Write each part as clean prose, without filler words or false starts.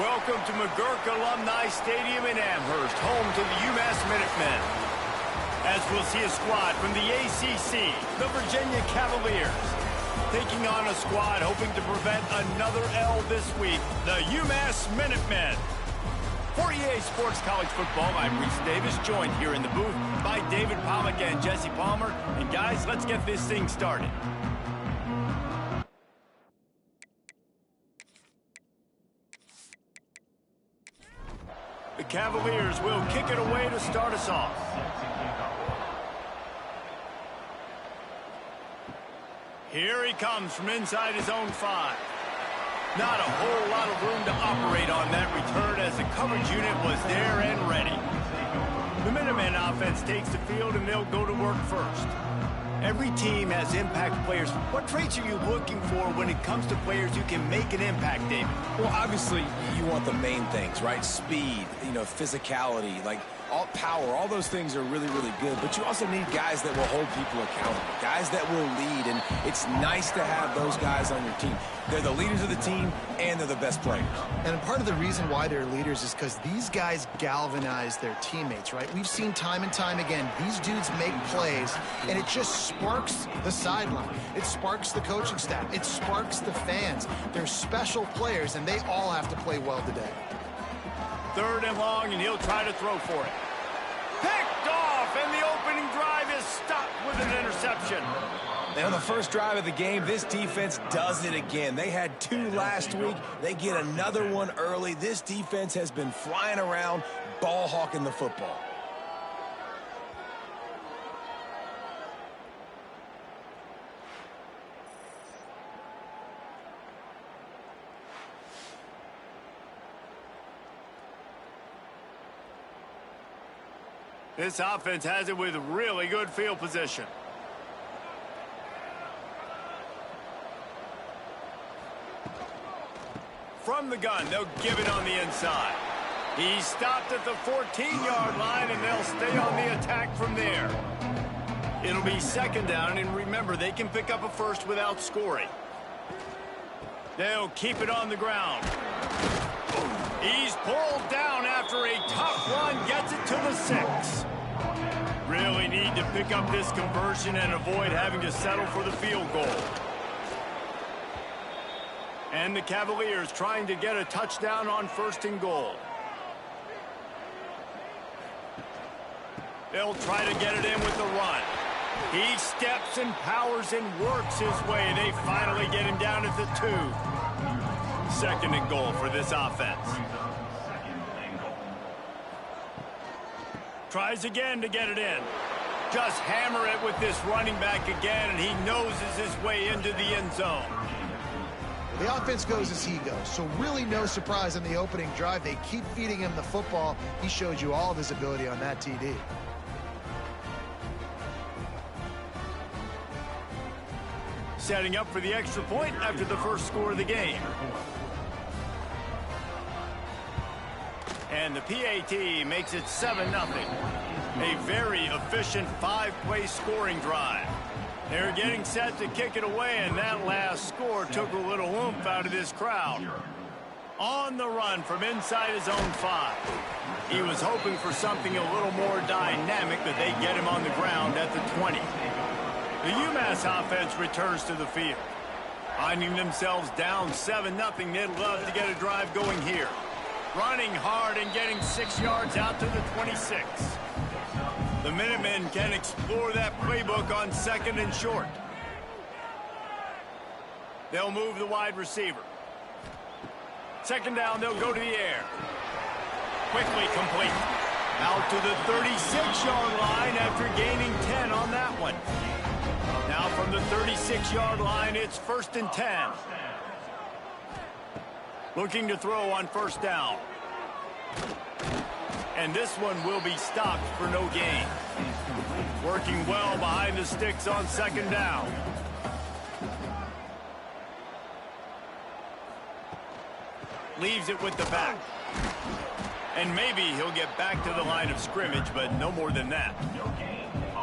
Welcome to McGurk Alumni Stadium in Amherst, home to the UMass Minutemen. As we'll see a squad from the ACC, the Virginia Cavaliers, taking on a squad hoping to prevent another L this week, the UMass Minutemen. For EA Sports College Football, I'm Reese Davis, joined here in the booth by David Pollack and Jesse Palmer. And guys, let's get this thing started. The Cavaliers will kick it away to start us off. Here he comes from inside his own 5. Not a whole lot of room to operate on that return as the coverage unit was there and ready. The Minutemen offense takes the field and they'll go to work first. Every team has impact players. What traits are you looking for when it comes to players who can make an impact, David? Well, obviously, you want the main things, right? Speed, physicality, all power, all those things are really, really good. But you also need guys that will hold people accountable, guys that will lead. And it's nice to have those guys on your team. They're the leaders of the team, and they're the best players. And part of the reason why they're leaders is because these guys galvanize their teammates, right? We've seen time and time again, these dudes make plays, and it just sparks the sideline. It sparks the coaching staff. It sparks the fans. They're special players, and they all have to play well today. 3rd and long, and he'll try to throw for it. Picked off, and the opening drive is stopped with an interception. And on the first drive of the game, this defense does it again. They had 2 last week. They get another one early. This defense has been flying around, ball hawking the football. This offense has it with really good field position. From the gun, they'll give it on the inside. He stopped at the 14-yard line, and they'll stay on the attack from there. It'll be 2nd down, and remember, they can pick up a first without scoring. They'll keep it on the ground. He's pulled down after a tough run, gets it to the 6. Really need to pick up this conversion and avoid having to settle for the field goal. And the Cavaliers trying to get a touchdown on 1st and goal. They'll try to get it in with the run. He steps and powers and works his way. They finally get him down at the 2. 2nd and goal for this offense. Tries again to get it in. Just hammer it with this running back again, and he noses his way into the end zone. The offense goes as he goes, so really no surprise in the opening drive. They keep feeding him the football. He showed you all of his ability on that TD. Setting up for the extra point after the first score of the game. And the PAT makes it 7-0. A very efficient 5-play scoring drive. They're getting set to kick it away, and that last score took a little oomph out of this crowd. On the run from inside his own 5. He was hoping for something a little more dynamic, but they get him on the ground at the 20. The UMass offense returns to the field. Finding themselves down 7-0, they'd love to get a drive going here. Running hard and getting 6 yards out to the 26. The Minutemen can explore that playbook on 2nd and short. They'll move the wide receiver. 2nd down, they'll go to the air. Quickly complete. Out to the 36-yard line after gaining 10 on that one. Now from the 36-yard line, it's 1st and 10. Looking to throw on 1st down. And this one will be stopped for no gain. Working well behind the sticks on 2nd down. Leaves it with the back. And maybe he'll get back to the line of scrimmage, but no more than that.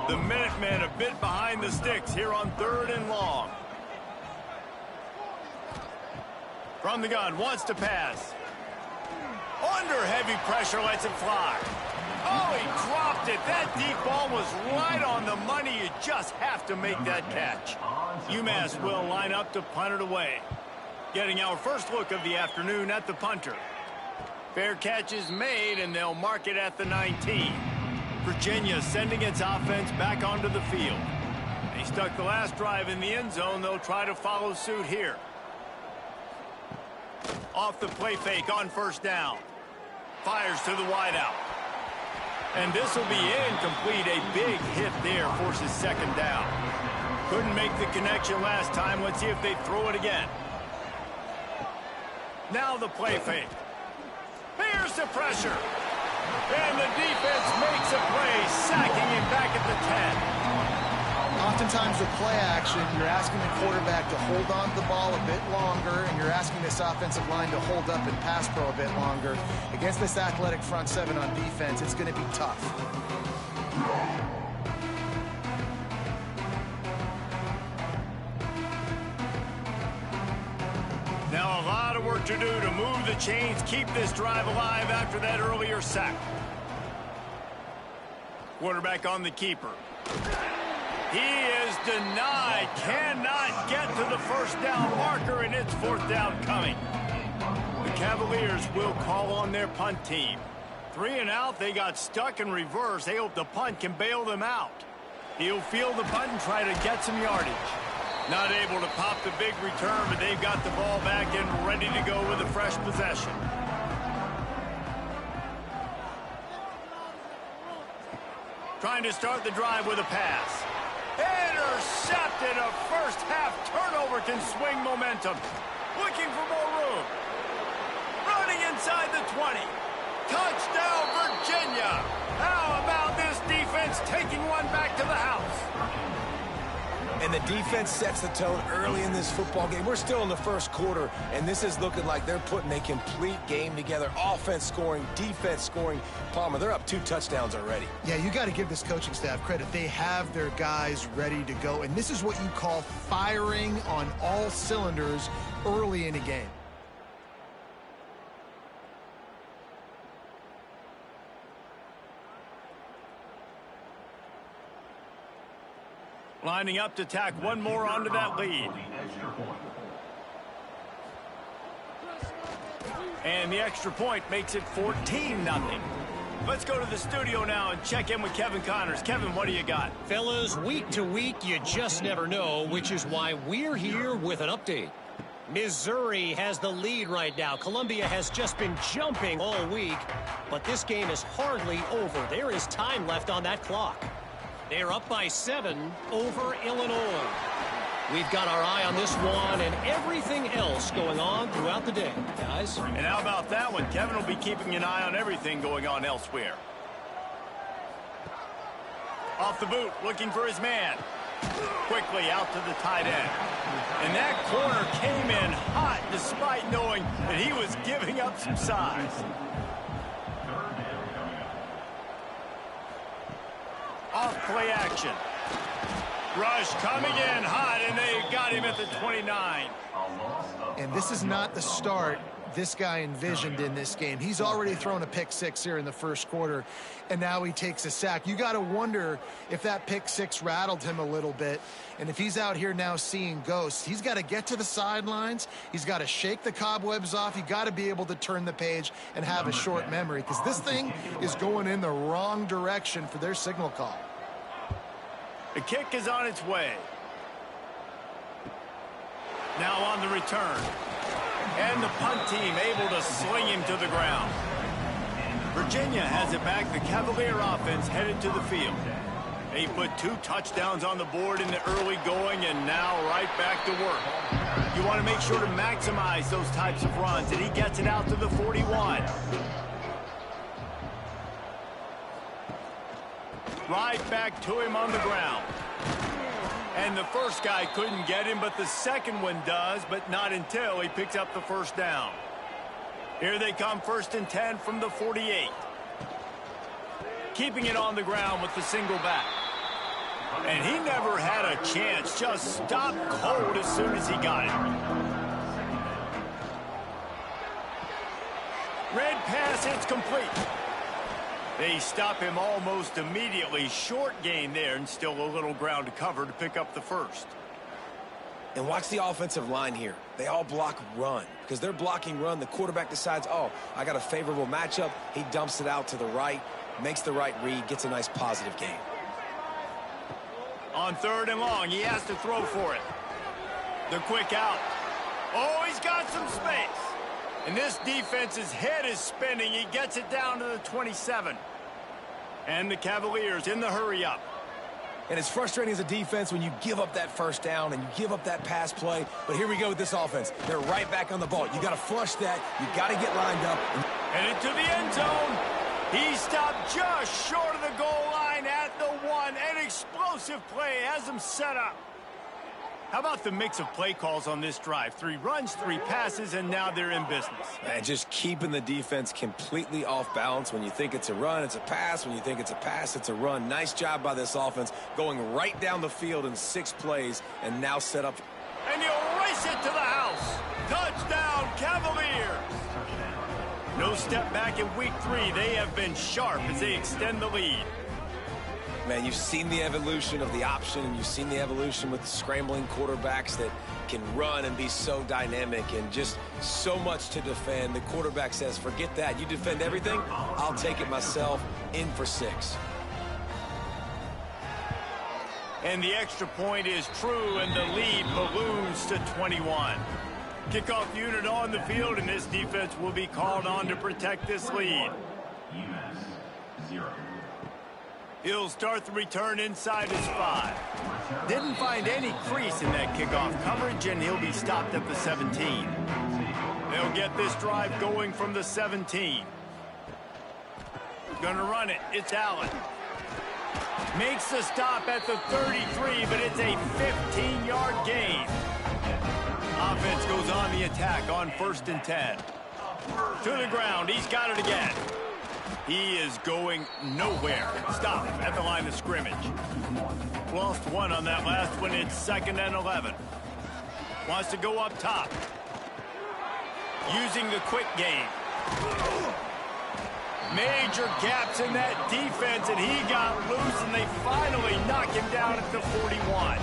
The Minutemen a bit behind the sticks here on 3rd and long. From the gun, wants to pass. Under heavy pressure, lets it fly. Oh, he dropped it. That deep ball was right on the money. You just have to make that catch. UMass will line up to punt it away. Getting our first look of the afternoon at the punter. Fair catch is made, and they'll mark it at the 19. Virginia sending its offense back onto the field. They stuck the last drive in the end zone. They'll try to follow suit here. Off the play fake on first down. Fires to the wideout. And this will be incomplete. A big hit there forces second down. Couldn't make the connection last time. Let's see if they throw it again. Now the play fake. Here's the pressure. And the defense makes a play, sacking him back at the 10. Oftentimes with play action, you're asking the quarterback to hold on to the ball a bit longer, and you're asking this offensive line to hold up and pass pro a bit longer. Against this athletic front seven on defense, it's going to be tough. Now a lot of work to do to move the chains, keep this drive alive after that earlier sack. Quarterback on the keeper. He is denied, cannot get to the first down marker, and it's fourth down coming. The Cavaliers will call on their punt team. 3 and out, they got stuck in reverse. They hope the punt can bail them out. He'll field the punt and try to get some yardage. Not able to pop the big return, but they've got the ball back and ready to go with a fresh possession. Trying to start the drive with a pass. Intercepted. A first half turnover can swing momentum. Looking for more room. Running inside the 20. Touchdown, Virginia. How about this defense taking one back to the house? And the defense sets the tone early in this football game. We're still in the first quarter, and this is looking like they're putting a complete game together. Offense scoring, defense scoring. Palmer, they're up 2 touchdowns already. Yeah, you got to give this coaching staff credit. They have their guys ready to go, and this is what you call firing on all cylinders early in a game. Lining up to tack one more onto that lead. And the extra point makes it 14-0. Let's go to the studio now and check in with Kevin Connors. Kevin, what do you got? Fellas, week to week, you just never know, which is why we're here with an update. Missouri has the lead right now. Columbia has just been jumping all week, but this game is hardly over. There is time left on that clock. They're up by 7 over Illinois. We've got our eye on this one and everything else going on throughout the day, guys. And how about that one? Kevin will be keeping an eye on everything going on elsewhere. Off the boot, looking for his man. Quickly out to the tight end. And that corner came in hot despite knowing that he was giving up some size. Off play action. Rush coming in hot, and they got him at the 29. And this is not the start this guy envisioned in this game. He's already thrown a pick 6 here in the first quarter, and now he takes a sack. You got to wonder if that pick 6 rattled him a little bit. And if he's out here now seeing ghosts, he's got to get to the sidelines. He's got to shake the cobwebs off. You got to be able to turn the page and have a short memory, because this thing is going in the wrong direction for their signal call. The kick is on its way. Now on the return. And the punt team able to sling him to the ground. Virginia has it back. The Cavalier offense headed to the field. They put 2 touchdowns on the board in the early going, and now right back to work. You want to make sure to maximize those types of runs, and he gets it out to the 41. Right back to him on the ground. And the first guy couldn't get him, but the second one does, but not until he picks up the first down. Here they come, 1st and 10 from the 48. Keeping it on the ground with the single back. And he never had a chance, just stopped cold as soon as he got it. Red pass, it's complete. They stop him almost immediately. Short gain there, and still a little ground to cover to pick up the first. And watch the offensive line here. They all block run. Because they're blocking run, the quarterback decides, oh, I got a favorable matchup. He dumps it out to the right, makes the right read, gets a nice positive gain. On 3rd and long, he has to throw for it. The quick out. Oh, he's got some space. And this defense's head is spinning. He gets it down to the 27. And the Cavaliers in the hurry up. And it's frustrating as a defense when you give up that first down and you give up that pass play. But here we go with this offense. They're right back on the ball. You got to flush that. You got to get lined up. And into the end zone. He stopped just short of the goal line at the 1. An explosive play has him set up. How about the mix of play calls on this drive? 3 runs, 3 passes, and now they're in business. And just keeping the defense completely off balance. When you think it's a run, it's a pass. When you think it's a pass, it's a run. Nice job by this offense going right down the field in 6 plays and now set up. And you race it to the house. Touchdown, Cavaliers. No step back in week 3. They have been sharp as they extend the lead. Man, you've seen the evolution of the option, and you've seen the evolution with the scrambling quarterbacks that can run and be so dynamic and just so much to defend. The quarterback says, forget that. You defend everything, I'll take it myself. In for 6. And the extra point is true, and the lead balloons to 21. Kickoff unit on the field, and this defense will be called on to protect this lead. UMass 0. He'll start the return inside his 5. Didn't find any crease in that kickoff coverage, and he'll be stopped at the 17. They'll get this drive going from the 17. Gonna run it. It's Allen. Makes the stop at the 33, but it's a 15-yard gain. Offense goes on the attack on 1st and 10. To the ground. He's got it again. He is going nowhere. Stop at the line of scrimmage. Lost 1 on that last one. It's 2nd and 11. Wants to go up top. Using the quick game. Major gaps in that defense, and he got loose, and they finally knock him down at the 41.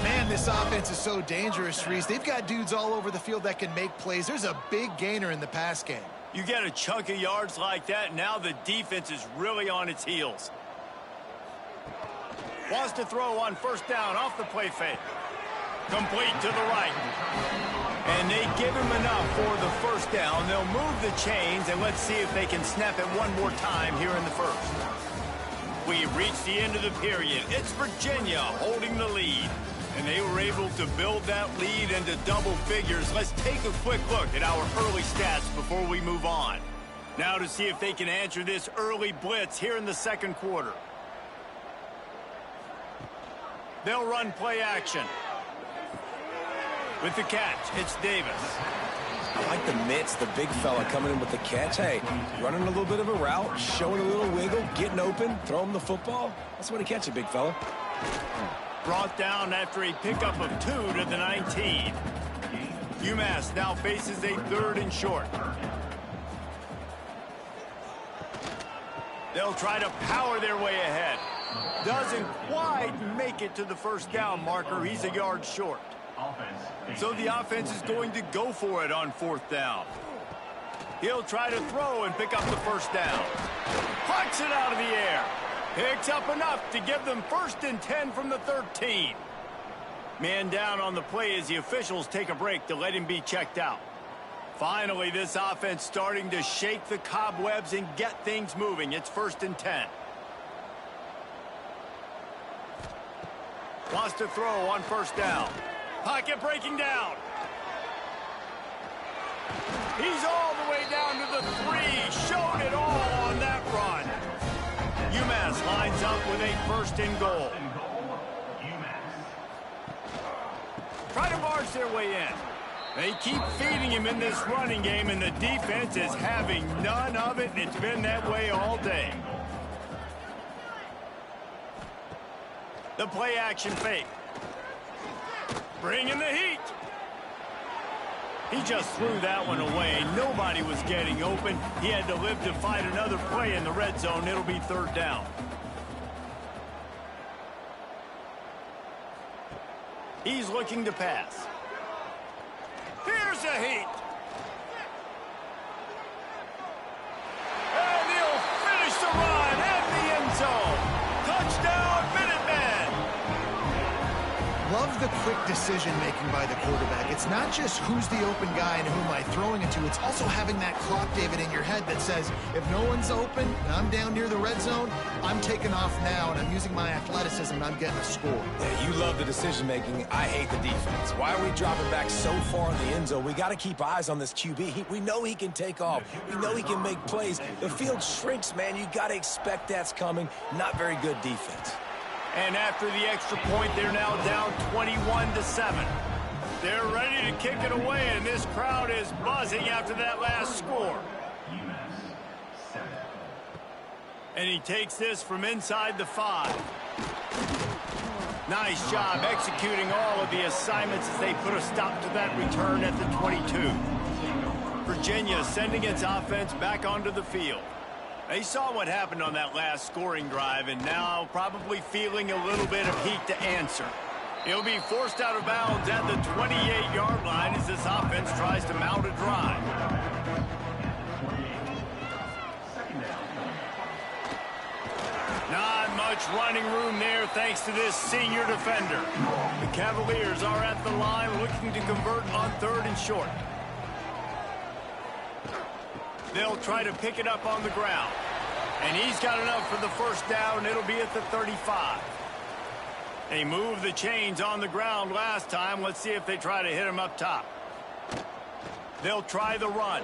Man, this offense is so dangerous, Reese. They've got dudes all over the field that can make plays. There's a big gainer in the pass game. You get a chunk of yards like that, now the defense is really on its heels. Wants to throw on 1st down off the play fake. Complete to the right. And they give him enough for the 1st down. They'll move the chains, and let's see if they can snap it one more time here in the 1st. We've reached the end of the period. It's Virginia holding the lead. And they were able to build that lead into double figures. Let's take a quick look at our early stats before we move on. Now to see if they can answer this early blitz here in the 2nd quarter. They'll run play action. With the catch, it's Davis. I like the mitts, the big fella coming in with the catch. Hey, running a little bit of a route, showing a little wiggle, getting open, throw him the football. That's what he catch it, big fella. Brought down after a pickup of 2 to the 19. UMass now faces a 3rd and short. They'll try to power their way ahead. Doesn't quite make it to the 1st down marker. He's a yard short. So the offense is going to go for it on 4th down. He'll try to throw and pick up the 1st down. Plucks it out of the air. Picks up enough to give them 1st and 10 from the 13. Man down on the play as the officials take a break to let him be checked out. Finally, this offense starting to shake the cobwebs and get things moving. It's 1st and 10. Wants to throw on 1st down. Pocket breaking down. He's all the way down to the 3. Showed it all on that run. UMass lines up with a 1st and goal. Try to barge their way in. They keep feeding him in this running game, and the defense is having none of it, and it's been that way all day. The play action fake. Bringing the heat. He just threw that one away. Nobody was getting open. He had to live to fight another play in the red zone. It'll be third down. He's looking to pass. Here's a heat. And he'll finish the run at the end zone. Touchdown, Minutemen. Love the quick decision-making by the quarterback. It's not just who's the open guy and who am I throwing it to. It's also having that clock, David, in your head that says, if no one's open and I'm down near the red zone, I'm taking off now, and I'm using my athleticism, and I'm getting a score. Yeah, you love the decision-making. I hate the defense. Why are we dropping back so far in the end zone? We got to keep eyes on this QB. We know he can take off. We know he can make plays. The field shrinks, man. You got to expect that's coming. Not very good defense. And after the extra point, they're now down 21-7. They're ready to kick it away, and this crowd is buzzing after that last score. And he takes this from inside the 5. Nice job executing all of the assignments as they put a stop to that return at the 22. Virginia sending its offense back onto the field. They saw what happened on that last scoring drive, and now probably feeling a little bit of heat to answer. He'll be forced out of bounds at the 28-yard line as this offense tries to mount a drive. Not much running room there thanks to this senior defender. The Cavaliers are at the line looking to convert on 3rd and short. They'll try to pick it up on the ground. And he's got enough for the first down. It'll be at the 35. They moved the chains on the ground last time. Let's see if they try to hit him up top. They'll try the run.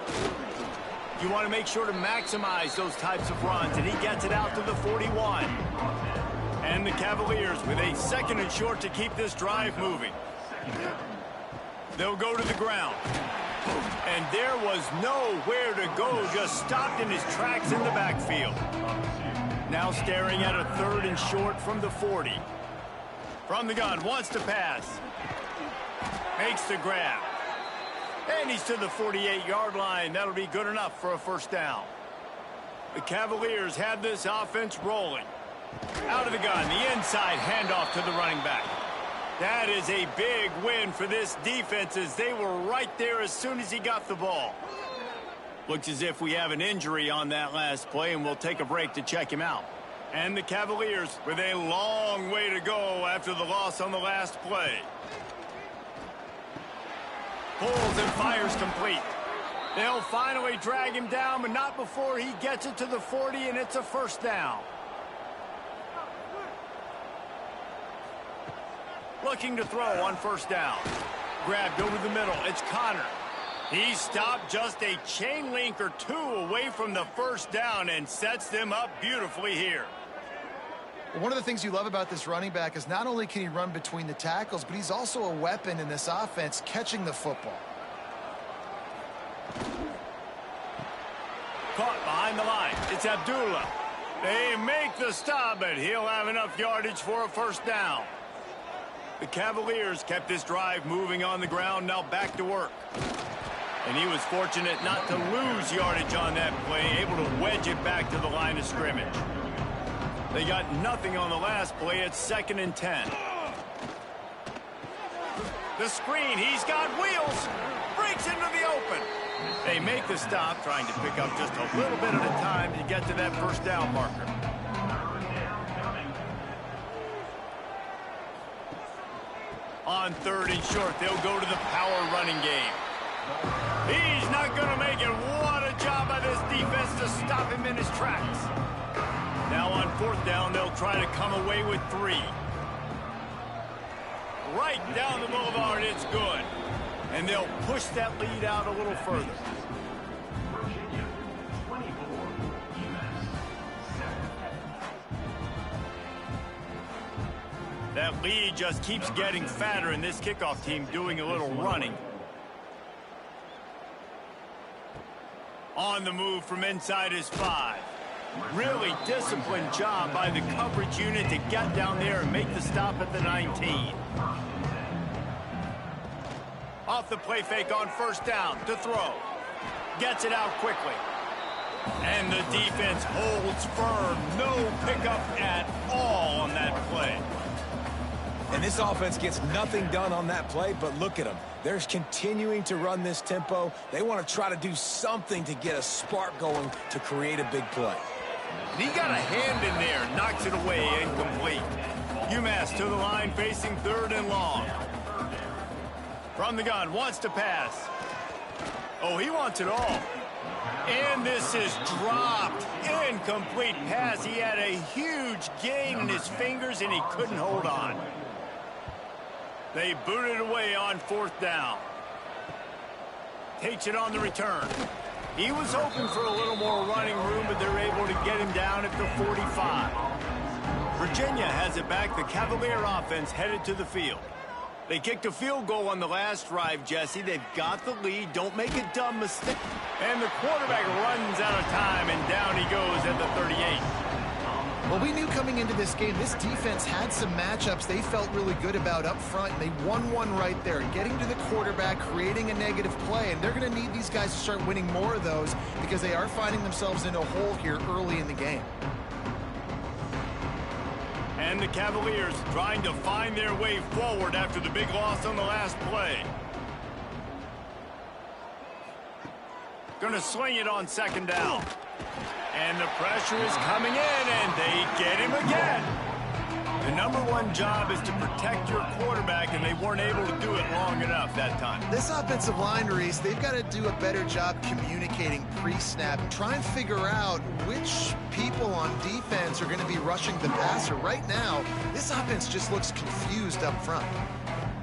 You want to make sure to maximize those types of runs, and he gets it out to the 41. And the Cavaliers with a 2nd and short to keep this drive moving. They'll go to the ground. And there was nowhere to go, just stopped in his tracks in the backfield. Now staring at a 3rd and short from the 40. From the gun, wants to pass. Makes the grab. And he's to the 48-yard line. That'll be good enough for a first down. The Cavaliers have this offense rolling. Out of the gun, the inside handoff to the running back. That is a big win for this defense as they were right there as soon as he got the ball. Looks as if we have an injury on that last play, and we'll take a break to check him out. And the Cavaliers with a long way to go after the loss on the last play. Pulls and fires complete. They'll finally drag him down, but not before he gets it to the 40, and it's a first down. Looking to throw on first down. Grabbed over the middle. It's Connor. He stopped just a chain link or 2 away from the first down and sets them up beautifully here. One of the things you love about this running back is not only can he run between the tackles, but he's also a weapon in this offense catching the football. Caught behind the line. It's Abdullah. They make the stop, but he'll have enough yardage for a first down. The Cavaliers kept this drive moving on the ground, now back to work. And he was fortunate not to lose yardage on that play, able to wedge it back to the line of scrimmage. They got nothing on the last play. It's 2nd and 10. The screen, he's got wheels, breaks into the open. They make the stop, trying to pick up just a little bit at a time to get to that first down marker. On 3rd and short, they'll go to the power running game. He's not going to make it. What a job by this defense to stop him in his tracks. Now on 4th down, they'll try to come away with 3. Right down the boulevard, it's good. And they'll push that lead out a little further. That lead just keeps getting fatter, and this kickoff team doing a little running. On the move from inside his 5. Really disciplined job by the coverage unit to get down there and make the stop at the 19. Off the play fake on first down to throw. Gets it out quickly. And the defense holds firm. No pickup at all on that play. And this offense gets nothing done on that play, but look at them. They're continuing to run this tempo. They want to try to do something to get a spark going to create a big play. He got a hand in there, knocks it away, incomplete. UMass to the line, facing 3rd and long. From the gun, wants to pass. Oh, he wants it all. And this is dropped. Incomplete pass. He had a huge gain in his fingers, and he couldn't hold on. They boot it away on 4th down. Takes it on the return. He was hoping for a little more running room, but they're able to get him down at the 45. Virginia has it back. The Cavalier offense headed to the field. They kicked a field goal on the last drive, Jesse. They've got the lead. Don't make a dumb mistake. And the quarterback runs out of time, and down he goes at the 38. Well, we knew coming into this game, this defense had some matchups they felt really good about up front. They won one right there, getting to the quarterback, creating a negative play. And they're going to need these guys to start winning more of those because they are finding themselves in a hole here early in the game. And the Cavaliers trying to find their way forward after the big loss on the last play. Going to swing it on 2nd down. And the pressure is coming in, and they get him again. The #1 job is to protect your quarterback, and they weren't able to do it long enough that time. This offensive line, Reese, they've got to do a better job communicating pre-snap and try and figure out which people on defense are going to be rushing the passer. Right now, this offense just looks confused up front.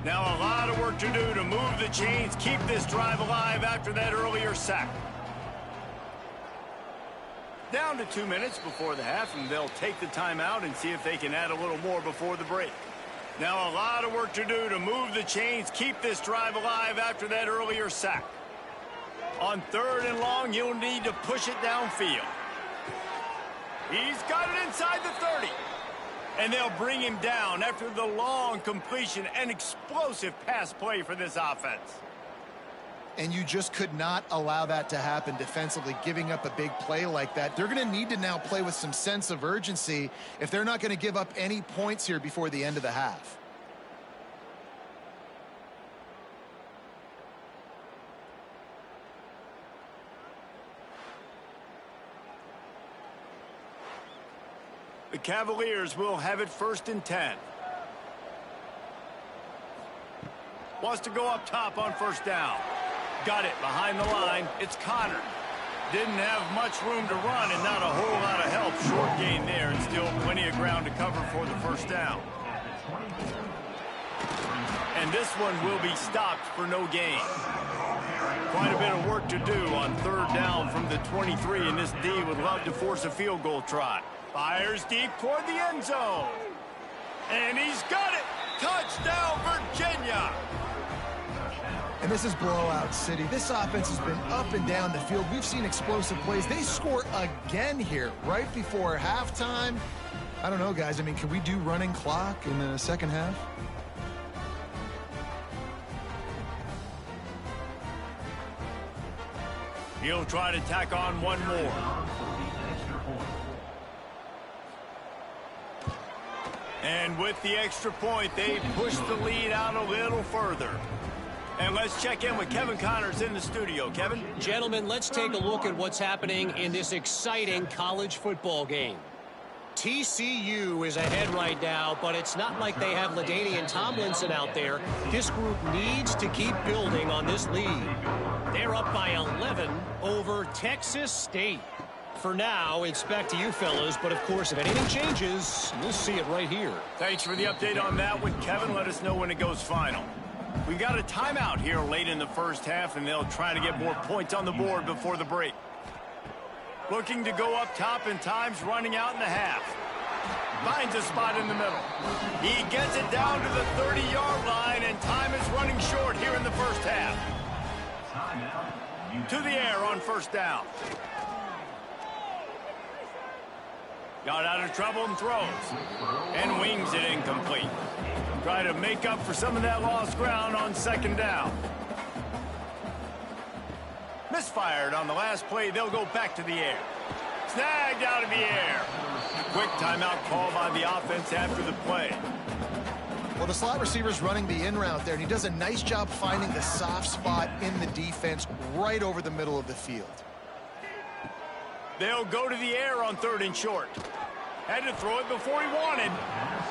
Now a lot of work to do to move the chains, keep this drive alive after that earlier sack. Down to 2 minutes before the half, and they'll take the timeout and see if they can add a little more before the break. Now a lot of work to do to move the chains, keep this drive alive after that earlier sack. On 3rd and long, you'll need to push it downfield. He's got it inside the 30. And they'll bring him down after the long completion. An explosive pass play for this offense. And you just could not allow that to happen defensively, giving up a big play like that. They're going to need to now play with some sense of urgency if they're not going to give up any points here before the end of the half. The Cavaliers will have it 1st and 10. Wants to go up top on 1st down. Got it behind the line. It's Connor. Didn't have much room to run and not a whole lot of help. Short gain there and still plenty of ground to cover for the 1st down. And this one will be stopped for no gain. Quite a bit of work to do on 3rd down from the 23, and this D would love to force a field goal try. Fires deep toward the end zone. And he's got it. Touchdown, Virginia. And this is blowout city. This offense has been up and down the field. We've seen explosive plays. They score again here right before halftime. I don't know, guys. I mean, can we do running clock in the second half? He'll try to tack on one more. And with the extra point, they push the lead out a little further. And let's check in with Kevin Connors in the studio. Kevin? Gentlemen, let's take a look at what's happening in this exciting college football game. TCU is ahead right now, but it's not like they have LaDainian Tomlinson out there. This group needs to keep building on this lead. They're up by 11 over Texas State. For now, it's back to you fellas, but of course, if anything changes, we'll see it right here. Thanks for the update on that one, Kevin. Let us know when it goes final. We got a timeout here late in the first half, and they'll try to get more points on the board before the break. Looking to go up top, and time's running out in the half. Finds a spot in the middle. He gets it down to the 30-yard line, and time is running short here in the first half. To the air on 1st down. Got out of trouble and throws. And wings it incomplete. Try to make up for some of that lost ground on 2nd down. Misfired on the last play. They'll go back to the air. Snagged out of the air. Quick timeout call by the offense after the play. Well, the slot receiver's running the in route there, and he does a nice job finding the soft spot in the defense right over the middle of the field. They'll go to the air on 3rd and short. Had to throw it before he wanted.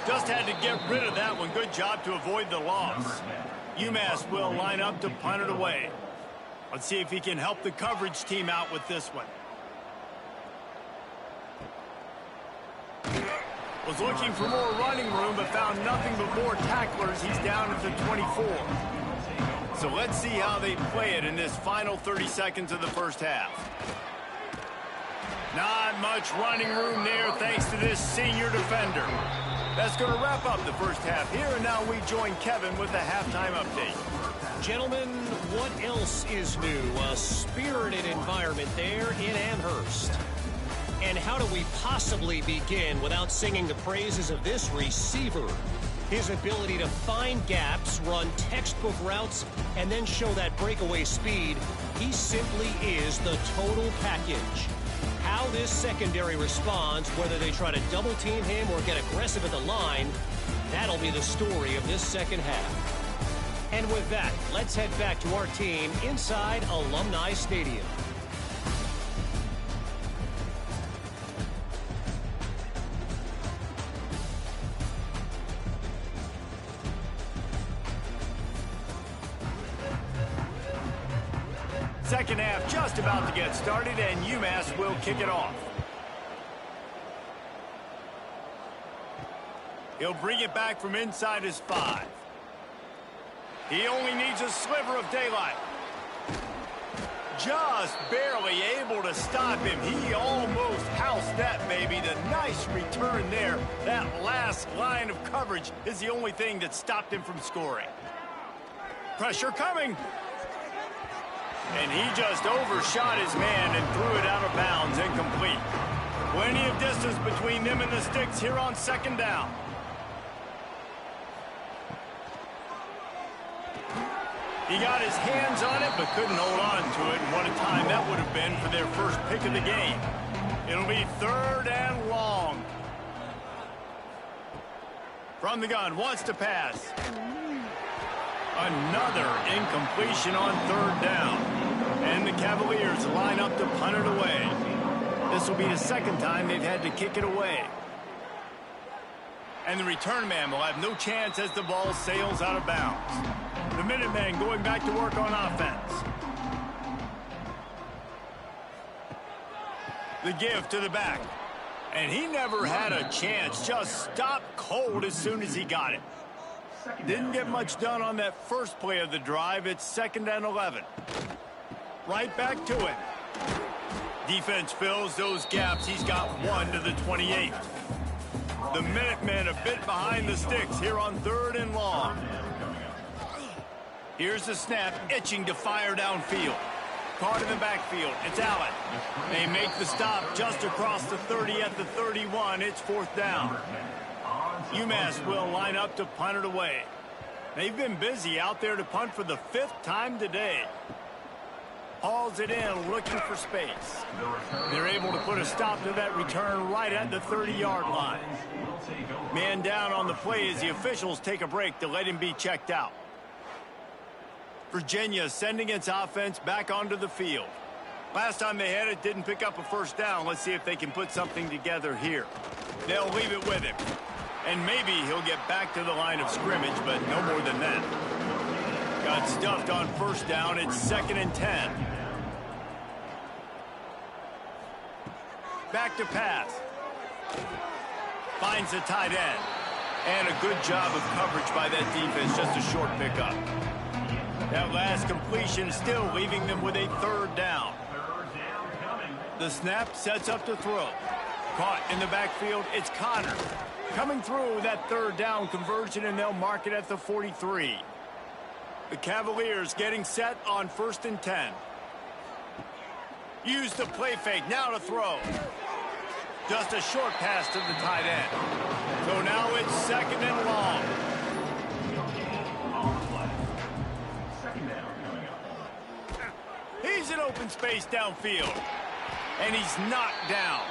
Just had to get rid of that one. Good job to avoid the loss. UMass will line up to punt it away. Let's see if he can help the coverage team out with this one. Was looking for more running room, but found nothing but more tacklers. He's down at the 24. So let's see how they play it in this final 30 seconds of the first half. Not much running room there thanks to this senior defender. That's going to wrap up the first half here, and now we join Kevin with the halftime update. Gentlemen, what else is new? A spirited environment there in Amherst. And how do we possibly begin without singing the praises of this receiver? His ability to find gaps, run textbook routes, and then show that breakaway speed. He simply is the total package. How this secondary responds, whether they try to double team him or get aggressive at the line, that'll be the story of this second half. And with that, let's head back to our team inside Alumni Stadium. Second half just about to get started, and UMass will kick it off. He'll bring it back from inside his 5. He only needs a sliver of daylight. Just barely able to stop him. He almost housed that baby. The nice return there. That last line of coverage is the only thing that stopped him from scoring. Pressure coming. And he just overshot his man and threw it out of bounds, incomplete. Plenty of distance between them and the sticks here on 2nd down. He got his hands on it, but couldn't hold on to it. And what a time that would have been for their first pick of the game. It'll be 3rd and long. From the gun, wants to pass. Another incompletion on 3rd down. And the Cavaliers line up to punt it away. This will be the 2nd time they've had to kick it away. And the return man will have no chance as the ball sails out of bounds. The Minutemen going back to work on offense. The give to the back. And he never had a chance. Just stopped cold as soon as he got it. Didn't get much done on that first play of the drive. It's 2nd and 11. Right back to it. Defense fills those gaps. He's got 1 to the 28. The Minutemen a bit behind the sticks here on 3rd and long. Here's the snap, itching to fire downfield. Caught in the backfield. It's Allen. They make the stop just across the 30 at the 31. It's 4th down. UMass will line up to punt it away. They've been busy out there to punt for the 5th time today. Hauls it in, looking for space. They're able to put a stop to that return right at the 30-yard line. Man down on the play as the officials take a break to let him be checked out. Virginia sending its offense back onto the field. Last time they had it, didn't pick up a 1st down. Let's see if they can put something together here. They'll leave it with him. And maybe he'll get back to the line of scrimmage, but no more than that. Got stuffed on 1st down. It's 2nd and 10. Back to pass. Finds the tight end. And a good job of coverage by that defense. Just a short pickup. That last completion still leaving them with a 3rd down. The snap sets up to throw. Caught in the backfield. It's Connor. Coming through with that 3rd down conversion, and they'll mark it at the 43. The Cavaliers getting set on 1st and 10. Use the play fake, now to throw. Just a short pass to the tight end. So now it's 2nd and long. He's in a open space downfield. And he's knocked down.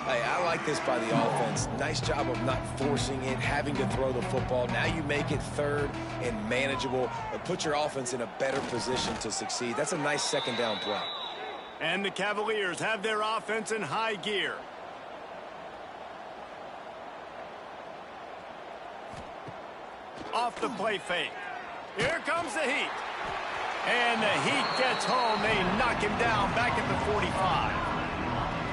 Hey, I like this by the offense. Nice job of not forcing it, having to throw the football. Now you make it third and manageable. Put your offense in a better position to succeed. That's a nice second down play. And the Cavaliers have their offense in high gear. Off the play fake. Here comes the Heat. And the Heat gets home. They knock him down back at the 45.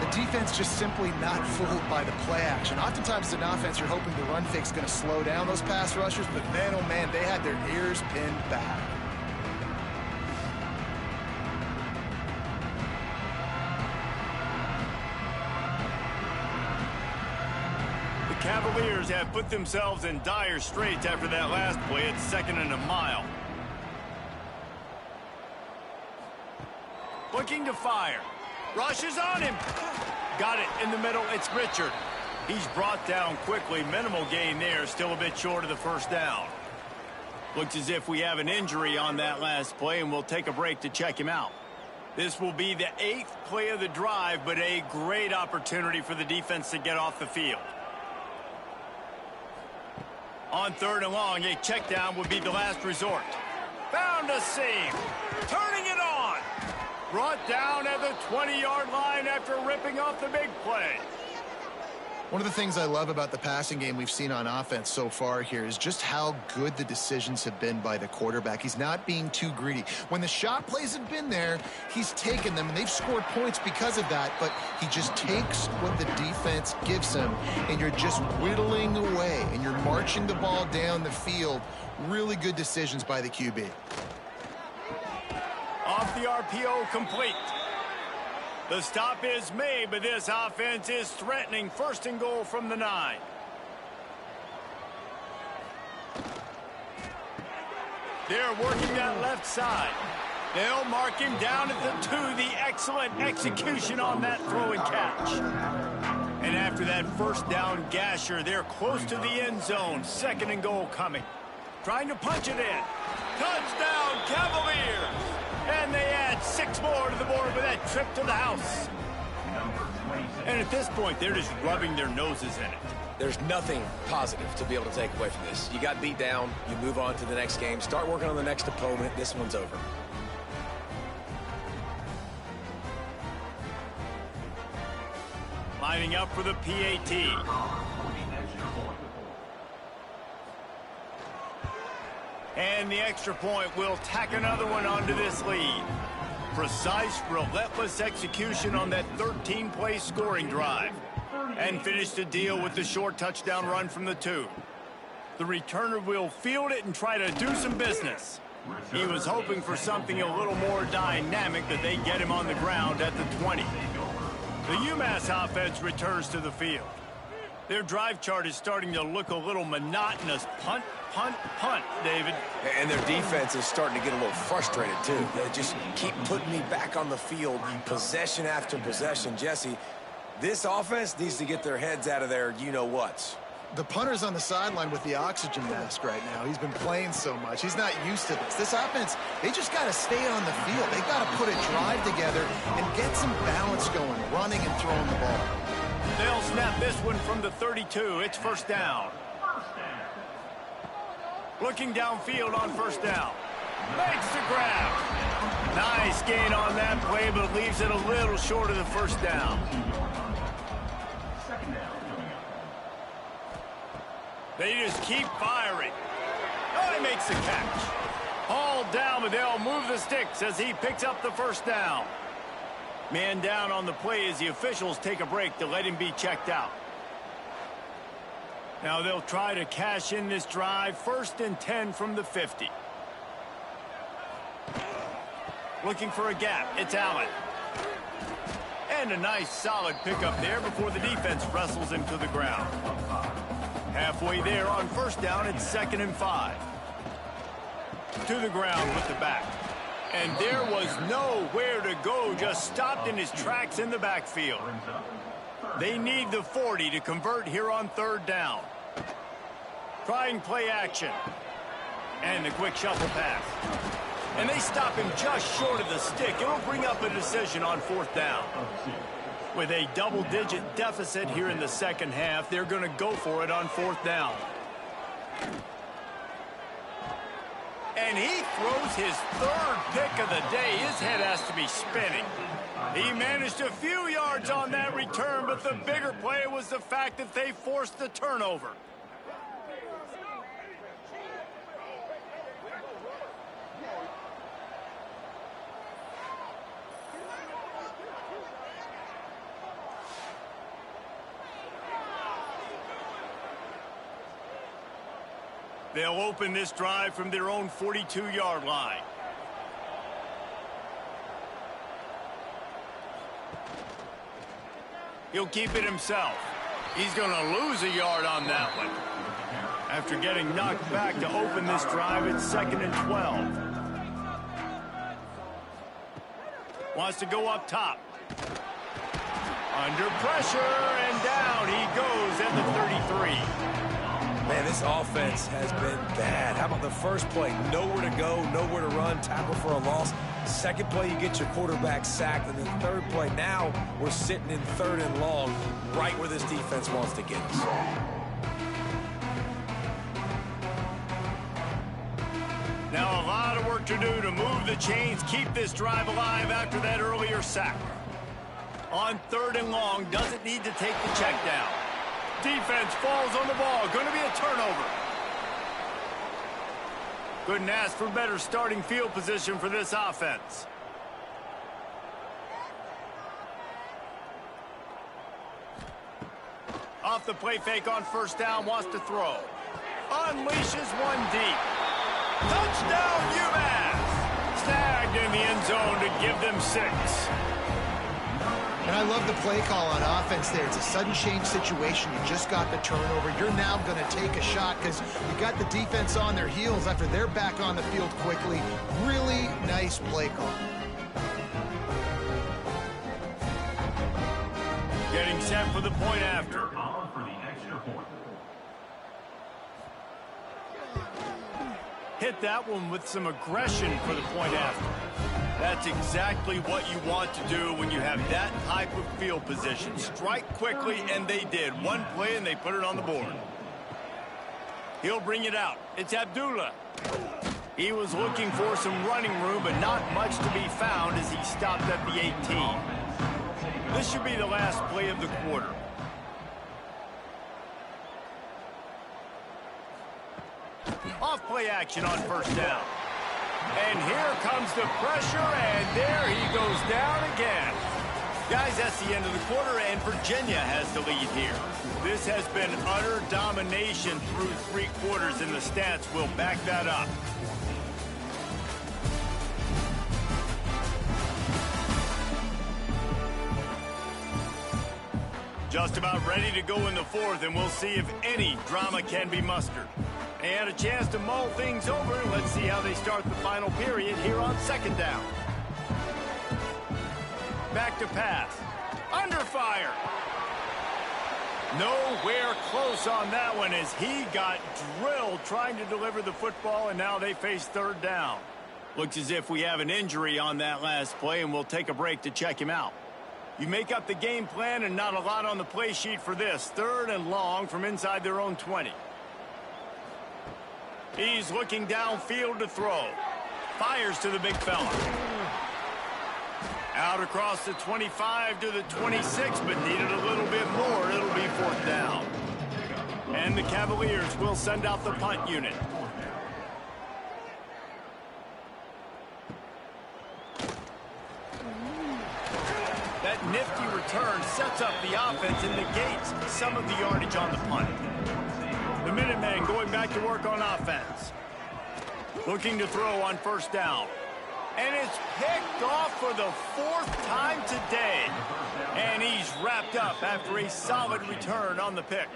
The defense just simply not fooled by the play action. Oftentimes as an offense, you're hoping the run fake's going to slow down those pass rushers, but man, oh man, they had their ears pinned back. The Cavaliers have put themselves in dire straits after that last play at 2nd and a mile. Looking to fire. Rushes on him. Got it in the middle. It's Richard. He's brought down quickly. Minimal gain there. Still a bit short of the first down. Looks as if we have an injury on that last play, and we'll take a break to check him out. This will be the 8th play of the drive, but a great opportunity for the defense to get off the field. On 3rd and long, a check down would be the last resort. Found a seam. Turning it on. Brought down at the 20-yard line after ripping off the big play. One of the things I love about the passing game we've seen on offense so far here is just how good the decisions have been by the quarterback. He's not being too greedy. When the shot plays have been there, he's taken them, and they've scored points because of that, but he just takes what the defense gives him, and you're just whittling away, and you're marching the ball down the field. Really good decisions by the QB. Off the RPO, complete. The stop is made, but this offense is threatening. 1st and goal from the 9. They're working that left side. They'll mark him down at the 2. The excellent execution on that throw and catch. And after that first down gasher, they're close to the end zone. 2nd and goal coming. Trying to punch it in. Touchdown, Cavaliers! And they add 6 more to the board with that trip to the house. And at this point, they're just rubbing their noses in it. There's nothing positive to be able to take away from this. You got beat down, you move on to the next game, start working on the next opponent. This one's over. Lining up for the PAT. And the extra point will tack another one onto this lead. Precise, relentless execution on that 13-play scoring drive. And finish the deal with the short touchdown run from the 2. The returner will field it and try to do some business. He was hoping for something a little more dynamic, but they get him on the ground at the 20. The UMass offense returns to the field. Their drive chart is starting to look a little monotonous. Punt, punt, punt, David. And their defense is starting to get a little frustrated, too. They just keep putting me back on the field, possession after possession. Jesse, this offense needs to get their heads out of their you-know-whats. The punter's on the sideline with the oxygen mask right now. He's been playing so much. He's not used to this. This offense, they just got to stay on the field. They got to put a drive together and get some balance going, running and throwing the ball. They'll snap this one from the 32. It's 1st down. Looking downfield on 1st down. Makes the grab. Nice gain on that play, but leaves it a little short of the 1st down. They just keep firing. Oh, he makes the catch. Hauled down, but they'll move the sticks as he picks up the 1st down. Man down on the play as the officials take a break to let him be checked out. Now they'll try to cash in this drive. 1st and 10 from the 50. Looking for a gap. It's Allen. And a nice solid pickup there before the defense wrestles him to the ground. Halfway there on 1st down, it's 2nd and 5. To the ground with the back. And there was nowhere to go, just stopped in his tracks in the backfield. They need the 40 to convert here on 3rd down. Trying play action. And the quick shuffle pass. and they stop him just short of the stick. It'll bring up a decision on 4th down. With a double-digit deficit here in the second half, they're going to go for it on 4th down. And he throws his 3rd pick of the day. His head has to be spinning. He managed a few yards on that return, but the bigger play was the fact that they forced the turnover. They'll open this drive from their own 42-yard line. He'll keep it himself. He's going to lose a yard on that one. After getting knocked back to open this drive, it's 2nd and 12. Wants to go up top. Under pressure, and down he goes at the 33. Man, this offense has been bad. How about the first play? Nowhere to go, nowhere to run, tackle for a loss. Second play, you get your quarterback sacked. And then 3rd play, now we're sitting in 3rd and long, right where this defense wants to get us. Now a lot of work to do to move the chains, keep this drive alive after that earlier sack. On 3rd and long, doesn't need to take the check down. Defense falls on the ball. Going to be a turnover. Couldn't ask for better starting field position for this offense. Off the play fake on 1st down, wants to throw. Unleashes one deep. Touchdown, UMass! Snagged in the end zone to give them 6. And I love the play call on offense there. It's a sudden change situation. You just got the turnover. You're now going to take a shot because you got the defense on their heels after they're back on the field quickly. Really nice play call. Getting set for the point after. For the extra point. Hit that one with some aggression for the point after. That's exactly what you want to do when you have that type of field position. Strike quickly, and they did. One play, and they put it on the board. He'll bring it out. It's Abdullah. He was looking for some running room, but not much to be found as he stopped at the 18. This should be the last play of the quarter. Off play action on 1st down. And here comes the pressure, and there he goes down again. Guys, that's the end of the quarter, and Virginia has the lead here. This has been utter domination through 3 quarters, and the stats will back that up. Just about ready to go in the 4th, and we'll see if any drama can be mustered. And a chance to mull things over. Let's see how they start the final period here on 2nd down. Back to pass. Under fire. Nowhere close on that one as he got drilled trying to deliver the football, and now they face 3rd down. Looks as if we have an injury on that last play, and we'll take a break to check him out. You make up the game plan, and not a lot on the play sheet for this. 3rd and long from inside their own 20. He's looking downfield to throw. Fires to the big fella. Out across the 25 to the 26, but needed a little bit more. It'll be 4th down. And the Cavaliers will send out the punt unit. That nifty return sets up the offense and negates some of the yardage on the punt. The Minutemen going back to work on offense. Looking to throw on 1st down. And it's picked off for the 4th time today. And he's wrapped up after a solid return on the pick.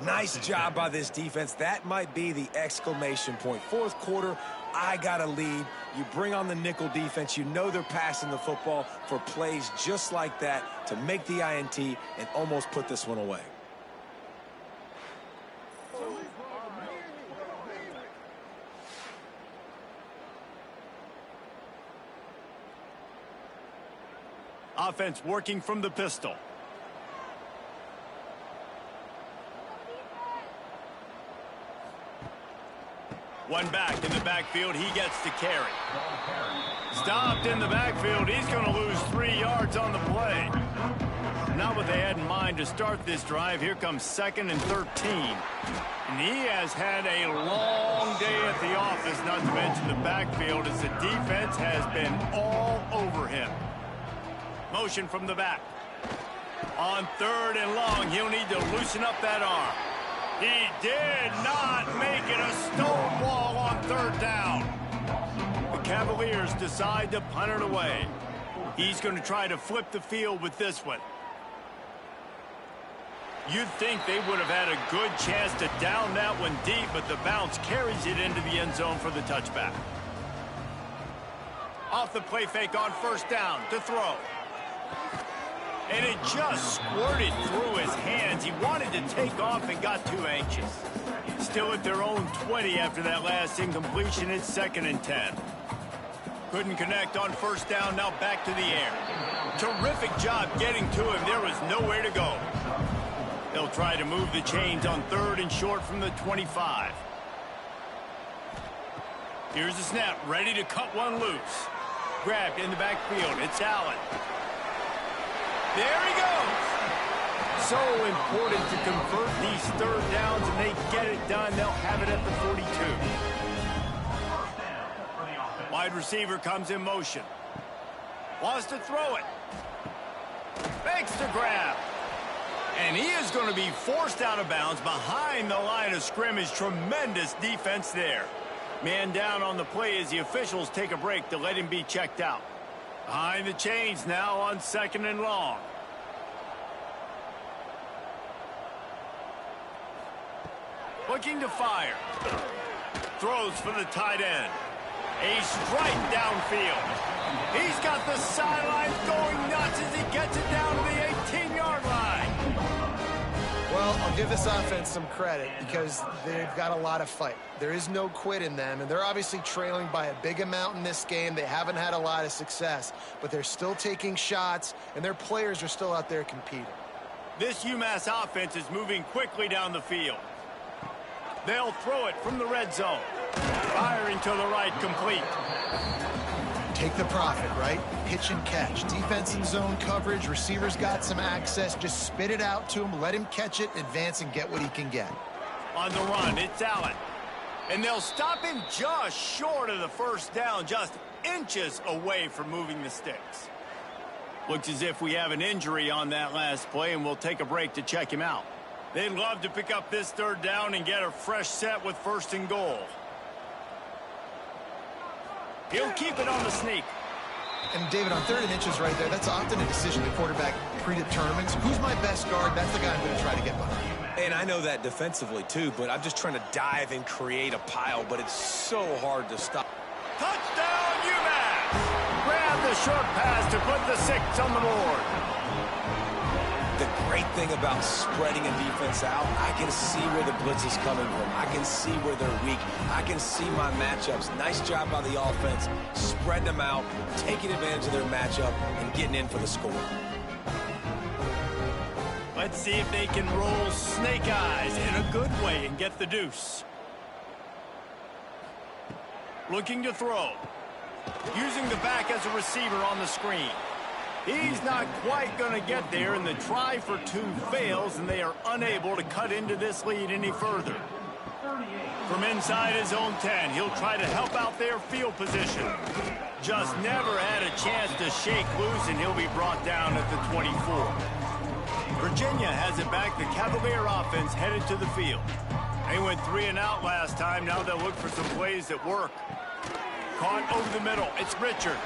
Nice job by this defense. That might be the exclamation point. 4th quarter, I got a lead. You bring on the nickel defense. You know they're passing the football for plays just like that to make the INT and almost put this one away. Offense working from the pistol. One back in the backfield. He gets to carry. Stopped in the backfield. He's going to lose 3 yards on the play. Not what they had in mind to start this drive. Here comes 2nd and 13. And he has had a long day at the office, not to mention the backfield, as the defense has been all over him. Motion from the back. On 3rd and long, he'll need to loosen up that arm. He did not make it a stone wall on 3rd down. The Cavaliers decide to punt it away. He's going to try to flip the field with this one. You'd think they would have had a good chance to down that one deep, but the bounce carries it into the end zone for the touchback. Off the play fake on 1st down to throw. And it just squirted through his hands. He wanted to take off and got too anxious. Still at their own 20 after that last incompletion. It's 2nd and 10. Couldn't connect on 1st down. Now back to the air. Terrific job getting to him. There was nowhere to go. They'll try to move the chains on 3rd and short from the 25. Here's the snap. Ready to cut one loose. Grabbed in the backfield. It's Allen. There he goes. So important to convert these 3rd downs, and they get it done. They'll have it at the 42. Wide receiver comes in motion. Wants to throw it. Makes the grab. And he is going to be forced out of bounds behind the line of scrimmage. Tremendous defense there. Man down on the play as the officials take a break to let him be checked out. Behind the chains now on 2nd and long. Looking to fire. Throws for the tight end. A strike downfield. He's got the sidelines going nuts as he gets it down to the 18-yard line. Well, I'll give this offense some credit because they've got a lot of fight. There is no quit in them, and they're obviously trailing by a big amount in this game. They haven't had a lot of success, but they're still taking shots, and their players are still out there competing. This UMass offense is moving quickly down the field. They'll throw it from the red zone. Firing to the right, complete. Take the profit, right? Pitch and catch. Defense in zone coverage. Receivers got some access. Just spit it out to him. Let him catch it, advance, and get what he can get. On the run, it's Allen. And they'll stop him just short of the 1st down, just inches away from moving the sticks. Looks as if we have an injury on that last play, and we'll take a break to check him out. They'd love to pick up this 3rd down and get a fresh set with 1st and goal. He'll keep it on the sneak. And, David, on 3rd and inches right there, that's often a decision the quarterback predetermines. Who's my best guard? That's the guy I'm going to try to get behind. And I know that defensively, too, but I'm just trying to dive and create a pile, but it's so hard to stop. Touchdown, UMass! Grab the short pass to put the 6 on the board. The great thing about spreading a defense out, I can see where the blitz is coming from. I can see where they're weak. I can see my matchups. Nice job by the offense, spreading them out, taking advantage of their matchup, and getting in for the score. Let's see if they can roll snake eyes in a good way and get the deuce. Looking to throw. Using the back as a receiver on the screen. He's not quite going to get there, and the try for 2 fails, and they are unable to cut into this lead any further. From inside his own 10, he'll try to help out their field position. Just never had a chance to shake loose, and he'll be brought down at the 24. Virginia has it back. The Cavalier offense headed to the field. They went 3 and out last time. Now they'll look for some plays that work. Caught over the middle. It's Richard.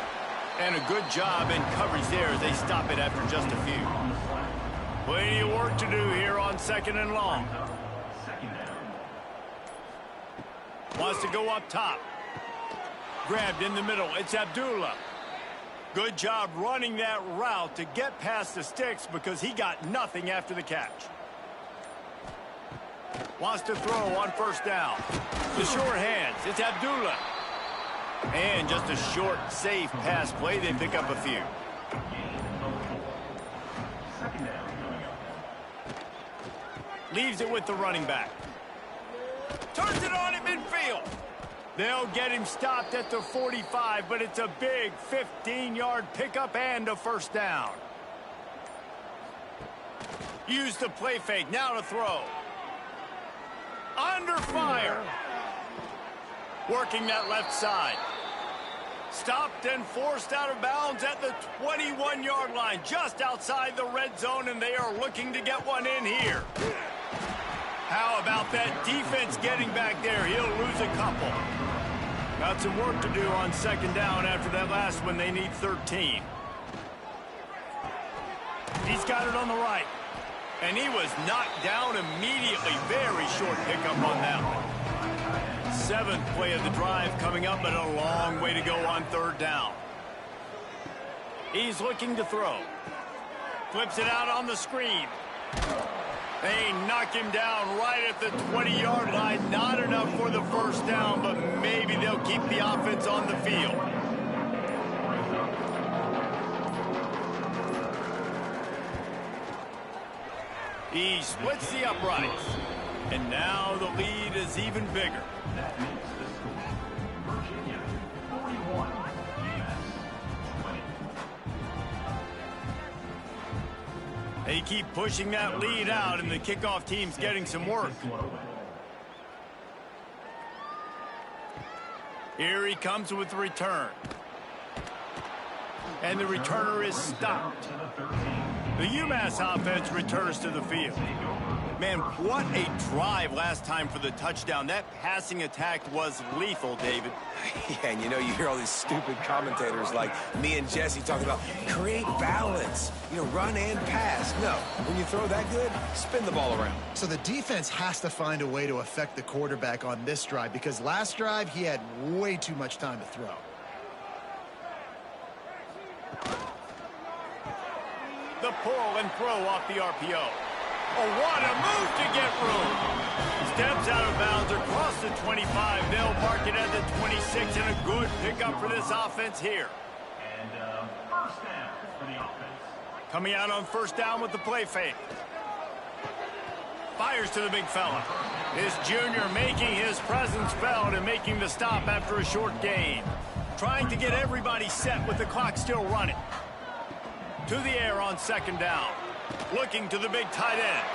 And a good job in coverage there as they stop it after just a few. Plenty of work to do here on 2nd and long. Wants to go up top. Grabbed in the middle. It's Abdullah. Good job running that route to get past the sticks because he got nothing after the catch. Wants to throw on 1st down. The short hands. It's Abdullah. And just a short, safe pass play. They pick up a few. Leaves it with the running back. Turns it on at midfield. They'll get him stopped at the 45, but it's a big 15-yard pickup and a first down. Use the play fake. Now to throw. Under fire. Working that left side. Stopped and forced out of bounds at the 21-yard line, just outside the red zone, and they are looking to get one in here. How about that defense getting back there? He'll lose a couple. Got some work to do on second down after that last one. They need 13. He's got it on the right. And he was knocked down immediately. Very short pickup on that one. 7th play of the drive coming up, but a long way to go on third down. He's looking to throw. Flips it out on the screen. They knock him down right at the 20-yard line. Not enough for the first down, but maybe they'll keep the offense on the field. He splits the uprights. And now the lead is even bigger. That makes the score Virginia 41, UMass 20. They keep pushing that lead out, and the kickoff team's getting some work. Here he comes with the return. And the returner is stopped. The UMass offense returns to the field. Man, what a drive last time for the touchdown. That passing attack was lethal, David. Yeah, and you know, you hear all these stupid commentators like me and Jesse talking about create balance, you know, run and pass. No, when you throw that good, spin the ball around. So the defense has to find a way to affect the quarterback on this drive, because last drive he had way too much time to throw. The pull and throw off the RPO. Oh, what a move to get room. Steps out of bounds across the 25. They'll mark it at the 26, and a good pickup for this offense here. And first down for the offense. Coming out on first down with the play fake. Fires to the big fella. This junior making his presence felt and making the stop after a short gain. Trying to get everybody set with the clock still running. To the air on second down. Looking to the big tight end.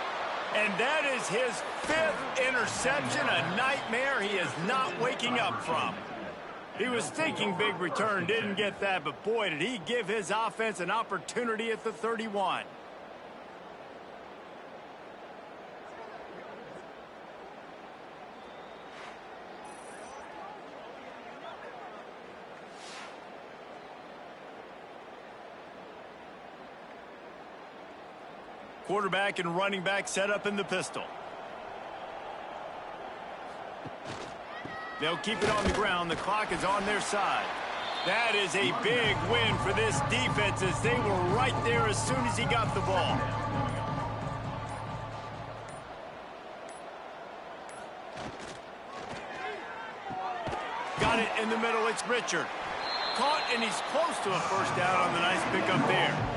And that is his 5th interception, a nightmare he is not waking up from. He was thinking big return, didn't get that, but boy, did he give his offense an opportunity at the 31. Quarterback and running back set up in the pistol. They'll keep it on the ground. The clock is on their side. That is a big win for this defense, as they were right there as soon as he got the ball. Got it in the middle. It's Richard. Caught, and he's close to a first down on the nice pickup there.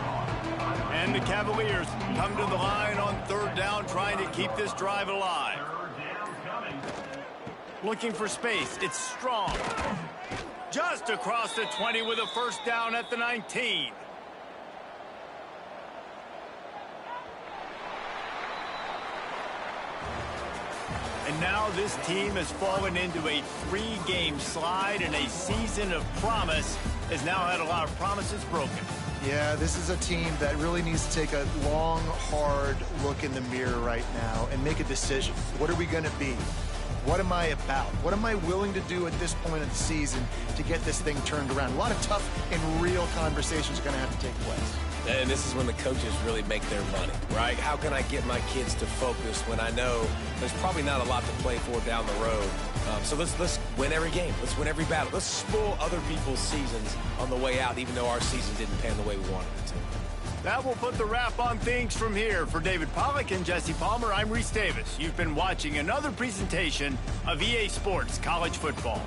And the Cavaliers come to the line on third down, trying to keep this drive alive. Looking for space. It's Strong. Just across the 20 with a first down at the 19. And now this team has fallen into a 3-game slide, and a season of promise has now had a lot of promises broken. Yeah, this is a team that really needs to take a long, hard look in the mirror right now and make a decision. What are we going to be? What am I about? What am I willing to do at this point of the season to get this thing turned around? A lot of tough and real conversations are going to have to take place. And this is when the coaches really make their money, right? How can I get my kids to focus when I know there's probably not a lot to play for down the road? So let's win every game. Let's win every battle. Let's spoil other people's seasons on the way out, even though our season didn't pan the way we wanted it to. That will put the wrap on things from here. For David Pollack and Jesse Palmer, I'm Reese Davis. You've been watching another presentation of EA Sports College Football.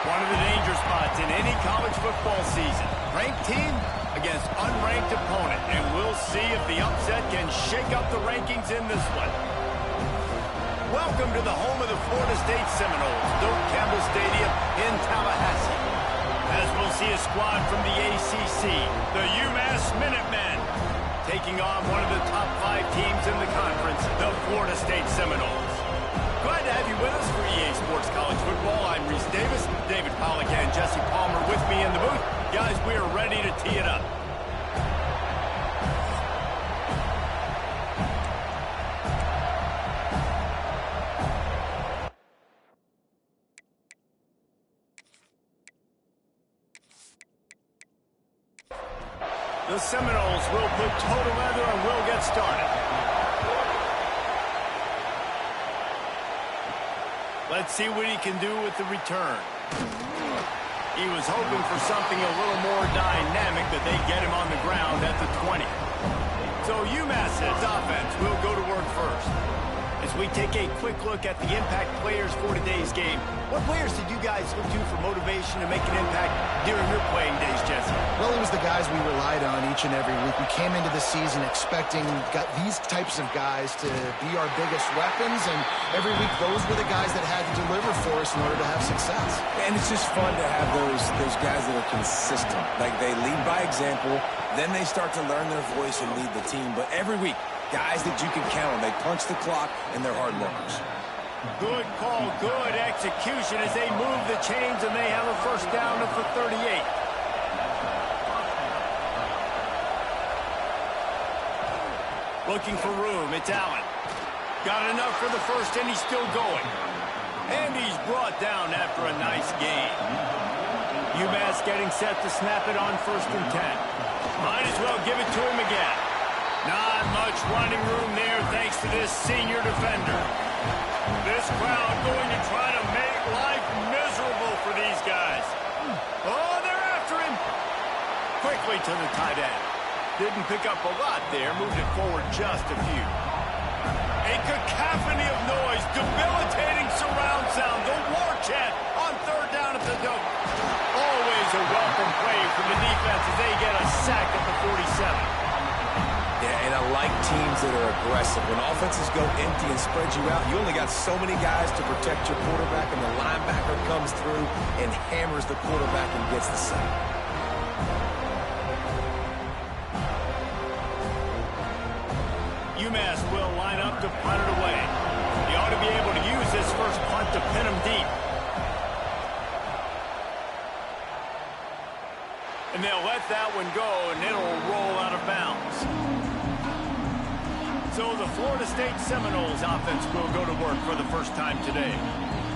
One of the danger spots in any college football season. Ranked team against unranked opponent. And we'll see if the upset can shake up the rankings in this one. Welcome to the home of the Florida State Seminoles, Doak Campbell Stadium in Tallahassee. As we'll see a squad from the ACC, the UMass Minutemen, taking on one of the top 5 teams in the conference, the Florida State Seminoles. Glad to have you with us for EA Sports College Football. I'm Reese Davis, David Pollack and Jesse Palmer with me in the booth. Guys, we are ready to tee it up. The Seminoles will put total leather and we'll get started. Let's see what he can do with the return. He was hoping for something a little more dynamic, but they get him on the ground at the 20. So UMass's offense will go to work first. As we take a quick look at the impact players for today's game, what players did you guys look to for motivation to make an impact during your playing days, Jesse? Well, it was the guys we relied on each and every week. We came into the season expecting these types of guys to be our biggest weapons, and every week those were the guys that had to deliver for us in order to have success. And it's just fun to have those guys that are consistent. Like, they lead by example, then they start to learn their voice and lead the team. But every week, guys that you can count on. They punch the clock, and they're hard workers. Good call, good execution as they move the chains, and they have a first down of the 38. Looking for room, it's Allen. Got enough for the first, and he's still going. And he's brought down after a nice gain. UMass getting set to snap it on 1st and 10. Might as well give it to him again. Not much running room there thanks to this senior defender. This crowd going to try to make life miserable for these guys. Oh, they're after him. Quickly to the tight end. Didn't pick up a lot there, moved it forward just a few. A cacophony of noise, debilitating surround sound, the war chant on 3rd down at the Doak. Always a welcome play from the defense as they get a sack at the 47. Yeah, and I like teams that are aggressive. When offenses go empty and spread you out, you only got so many guys to protect your quarterback, and the linebacker comes through and hammers the quarterback and gets the sack. UMass will line up to punt it away. He ought to be able to use this first punt to pin him deep. And they'll let that one go, and it'll roll out of bounds. So the Florida State Seminoles offense will go to work for the first time today.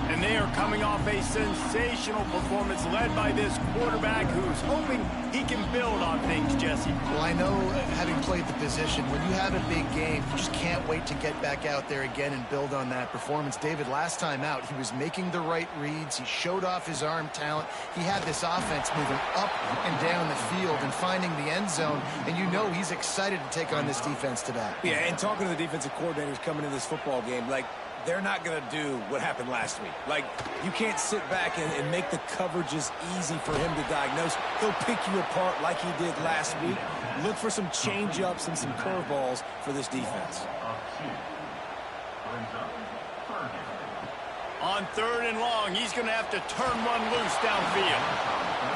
And they are coming off a sensational performance led by this quarterback who's hoping he can build on things, Jesse. Well, I know, having played the position, when you have a big game, you just can't wait to get back out there again and build on that performance. David, last time out, he was making the right reads. He showed off his arm talent. He had this offense moving up and down the field and finding the end zone. And you know he's excited to take on this defense today. Yeah, and talking to the defensive coordinators coming into this football game, like, they're not going to do what happened last week. Like, you can't sit back and make the coverages easy for him to diagnose. He'll pick you apart like he did last week. Look for some change-ups and some curveballs for this defense. On 3rd and long, he's going to have to turn one loose downfield.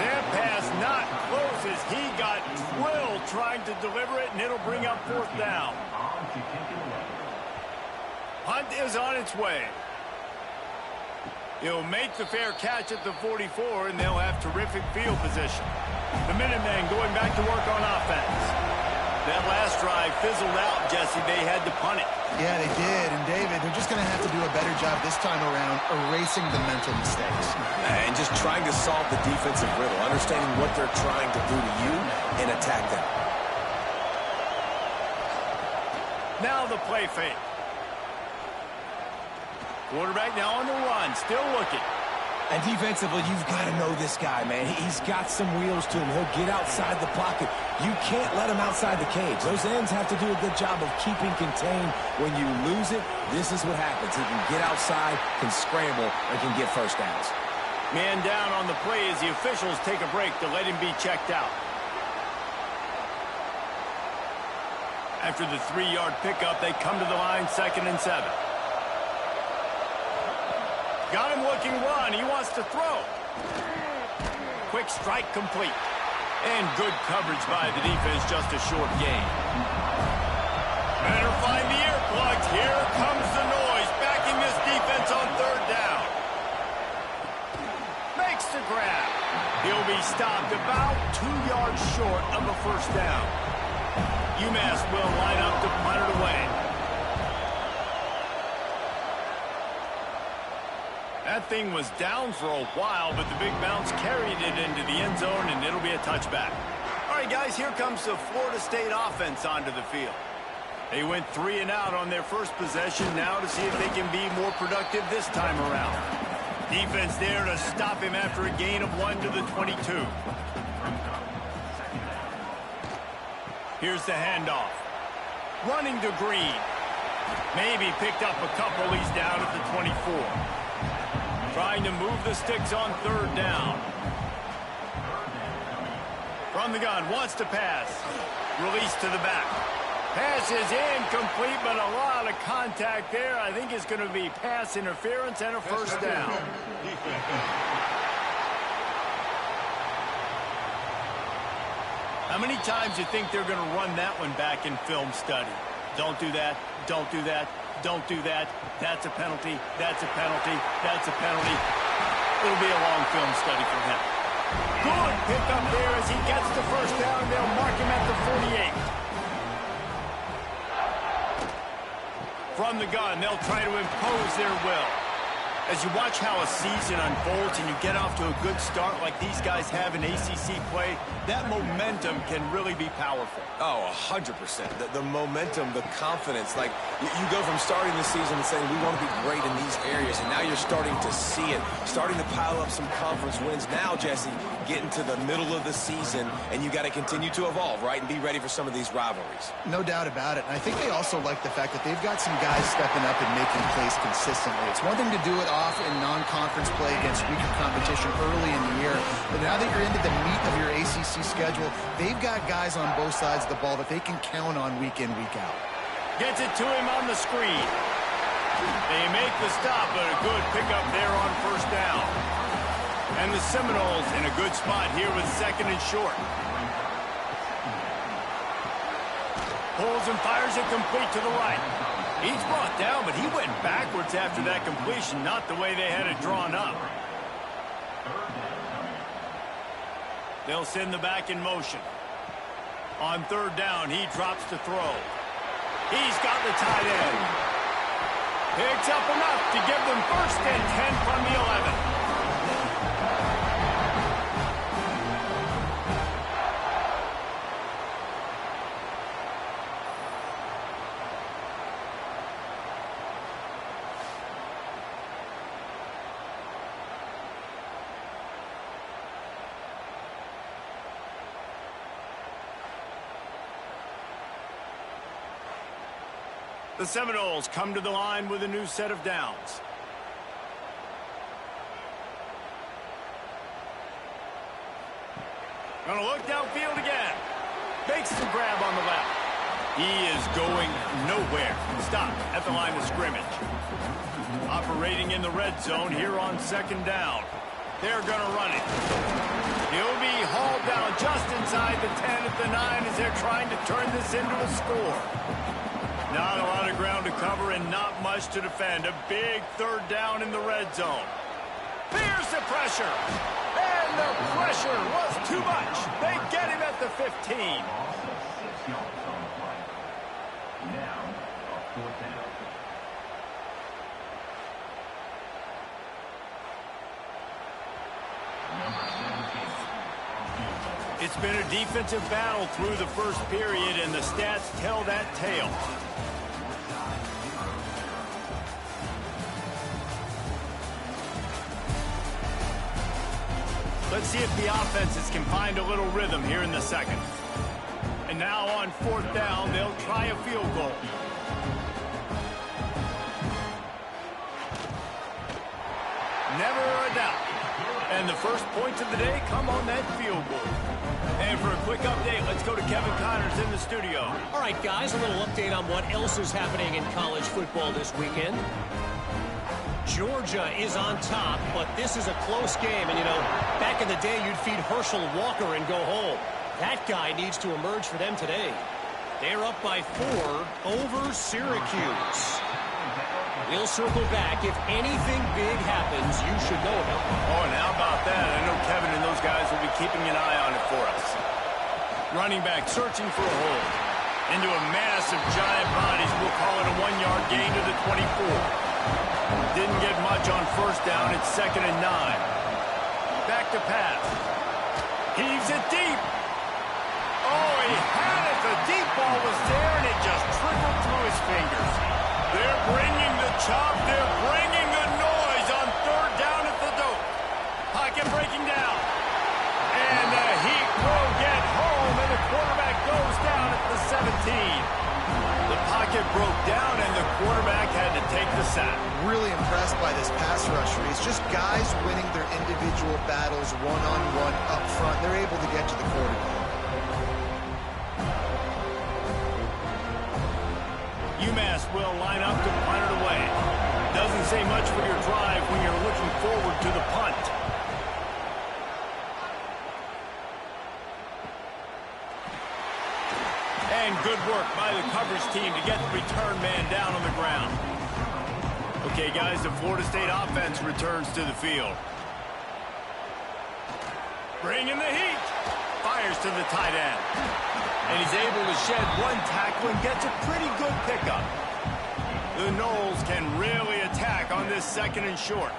That pass not close as he got drilled trying to deliver it, and it'll bring up 4th down. Hunt is on its way. He'll make the fair catch at the 44, and they'll have terrific field position. The Minutemen going back to work on offense. That last drive fizzled out, Jesse. They had to punt it. Yeah, they did. And, David, they're just going to have to do a better job this time around erasing the mental mistakes. And just trying to solve the defensive riddle, understanding what they're trying to do to you and attack them. Now the play fake. Quarterback now on the run, still looking. And defensively, you've got to know this guy, man. He's got some wheels to him. He'll get outside the pocket. You can't let him outside the cage. Those ends have to do a good job of keeping contained. When you lose it, this is what happens. He can get outside, can scramble, and can get first downs. Man down on the play as the officials take a break to let him be checked out. After the 3-yard pickup, they come to the line, 2nd and 7. Got him looking run. He wants to throw. Quick strike complete. And good coverage by the defense, just a short gain. Better find the earplugs. Here comes the noise, backing this defense on 3rd down. Makes the grab. He'll be stopped about 2 yards short of a 1st down. UMass will line up to punt it away. That thing was down for a while, but the big bounce carried it into the end zone, and it'll be a touchback. All right, guys, here comes the Florida State offense onto the field. They went 3 and out on their first possession, now to see if they can be more productive this time around. Defense there to stop him after a gain of 1 to the 22. Here's the handoff. Running to Green. Maybe picked up a couple. He's down at the 24. Trying to move the sticks on 3rd down. From the gun, wants to pass. Release to the back. Pass is incomplete, but a lot of contact there. I think it's going to be pass interference and a 1st down. How many times do you think they're going to run that one back in film study? Don't do that. Don't do that. Don't do that. That's a penalty. That's a penalty. That's a penalty. It'll be a long film study for him. Good pickup there as he gets the 1st down. They'll mark him at the 48. From the gun, they'll try to impose their will. As you watch how a season unfolds and you get off to a good start like these guys have in ACC play, that momentum can really be powerful. Oh, 100%. The momentum, the confidence. Like, you go from starting the season and saying, we want to be great in these areas, and now you're starting to see it, starting to pile up some conference wins. Now, Jesse, getting to the middle of the season, and you got to continue to evolve, right, and be ready for some of these rivalries. No doubt about it. And I think they also like the fact that they've got some guys stepping up and making plays consistently. It's one thing to do it off in non-conference play against weaker competition early in the year, but now that you're into the meat of your ACC schedule, they've got guys on both sides of the ball that they can count on week in, week out. Gets it to him on the screen. They make the stop, but a good pickup there on 1st down. And the Seminoles in a good spot here with 2nd and short. Pulls and fires it complete to the right. He's brought down, but he went backwards after that completion, not the way they had it drawn up. They'll send the back in motion. On 3rd down, he drops to throw. He's got the tight end. Picks up enough to give them 1st and 10 from the 11. The Seminoles come to the line with a new set of downs. Gonna look downfield again. Makes the grab on the left. He is going nowhere. Stop at the line of scrimmage. Operating in the red zone here on 2nd down. They're gonna run it. He'll be hauled down just inside the 10 at the 9 as they're trying to turn this into a score. Not a lot of ground to cover and not much to defend. A big 3rd down in the red zone. Fears the pressure. And the pressure was too much. They get him at the 15. It's been a defensive battle through the 1st period, and the stats tell that tale. Let's see if the offenses can find a little rhythm here in the 2nd. And now on 4th down, they'll try a field goal. Never a doubt. And the first points of the day come on that field goal. And for a quick update, let's go to Kevin Connors in the studio. All right, guys, a little update on what else is happening in college football this weekend. Georgia is on top, but this is a close game. And, you know, back in the day, you'd feed Herschel Walker and go home. That guy needs to emerge for them today. They're up by 4 over Syracuse. We'll circle back. If anything big happens, you should know about it. Oh, and how about that? I know Kevin and those guys will be keeping an eye on it for us. Running back searching for a hole. Into a massive giant bodies. We'll call it a 1-yard gain to the 24. Didn't get much on first down. It's 2nd and 9. Back to pass. Heaves it deep. Oh, he had it. The deep ball was there, and it just trickled through his fingers. They're bringing the chop. They're bringing the noise on 3rd down at the dope. Pocket breaking down. And the Heat will get home, and the quarterback goes down at the 17. The pocket broke down, and the quarterback had to take the sack. Really impressed by this pass rusher. It's just guys winning their individual battles one-on-one up front. They're able to get to the quarterback. UMass will line up to punt it away. Doesn't say much for your drive when you're looking forward to the punt. And good work by the coverage team to get the return man down on the ground. Okay, guys, the Florida State offense returns to the field. Bringing the heat. Fires to the tight end. And he's able to shed 1 tackle and gets a pretty good pickup. The Noles can really attack on this 2nd and short.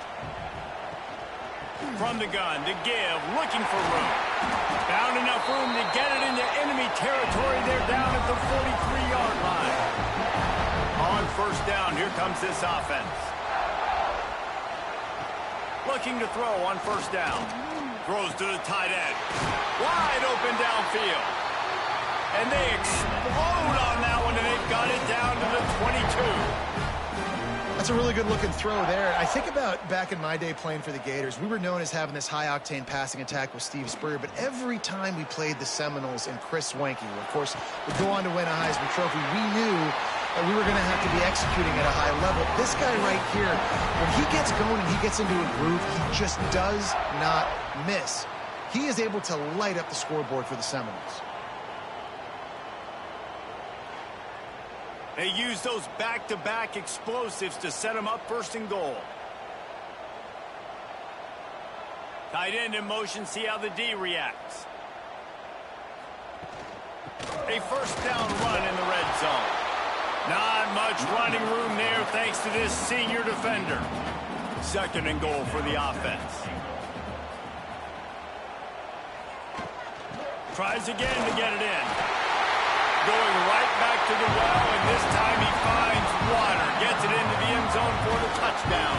From the gun to give, looking for room. Found enough room to get it into enemy territory. They're down at the 43-yard line. On first down, here comes this offense. Looking to throw on first down. Throws to the tight end. Wide open downfield. And they explode on that one, and they've got it down to the 22. That's a really good-looking throw there. I think about back in my day playing for the Gators, we were known as having this high-octane passing attack with Steve Spurrier, but every time we played the Seminoles and Chris Swanky, who, of course, would go on to win a Heisman Trophy, we knew that we were going to have to be executing at a high level. This guy right here, when he gets going and he gets into a groove, he just does not miss. He is able to light up the scoreboard for the Seminoles. They use those back-to-back explosives to set them up 1st and goal. Tight end in motion, see how the D reacts. A 1st down run in the red zone. Not much running room there thanks to this senior defender. 2nd and goal for the offense. Tries again to get it in. Going right back to the well, and this time he finds water. Gets it into the end zone for the touchdown.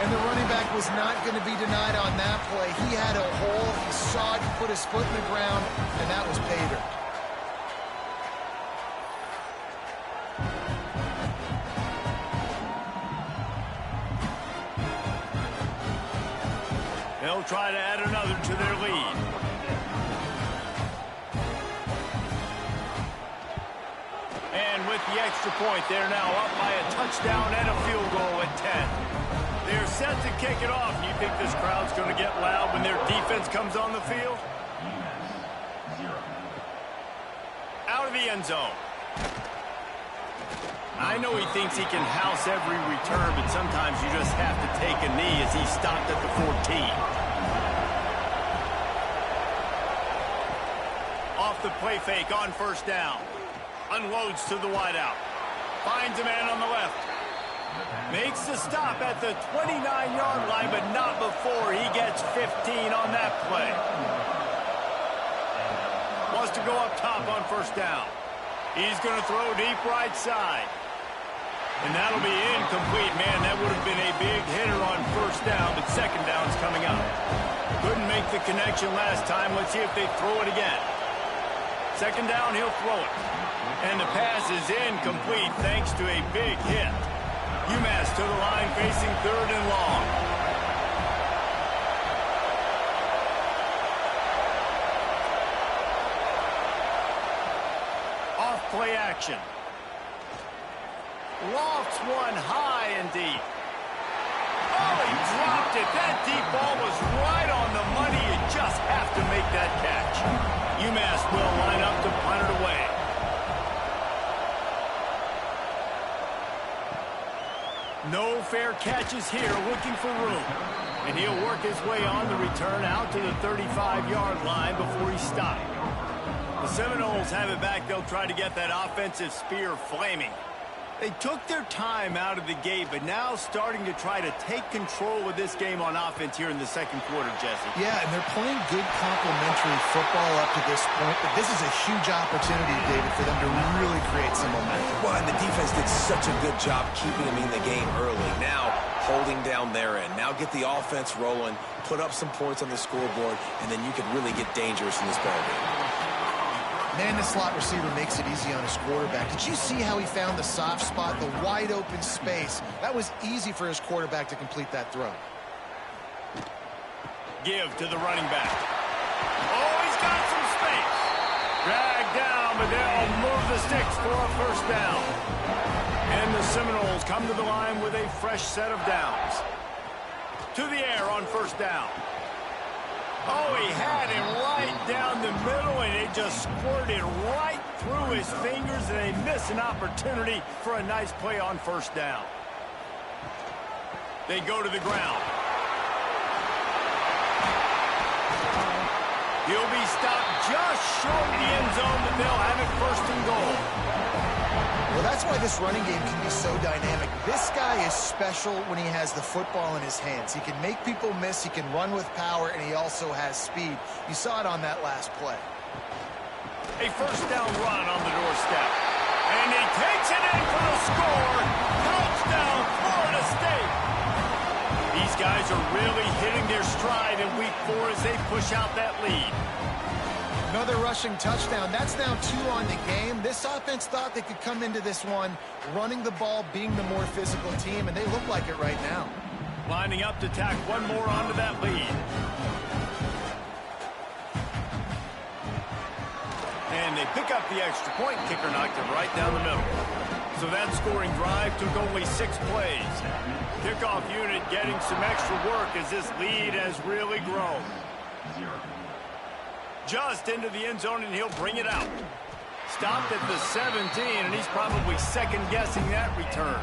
And the running back was not going to be denied on that play. He had a hole, he saw it, he put his foot in the ground, and that was pay dirt. They'll try to add another to their lead. And with the extra point, they're now up by a touchdown and a field goal at 10. They're set to kick it off. You think this crowd's going to get loud when their defense comes on the field? Out of the end zone. I know he thinks he can house every return, but sometimes you just have to take a knee as he stopped at the 14. Off the play fake on first down. Unloads to the wideout. Finds a man on the left. Makes the stop at the 29-yard line, but not before he gets 15 on that play. Wants to go up top on first down. He's going to throw deep right side. And that'll be incomplete. Man, that would have been a big hitter on first down, but second down's coming up. Couldn't make the connection last time. Let's see if they throw it again. Second down, he'll throw it. And the pass is incomplete thanks to a big hit. UMass to the line facing 3rd and long. play action. Lofts one high and deep. Oh, he dropped it. That deep ball was right on the money. You just have to make that catch. UMass will line up to punt it away. No fair catches here, looking for room. And he'll work his way on the return out to the 35-yard line before he stopped. The Seminoles have it back. They'll try to get that offensive spear flaming. They took their time out of the gate, but now starting to try to take control of this game on offense here in the second quarter, Jesse. Yeah, and they're playing good complementary football up to this point, but this is a huge opportunity, David, for them to really create some momentum. Well, and the defense did such a good job keeping them in the game early. Now, holding down their end. Now get the offense rolling, put up some points on the scoreboard, and then you can really get dangerous in this ballgame. Man, the slot receiver makes it easy on his quarterback. Did you see how he found the soft spot, the wide open space? That was easy for his quarterback to complete that throw. Give to the running back. Oh, he's got some space. Dragged down, but they'll move the sticks for a first down. And the Seminoles come to the line with a fresh set of downs. To the air on first down. Oh, he had him right down the middle, and it just squirted right through his fingers, and they miss an opportunity for a nice play on first down. They go to the ground. He'll be stopped just short of the end zone, but they'll have it first and goal. Well, that's why this running game can be so dynamic. This guy is special when he has the football in his hands. He can make people miss, he can run with power, and he also has speed. You saw it on that last play. A first down run on the doorstep. And he takes it in for the score. Touchdown, Florida State. These guys are really hitting their stride in week 4 as they push out that lead. Another rushing touchdown. That's now 2 on the game. This offense thought they could come into this one running the ball, being the more physical team, and they look like it right now. Lining up to tack one more onto that lead. And they pick up the extra point. Kicker knocked it right down the middle. So that scoring drive took only 6 plays. Kickoff unit getting some extra work as this lead has really grown. Just into the end zone, and he'll bring it out. Stopped at the 17, and he's probably second-guessing that return.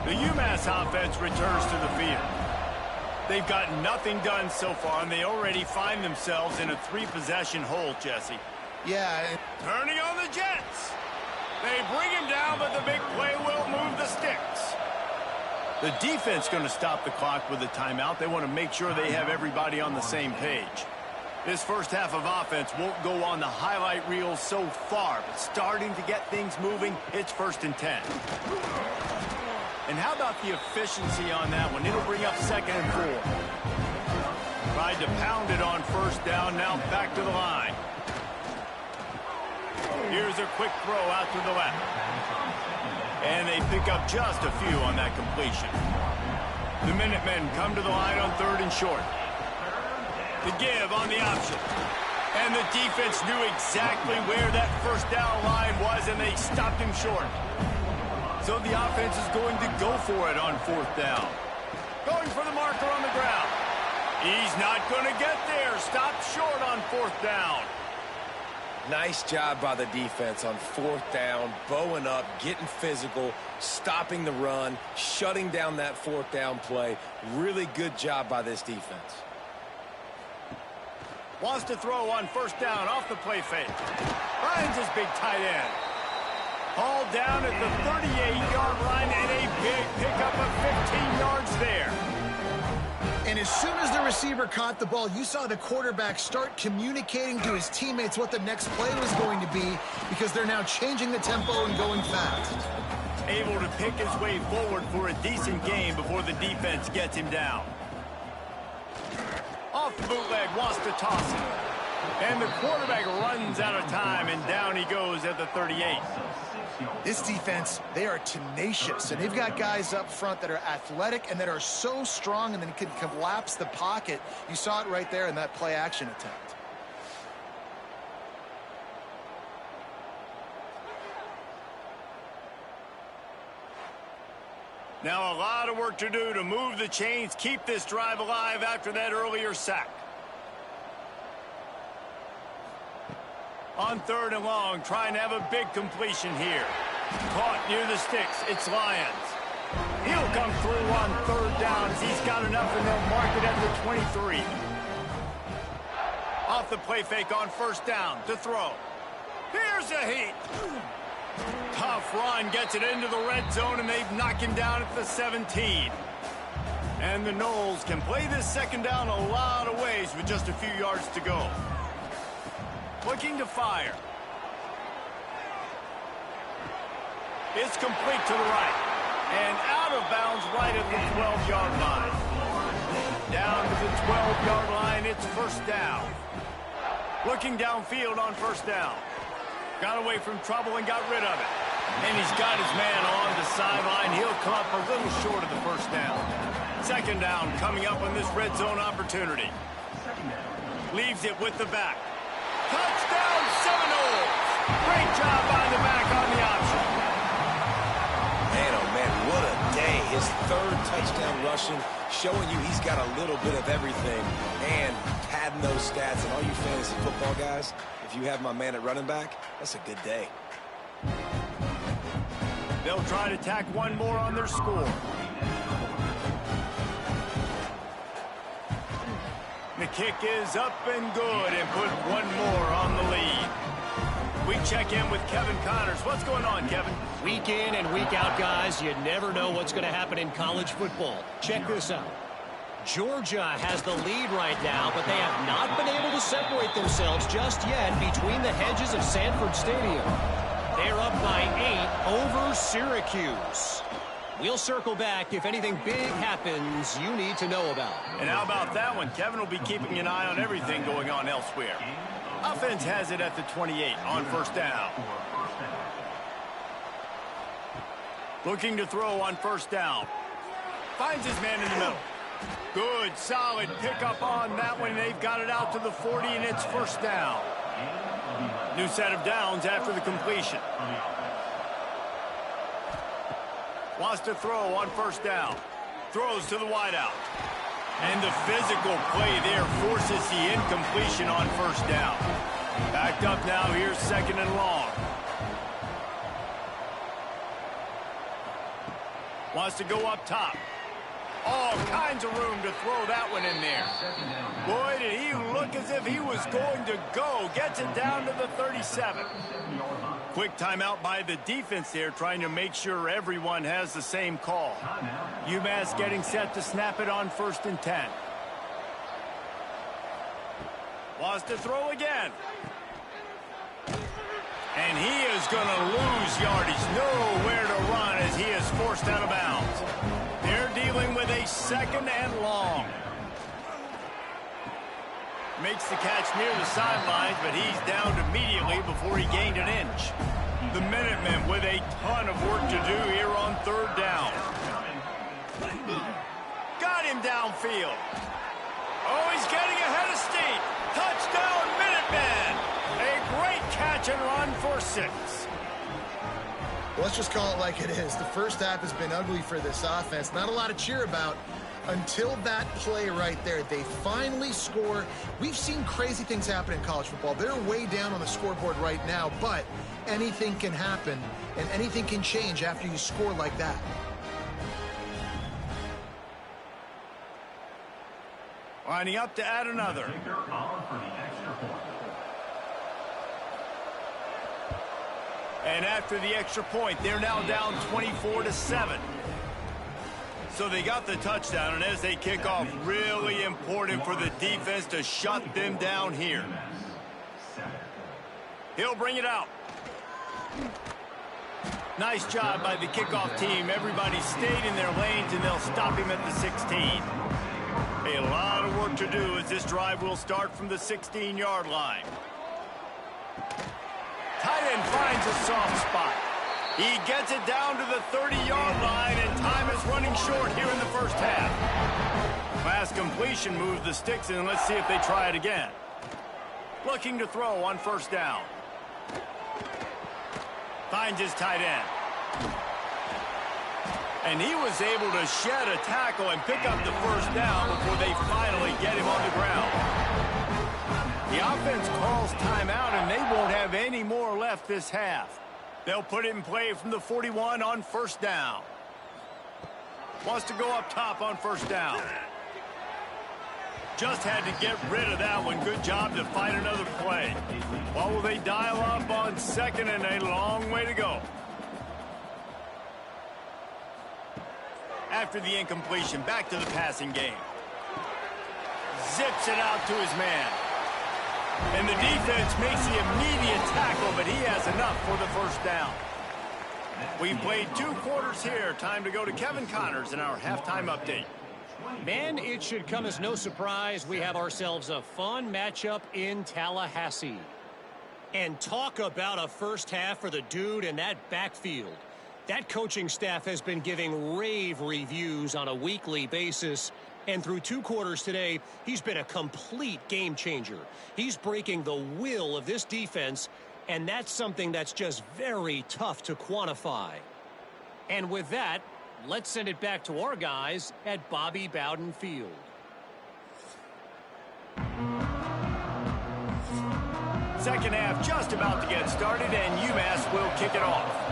The UMass offense returns to the field. They've gotten nothing done so far, and they already find themselves in a 3-possession hole, Jesse. Yeah. Turning on the Jets. They bring him down, but the big play will move the sticks. The defense going to stop the clock with a timeout. They want to make sure they have everybody on the same page. This first half of offense won't go on the highlight reel so far, but starting to get things moving, it's 1st and 10. And how about the efficiency on that one? It'll bring up 2nd and 4. Tried to pound it on first down, now back to the line. Here's a quick throw out to the left. And they pick up just a few on that completion. The Minutemen come to the line on 3rd and short. The give on the option. And the defense knew exactly where that first down line was, and they stopped him short. So the offense is going to go for it on 4th down. Going for the marker on the ground. He's not going to get there. Stopped short on 4th down. Nice job by the defense on 4th down, bowing up, getting physical, stopping the run, shutting down that 4th down play. Really good job by this defense. Wants to throw on 1st down off the play fake. Finds his big tight end. Hauled down at the 38-yard line, and a big pickup of 15 yards there. And as soon as the receiver caught the ball, you saw the quarterback start communicating to his teammates what the next play was going to be, because they're now changing the tempo and going fast. Able to pick his way forward for a decent game before the defense gets him down. Off the bootleg, wants to toss it. And the quarterback runs out of time, and down he goes at the 38. This defense, they are tenacious, and they've got guys up front that are athletic and that are so strong and then can collapse the pocket. You saw it right there in that play-action attempt. Now a lot of work to do to move the chains, keep this drive alive after that earlier sack. On 3rd and long, trying to have a big completion here. Caught near the sticks. It's Lions. He'll come through on 3rd down as he's got enough, and they'll mark it at the 23. Off the play fake on 1st down to throw. Here's a heat. Tough run, gets it into the red zone, and they've knocked him down at the 17. And the Noles can play this 2nd down a lot of ways with just a few yards to go. Looking to fire. It's complete to the right. And out of bounds right at the 12-yard line. Down to the 12-yard line, it's 1st down. Looking downfield on 1st down. Got away from trouble and got rid of it. And he's got his man on the sideline. He'll come up a little short of the 1st down. 2nd down coming up on this red zone opportunity. Leaves it with the back. Touchdown Seminoles! Great job by the back on the option. Man, oh man, what a day. His 3rd touchdown rushing, showing you he's got a little bit of everything. And padding those stats. And all you fantasy football guys, if you have my man at running back, that's a good day. They'll try to tack one more on their score. The kick is up and good, and put one more on the lead. We check in with Kevin Connors. What's going on, Kevin? Week in and week out, guys, you never know what's going to happen in college football. Check this out. Georgia has the lead right now, but they have not been able to separate themselves just yet between the hedges of Sanford Stadium. They're up by 8 over Syracuse. We'll circle back if anything big happens you need to know about. And how about that one? Kevin will be keeping an eye on everything going on elsewhere. Offense has it at the 28 on 1st down. Looking to throw on 1st down. Finds his man in the middle. Good, solid pickup on that one. They've got it out to the 40, and it's 1st down. New set of downs after the completion. Wants to throw on 1st down. Throws to the wideout. And the physical play there forces the incompletion on 1st down. Backed up now, here's 2nd and long. Wants to go up top. All kinds of room to throw that one in there. Boy, did he look as if he was going to go. Gets it down to the 37. Quick timeout by the defense there, trying to make sure everyone has the same call. UMass getting set to snap it on 1st and 10. Wants to throw again. And he is going to lose yardage. Nowhere to run as he is forced out of bounds. They're dealing with a 2nd and long. Makes the catch near the sidelines, but he's downed immediately before he gained an inch. The Minutemen with a ton of work to do here on 3rd down. Got him downfield. Oh, he's getting ahead of steam. Touchdown, Minutemen. A great catch and run for 6. Let's just call it like it is. The first half has been ugly for this offense. Not a lot to cheer about until that play right there. They finally score. We've seen crazy things happen in college football. They're way down on the scoreboard right now, but anything can happen, and anything can change after you score like that. Lining up to add another. And after the extra point, they're now down 24-7. So they got the touchdown, and as they kick off, really important for the defense to shut them down here. He'll bring it out. Nice job by the kickoff team. Everybody stayed in their lanes, and they'll stop him at the 16. A lot of work to do as this drive will start from the 16-yard line. Tight end finds a soft spot. He gets it down to the 30-yard line, and time is running short here in the first half. Pass completion moves the sticks, and let's see if they try it again. Looking to throw on 1st down. Finds his tight end. And he was able to shed a tackle and pick up the first down before they finally get him on the ground. The offense calls timeout, and they won't have any more left this half. They'll put it in play from the 41 on first down. Wants to go up top on first down. Just had to get rid of that one. Good job to find another play. What will they dial up on second, and a long way to go. After the incompletion, back to the passing game. Zips it out to his man. And the defense makes the immediate tackle, but he has enough for the first down. We've played 2 quarters here. Time to go to Kevin Connors in our halftime update. Man, it should come as no surprise we have ourselves a fun matchup in Tallahassee. And talk about a first half for the dude in that backfield. That coaching staff has been giving rave reviews on a weekly basis. And through 2 quarters today, he's been a complete game changer. He's breaking the will of this defense, and that's something that's just very tough to quantify. And with that, let's send it back to our guys at Bobby Bowden Field. Second half just about to get started, and UMass will kick it off.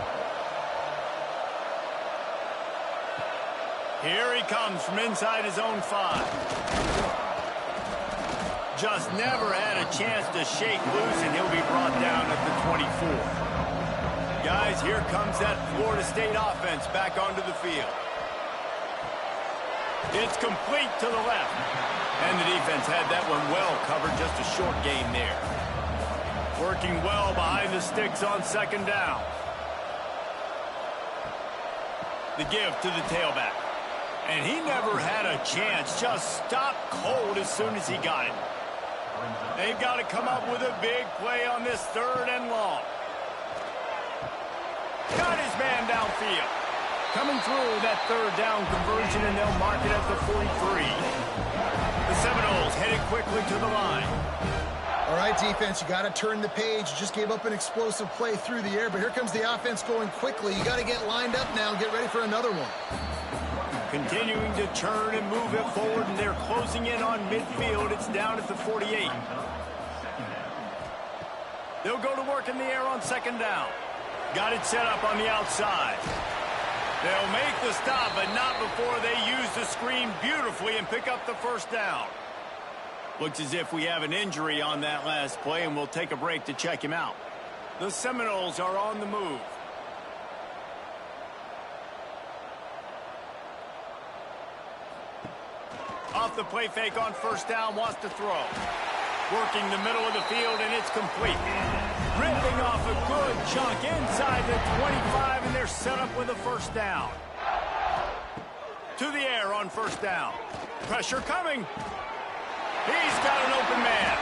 Here he comes from inside his own 5. Just never had a chance to shake loose, and he'll be brought down at the 24. Guys, here comes that Florida State offense back onto the field. It's complete to the left. And the defense had that one well covered, just a short gain there. Working well behind the sticks on second down. The give to the tailback. And he never had a chance, just stopped cold as soon as he got it. They've got to come up with a big play on this 3rd and long. Got his man downfield. Coming through that 3rd down conversion, and they'll mark it at the 43. The Seminoles headed quickly to the line. All right, defense, you got to turn the page. You just gave up an explosive play through the air, but here comes the offense going quickly. You got to get lined up now and get ready for another one. Continuing to turn and move it forward, and they're closing in on midfield. It's down at the 48. They'll go to work in the air on second down. Got it set up on the outside. They'll make the stop, but not before they use the screen beautifully and pick up the first down. Looks as if we have an injury on that last play, and we'll take a break to check him out. The Seminoles are on the move. Off the play fake on first down, wants to throw. Working the middle of the field, and it's complete. Ripping off a good chunk inside the 25, and they're set up with a first down. To the air on first down. Pressure coming. He's got an open man.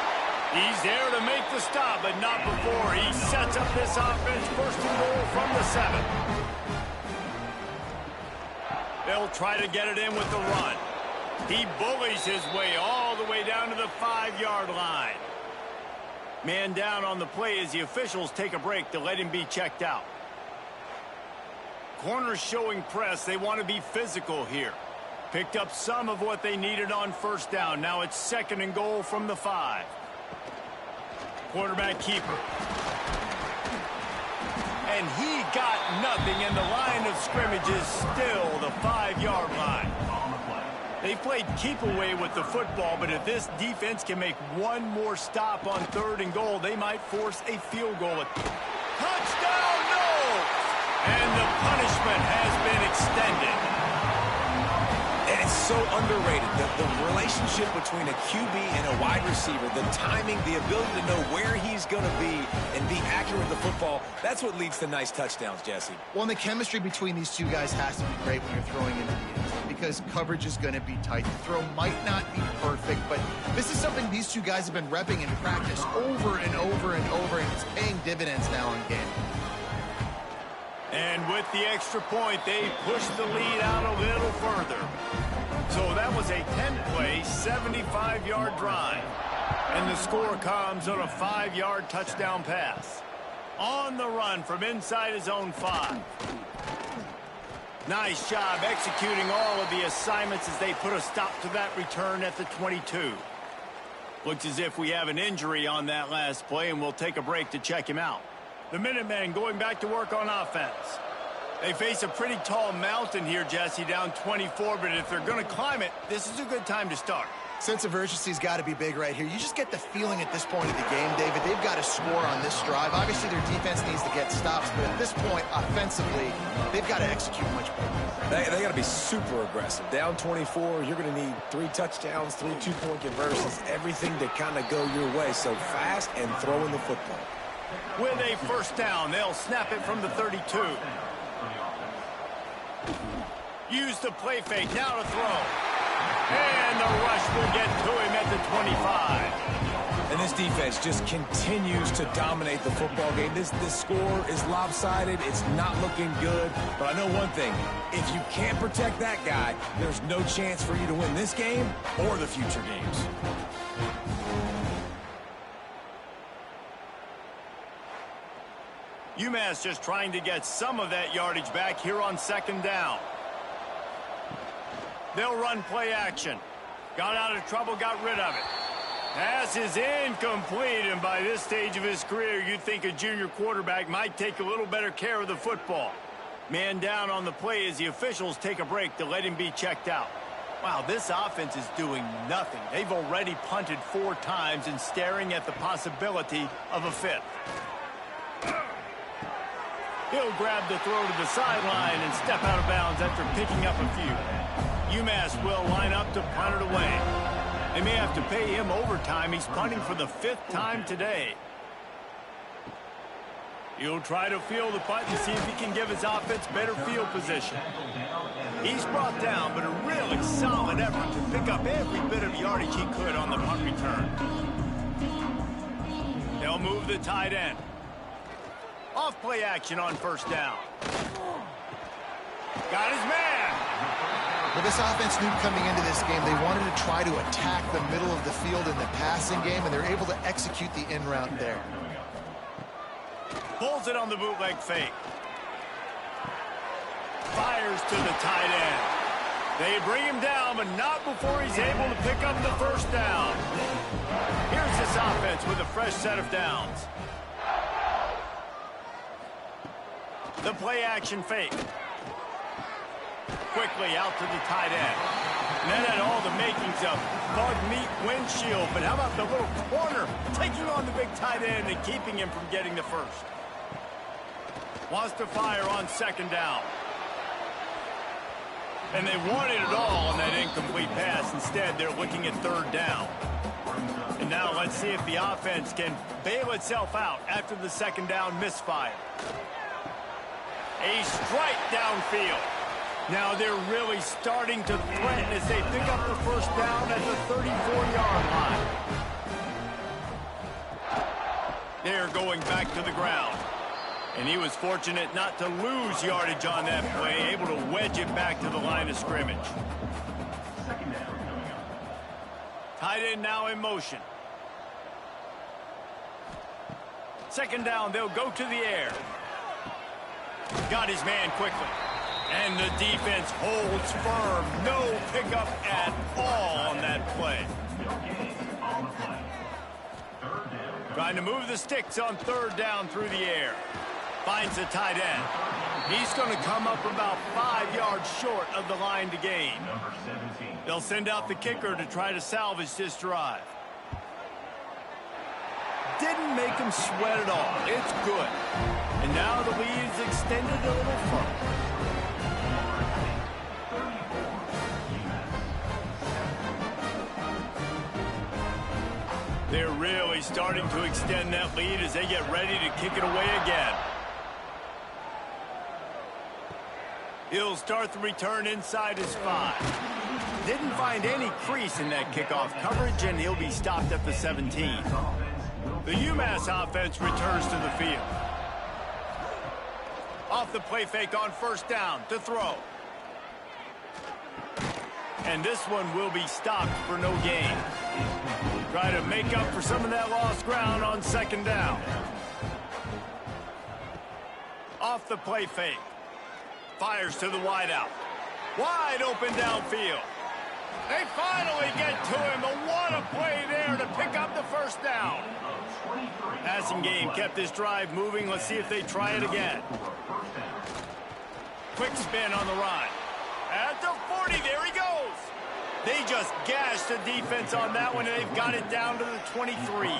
He's there to make the stop, but not before he sets up this offense. First and goal from the 7. They'll try to get it in with the run. He bullies his way all the way down to the 5-yard line. Man down on the play as the officials take a break to let him be checked out. Corners showing press. They want to be physical here. Picked up some of what they needed on first down. Now it's second and goal from the 5. Quarterback keeper. And he got nothing, and the line of scrimmage is still the 5-yard line. They played keep away with the football, but if this defense can make one more stop on 3rd and goal, they might force a field goal. Touchdown, no! And the punishment has been extended. And it's so underrated, the relationship between a QB and a wide receiver, the timing, the ability to know where he's going to be and be accurate with the football, that's what leads to nice touchdowns, Jesse. Well, and the chemistry between these two guys has to be great when you're throwing into the end zone, because coverage is going to be tight. The throw might not be perfect, but this is something these two guys have been repping in practice over and over and over, and it's paying dividends now in game. And with the extra point, they push the lead out a little further. So that was a 10-play, 75-yard drive. And the score comes on a 5-yard touchdown pass. On the run from inside his own 5. Nice job executing all of the assignments as they put a stop to that return at the 22. Looks as if we have an injury on that last play, and we'll take a break to check him out. The Minutemen going back to work on offense. They face a pretty tall mountain here, Jesse, down 24, but if they're going to climb it, this is a good time to start. Sense of urgency's got to be big right here. You just get the feeling at this point of the game, David, they've got to score on this drive. Obviously, their defense needs to get stops, but at this point, offensively, they've got to execute much better. They got to be super aggressive. Down 24, you're going to need 3 touchdowns, 3 two-point conversions, everything to kind of go your way. So fast and throwing the football. With a first down, they'll snap it from the 32. Use the play fake, now to throw. And the rush will get to him at the 25. And this defense just continues to dominate the football game. This score is lopsided. It's not looking good. But I know one thing. If you can't protect that guy, there's no chance for you to win this game or the future games. UMass just trying to get some of that yardage back here on second down. They'll run play action. Got out of trouble, got rid of it. Pass is incomplete, and by this stage of his career, you'd think a junior quarterback might take a little better care of the football. Man down on the play as the officials take a break to let him be checked out. Wow, this offense is doing nothing. They've already punted 4 times and staring at the possibility of a 5th. He'll grab the throw to the sideline and step out of bounds after picking up a few. UMass will line up to punt it away. They may have to pay him overtime. He's punting for the 5th time today. He'll try to field the punt and see if he can give his offense better field position. He's brought down, but a really solid effort to pick up every bit of yardage he could on the punt return. They'll move the tight end. Off play action on first down. Got his man. Well, this offense knew coming into this game they wanted to try to attack the middle of the field in the passing game, and they're able to execute the in route there. Pulls it on the bootleg fake. Fires to the tight end. They bring him down, but not before he's able to pick up the first down. Here's this offense with a fresh set of downs. The play action fake. Quickly out to the tight end. And that had all the makings of bug meat windshield, but how about the little corner taking on the big tight end and keeping him from getting the first? Wants to fire on second down. And they wanted it all on that incomplete pass. Instead, they're looking at third down. And now let's see if the offense can bail itself out after the second down misfire. A strike downfield. Now they're really starting to threaten as they pick up the first down at the 34-yard line. They're going back to the ground. And he was fortunate not to lose yardage on that play, able to wedge it back to the line of scrimmage. Tight end now in motion. Second down, they'll go to the air. Got his man quickly. And the defense holds firm. No pickup at all on that play. Trying to move the sticks on third down through the air. Finds the tight end. He's going to come up about 5 yards short of the line to gain. They'll send out the kicker to try to salvage this drive. Didn't make him sweat at all. It's good. And now the lead is extended a little further. They're really starting to extend that lead as they get ready to kick it away again. He'll start the return inside his 5. Didn't find any crease in that kickoff coverage, and he'll be stopped at the 17. The UMass offense returns to the field. Off the play fake on first down to throw. And this one will be stopped for no gain. Try to make up for some of that lost ground on second down. Off the play fake. fires to the wideout. Wide open downfield. They finally get to him. And what a play there to pick up the first down. Passing game kept this drive moving. Let's see if they try it again. Quick spin on the run. At the 40, there he goes. They just gashed the defense on that one, and they've got it down to the 23.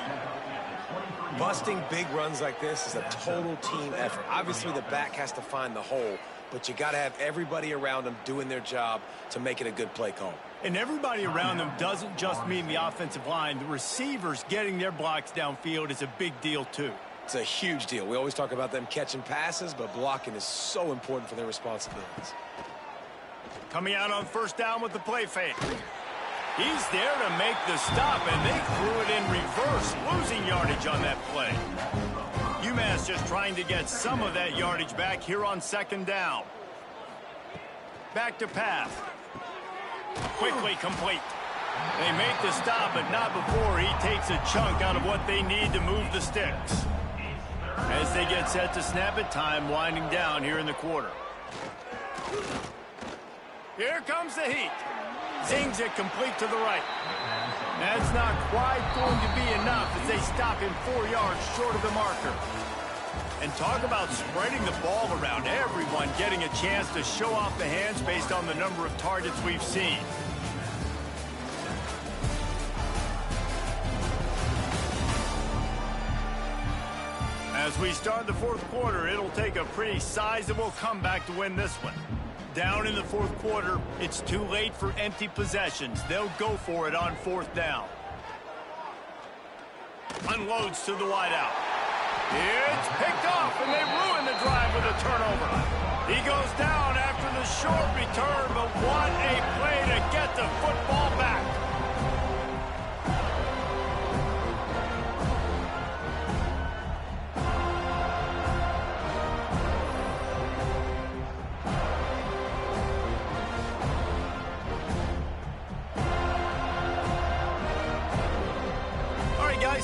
Busting big runs like this is a total team effort. Obviously, the back has to find the hole, but you got to have everybody around them doing their job to make it a good play call. And everybody around them doesn't just mean the offensive line. The receivers getting their blocks downfield is a big deal, too. It's a huge deal. We always talk about them catching passes, but blocking is so important for their responsibilities. Coming out on first down with the play fake. He's there to make the stop, and they threw it in reverse, losing yardage on that play. UMass just trying to get some of that yardage back here on second down. Back to pass. Quickly complete. They make the stop, but not before he takes a chunk out of what they need to move the sticks. As they get set to snap it, time winding down here in the quarter. Here comes the heat. Zings it complete to the right. That's not quite going to be enough as they stop him 4 yards short of the marker. And talk about spreading the ball around. Everyone getting a chance to show off the hands based on the number of targets we've seen. As we start the fourth quarter, it'll take a pretty sizable comeback to win this one. Down in the fourth quarter, it's too late for empty possessions. They'll go for it on fourth down. Unloads to the wideout. It's picked off, and they ruin the drive with a turnover. He goes down after the short return, but what a play to get the football back.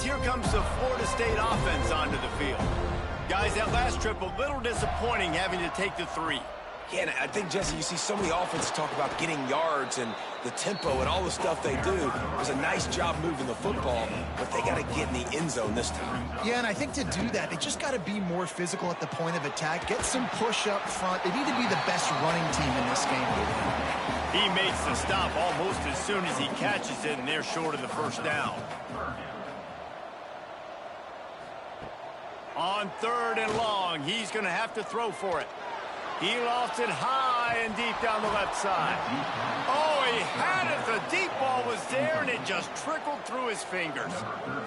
Here comes the Florida State offense onto the field. Guys, that last trip, a little disappointing having to take the 3. Yeah, and I think, Jesse, you see so many offenses talk about getting yards and the tempo and all the stuff they do. It was a nice job moving the football, but they got to get in the end zone this time. Yeah, and I think to do that, they just got to be more physical at the point of attack, get some push up front. They need to be the best running team in this game. He makes the stop almost as soon as he catches it, and they're short of the first down. On third and long, he's going to have to throw for it. He lofts it high and deep down the left side. Oh, he had it. The deep ball was there, and it just trickled through his fingers.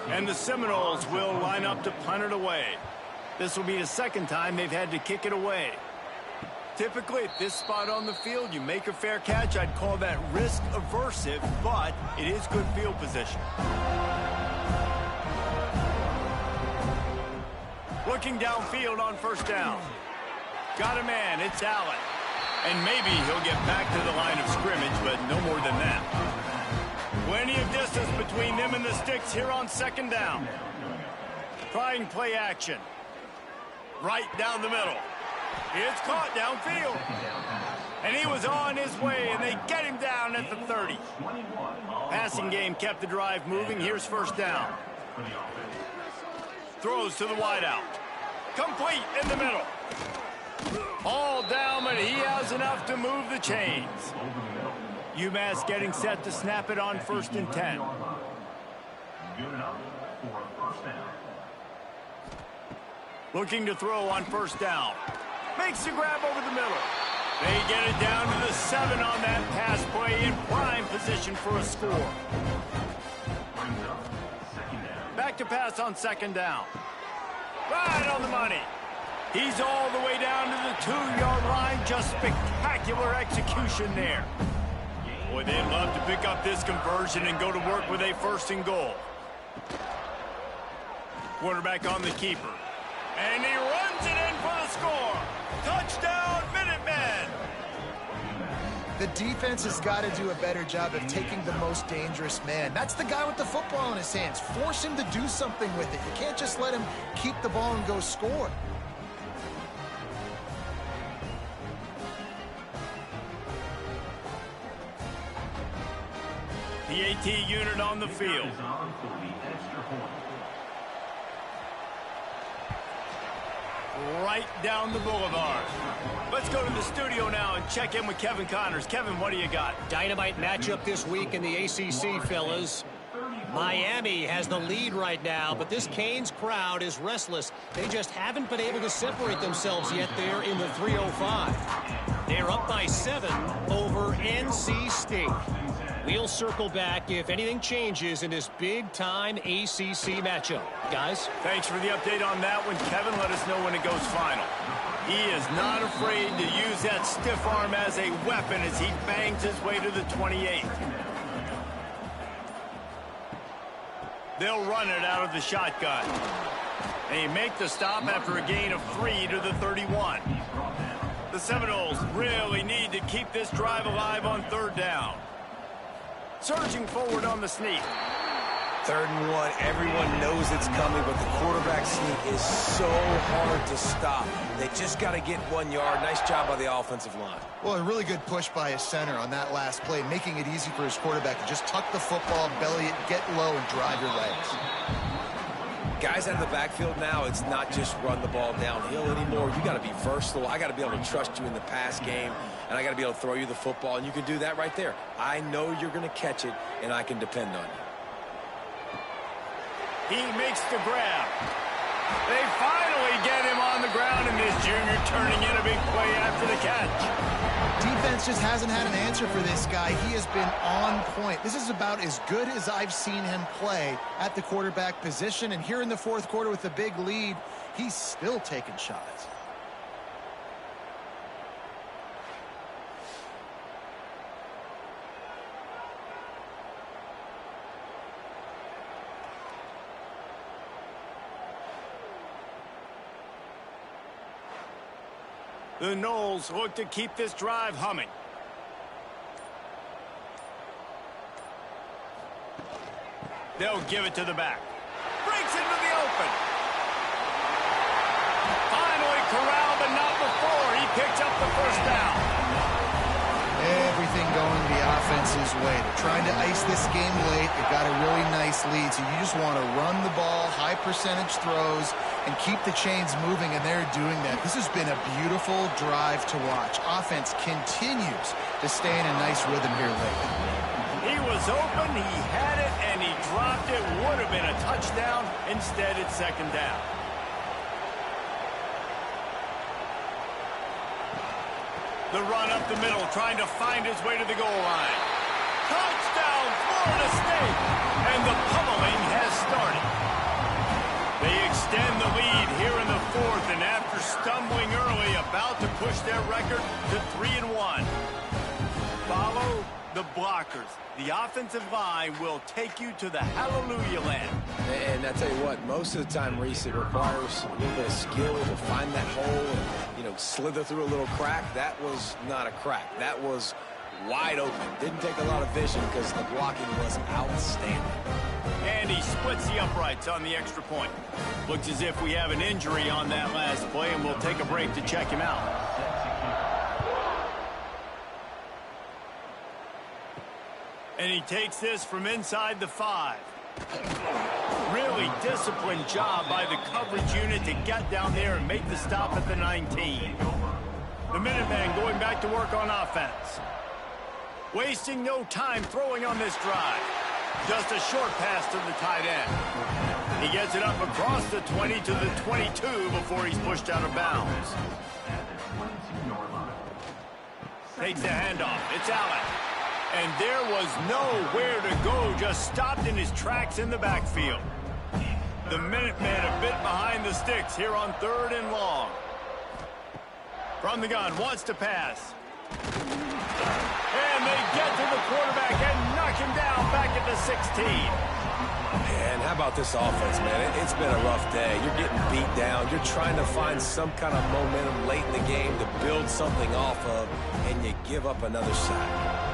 And the Seminoles will line up to punt it away. This will be the second time they've had to kick it away. Typically, at this spot on the field, you make a fair catch. I'd call that risk aversive, but it is good field position. Looking downfield on first down. Got a man, it's Allen. And maybe he'll get back to the line of scrimmage, but no more than that. Plenty of distance between them and the sticks here on second down. Trying play action. Right down the middle. It's caught downfield. And he was on his way, and they get him down at the 30. Passing game kept the drive moving. Here's first down. Throws to the wideout. Complete in the middle. All down, but he has enough to move the chains. UMass getting set to snap it on first and 10. Looking to throw on first down. Makes the grab over the middle. They get it down to the 7 on that pass play in prime position for a score. Back to pass on second down. Right on the money. He's all the way down to the 2-yard line. Just spectacular execution there. Boy, they'd love to pick up this conversion and go to work with a first and goal. Quarterback on the keeper. And he runs it in for the score. Touchdown, Minutemen. The defense has got to do a better job of taking the most dangerous man. That's the guy with the football in his hands. Force him to do something with it. You can't just let him keep the ball and go score. the AT unit on the field. Right down the boulevard. Let's go to the studio now and check in with Kevin Connors. Kevin, what do you got? Dynamite matchup this week in the ACC, fellas. Miami has the lead right now, but this Canes crowd is restless. They just haven't been able to separate themselves yet there in the 305. They're up by 7 over NC State. We'll circle back if anything changes in this big-time ACC matchup. Guys? Thanks for the update on that one, Kevin. Let us know when it goes final. He is not afraid to use that stiff arm as a weapon as he bangs his way to the 28. They'll run it out of the shotgun. They make the stop after a gain of 3 to the 31. The Seminoles really need to keep this drive alive on 3rd down. Surging forward on the sneak. 3rd and 1, everyone knows it's coming, but the quarterback sneak is so hard to stop. They just got to get 1 yard. Nice job by the offensive line. Well, a really good push by his center on that last play, making it easy for his quarterback to just tuck the football, belly it, get low, and drive your legs. Guys out of the backfield now, it's not just run the ball downhill anymore. You got to be versatile. I got to be able to trust you in the pass game, and I got to be able to throw you the football, and you can do that right there. I know you're going to catch it, and I can depend on you. He makes the grab. They finally get him on the ground, and this junior turning in a big play after the catch. Defense just hasn't had an answer for this guy. He has been on point. This is about as good as I've seen him play at the quarterback position. And here in the 4th quarter with the big lead, he's still taking shots. The Noles look to keep this drive humming. They'll give it to the back. Breaks into the open. Finally corralled, but not before. He picks up the 1st down. Everything going the offense's way. They're trying to ice this game late. They've got a really nice lead, so you just want to run the ball, high percentage throws, and keep the chains moving, and they're doing that. This has been a beautiful drive to watch. Offense continues to stay in a nice rhythm here late. He was open, he had it, and he dropped it. Would have been a touchdown. Instead, it's 2nd down. The run up the middle, trying to find his way to the goal line. Touchdown, Florida State! And the pummeling has started. They extend the lead here in the 4th, and after stumbling early, about to push their record to 3-1. Follow the blockers. The offensive line will take you to the hallelujah land. And I tell you what, most of the time, Reese, it requires a little bit of skill to find that hole and, slither through a little crack. That was not a crack. That was wide open. Didn't take a lot of vision because the blocking was outstanding. And he splits the uprights on the extra point. Looks as if we have an injury on that last play, and we'll take a break to check him out. And he takes this from inside the 5. Really disciplined job by the coverage unit to get down there and make the stop at the 19. The Minutemen going back to work on offense. Wasting no time throwing on this drive. Just a short pass to the tight end. He gets it up across the 20 to the 22 before he's pushed out of bounds. Takes the handoff. It's Allen. And there was nowhere to go, just stopped in his tracks in the backfield. The Minutemen a bit behind the sticks here on 3rd and long. From the gun, wants to pass. And they get to the quarterback and knock him down back at the 16. And how about this offense, man? It's been a rough day. You're getting beat down. You're trying to find some kind of momentum late in the game to build something off of, and you give up another sack.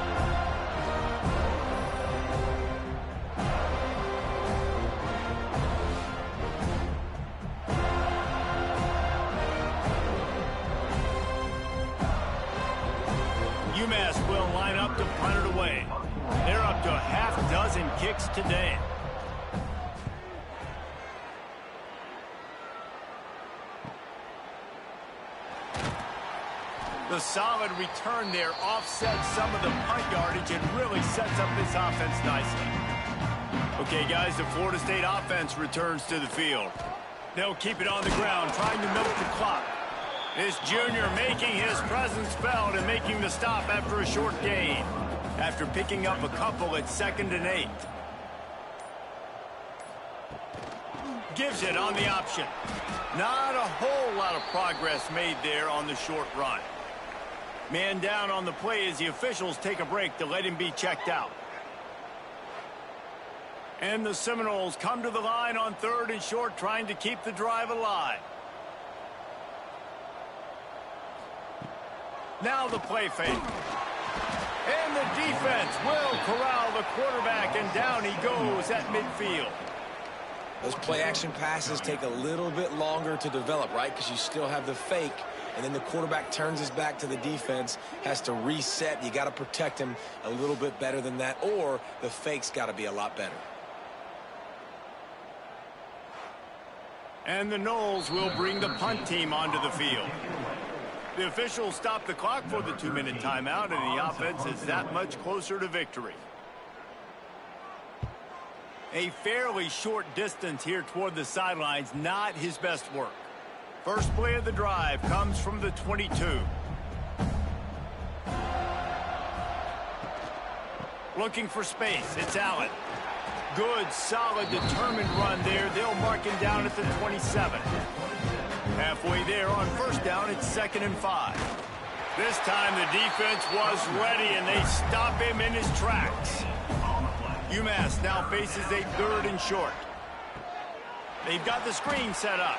UMass will line up to punt it away. They're up to a half dozen kicks today. The solid return there offsets some of the punt yardage and really sets up this offense nicely. Okay, guys, the Florida State offense returns to the field. They'll keep it on the ground, trying to milk the clock. This junior making his presence felt and making the stop after a short gain. After picking up a couple at 2nd and 8. Gives it on the option. Not a whole lot of progress made there on the short run. Man down on the play as the officials take a break to let him be checked out. And the Seminoles come to the line on 3rd and short, trying to keep the drive alive. Now the play fake. And the defense will corral the quarterback, and down he goes at midfield. Those play-action passes take a little bit longer to develop, right? Because you still have the fake, and then the quarterback turns his back to the defense, has to reset. You got to protect him a little bit better than that, or the fake's got to be a lot better. And the Noles will bring the punt team onto the field. The officials stop the clock for the 2-minute timeout, and the offense is that much closer to victory. A fairly short distance here toward the sidelines, not his best work. First play of the drive comes from the 22. Looking for space, it's Allen. Good, solid, determined run there. They'll mark him down at the 27. Halfway there on 1st down, it's 2nd and 5. This time the defense was ready, and they stop him in his tracks. UMass now faces a 3rd and short. They've got the screen set up.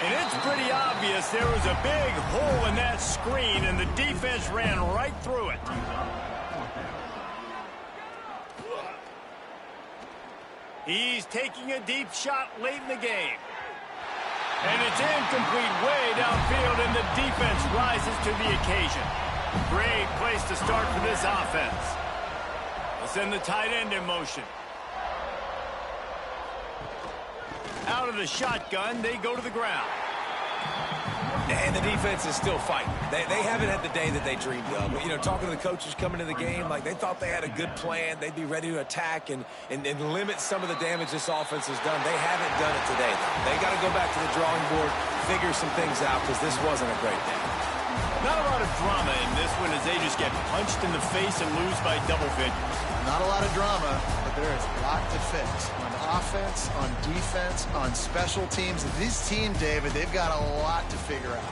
And it's pretty obvious there was a big hole in that screen, and the defense ran right through it. He's taking a deep shot late in the game. And it's incomplete way downfield, and the defense rises to the occasion. Great place to start for this offense. They'll send the tight end in motion. Out of the shotgun, they go to the ground. And the defense is still fighting. They haven't had the day that they dreamed of. But, you know, talking to the coaches coming into the game, like they thought they had a good plan. They'd be ready to attack and limit some of the damage this offense has done. They haven't done it today, though. They got to go back to the drawing board, figure some things out, because this wasn't a great day. Not a lot of drama in this one as they just get punched in the face and lose by double figures. Not a lot of drama, but there is a lot to fix. On offense, on defense, on special teams. This team, David, they've got a lot to figure out.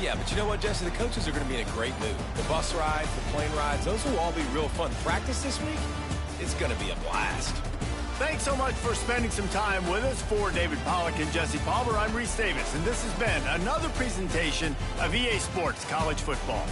Yeah, but you know what, Jesse? The coaches are going to be in a great mood. The bus rides, the plane rides, those will all be real fun. Practice this week, it's going to be a blast. Thanks so much for spending some time with us. For David Pollack and Jesse Palmer, I'm Reese Davis, and this has been another presentation of EA Sports College Football.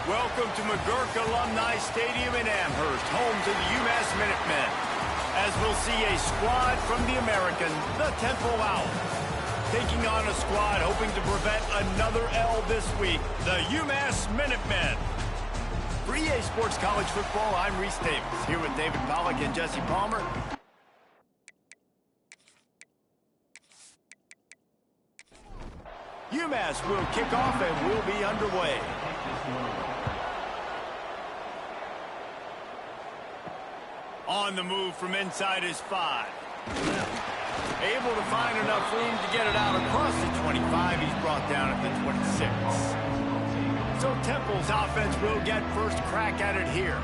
Welcome to McGurk Alumni Stadium in Amherst, home to the UMass Minutemen, as we'll see a squad from the American, the Temple Owls, taking on a squad hoping to prevent another L this week, the UMass Minutemen. For EA Sports College Football, I'm Reese Davis, here with David Pollack and Jesse Palmer. UMass will kick off and will be underway. On the move from inside his 5. Able to find enough room to get it out across the 25. He's brought down at the 26. So Temple's offense will get first crack at it here.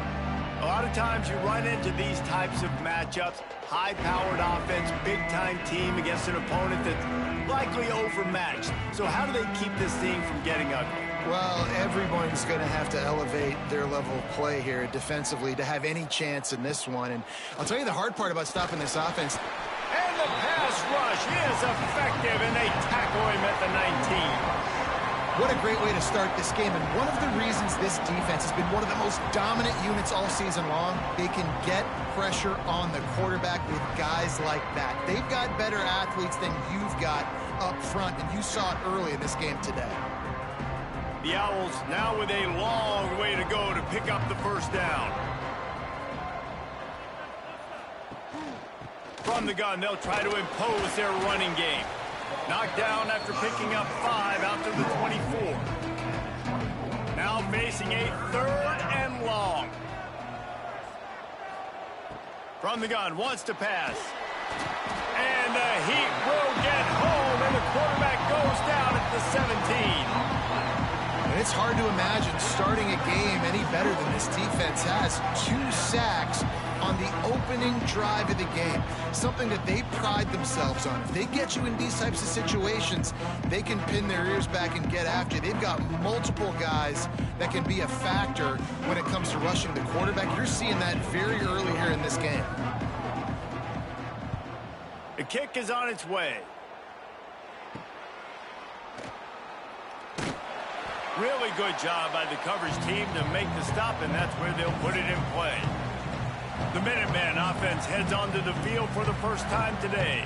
A lot of times you run into these types of matchups. High-powered offense, big-time team against an opponent that's likely overmatched. So how do they keep this thing from getting ugly? Well, everyone's going to have to elevate their level of play here defensively to have any chance in this one. And I'll tell you the hard part about stopping this offense. And the pass rush is effective, and they tackle him at the 19. What a great way to start this game. And one of the reasons this defense has been one of the most dominant units all season long, they can get pressure on the quarterback with guys like that. They've got better athletes than you've got up front, and you saw it early in this game today. The Owls now with a long way to go to pick up the first down. From the gun, they'll try to impose their running game. Knocked down after picking up 5 out to the 24. Now facing a 3rd and long. From the gun, wants to pass. And the Heat will get home, and the quarterback goes down at the 17. And it's hard to imagine starting a game any better than this defense has. 2 sacks on the opening drive of the game, something that they pride themselves on. If they get you in these types of situations, they can pin their ears back and get after you. They've got multiple guys that can be a factor when it comes to rushing the quarterback. You're seeing that very early here in this game. The kick is on its way. Really good job by the coverage team to make the stop, and that's where they'll put it in play. The Minuteman offense heads onto the field for the first time today.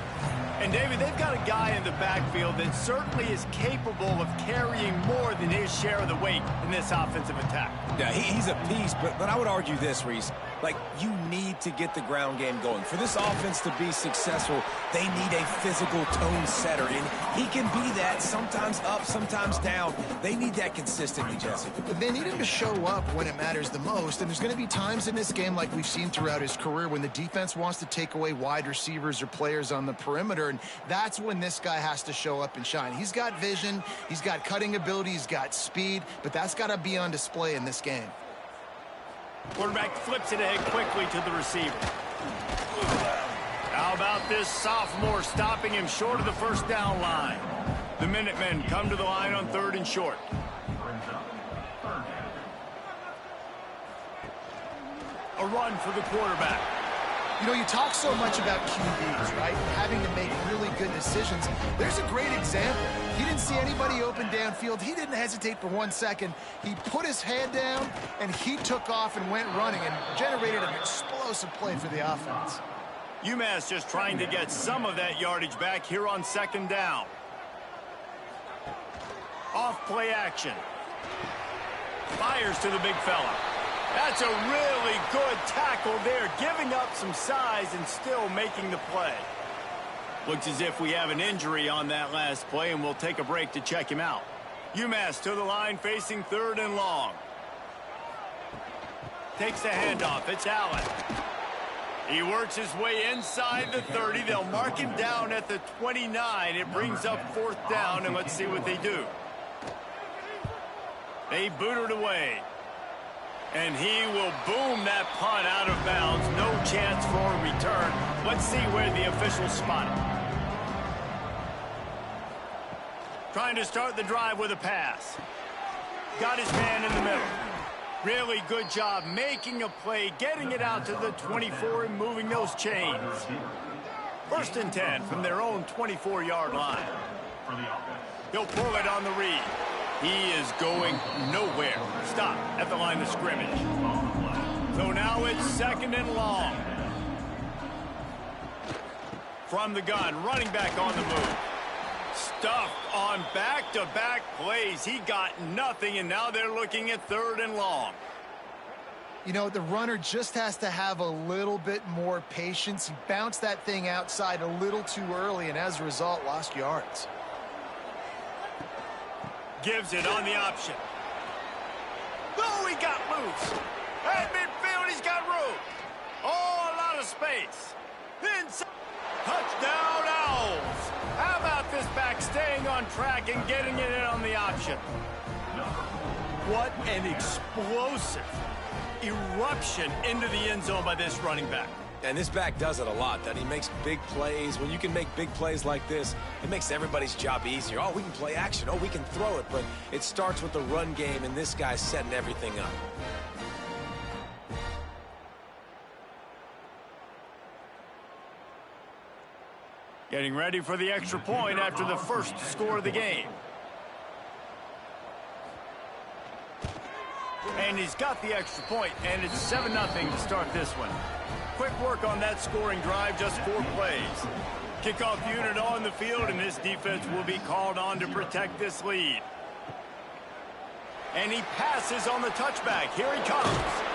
And, David, they've got a guy in the backfield that certainly is capable of carrying more than his share of the weight in this offensive attack. Yeah, he's a piece, but I would argue this, Reese. Like, you need to get the ground game going. For this offense to be successful, they need a physical tone setter. And he can be that, sometimes up, sometimes down. They need that consistently, Jesse. They need him to show up when it matters the most. And there's going to be times in this game, like we've seen throughout his career, when the defense wants to take away wide receivers or players on the perimeter. And that's when this guy has to show up and shine. He's got vision, he's got cutting ability, he's got speed, but that's got to be on display in this game. Quarterback flips it ahead quickly to the receiver. How about this sophomore stopping him short of the first down line? The Minutemen come to the line on 3rd and short. A run for the quarterback. You know, you talk so much about QBs, right? Having to make really good decisions. There's a great example. He didn't see anybody open downfield. He didn't hesitate for 1 second. He put his head down, and he took off and went running and generated an explosive play for the offense. UMass just trying to get some of that yardage back here on 2nd down. Off play action. Fires to the big fella. That's a really good tackle there, giving up some size and still making the play. Looks as if we have an injury on that last play, and we'll take a break to check him out. UMass to the line facing 3rd and long. Takes the handoff. It's Allen. He works his way inside the 30. They'll mark him down at the 29. It brings up 4th down, and let's see what they do. They boot it away. And he will boom that punt out of bounds. No chance for a return. Let's see where the officials spot it. Trying to start the drive with a pass. Got his man in the middle. Really good job making a play, getting it out to the 24 and moving those chains. 1st and 10 from their own 24-yard line. He'll pull it on the read. He is going nowhere. Stop at the line of scrimmage. So now it's 2nd and long. From the gun, running back on the move. Stuffed on back-to-back plays. He got nothing, and now they're looking at 3rd and long. You know, the runner just has to have a little bit more patience. He bounced that thing outside a little too early, and as a result, lost yards. Gives it on the option. Oh, he got loose. At midfield, he's got room. Oh, a lot of space. Inside. Touchdown, Owls. How about this back staying on track and getting it in on the option? What an explosive eruption into the end zone by this running back. And this back does it a lot, that he makes big plays. When you can make big plays like this, it makes everybody's job easier. Oh, we can play action. Oh, we can throw it. But it starts with the run game, and this guy's setting everything up. Getting ready for the extra point after the first score of the game. And he's got the extra point, and it's 7-0 to start this one. Quick work on that scoring drive, just 4 plays. Kickoff unit on the field, and this defense will be called on to protect this lead. And he passes on the touchback. Here he comes.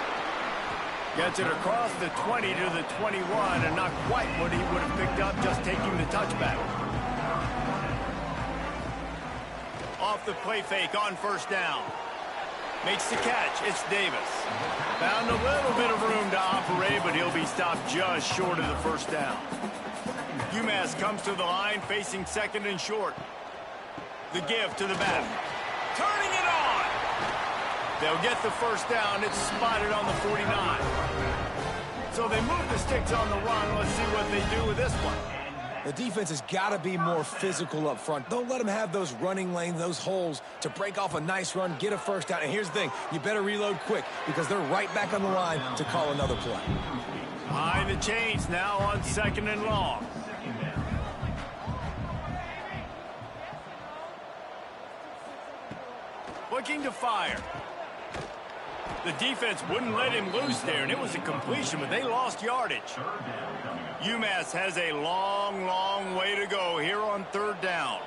Gets it across the 20 to the 21, and not quite what he would have picked up just taking the touchback. Off the play fake on 1st down. Makes the catch. It's Davis. Found a little bit of room to operate, but he'll be stopped just short of the 1st down. UMass comes to the line, facing 2nd and short. The give to the back. Turning it on. They'll get the 1st down. It's spotted on the 49. So they move the sticks on the run. Let's see what they do with this one. The defense has got to be more physical up front. Don't let them have those running lanes, those holes to break off a nice run, get a 1st down. And here's the thing, you better reload quick because they're right back on the line to call another play. Behind the chains now on 2nd and long. Looking to fire. The defense wouldn't let him loose there, and it was a completion, but they lost yardage. UMass has a long, long way to go here on 3rd down.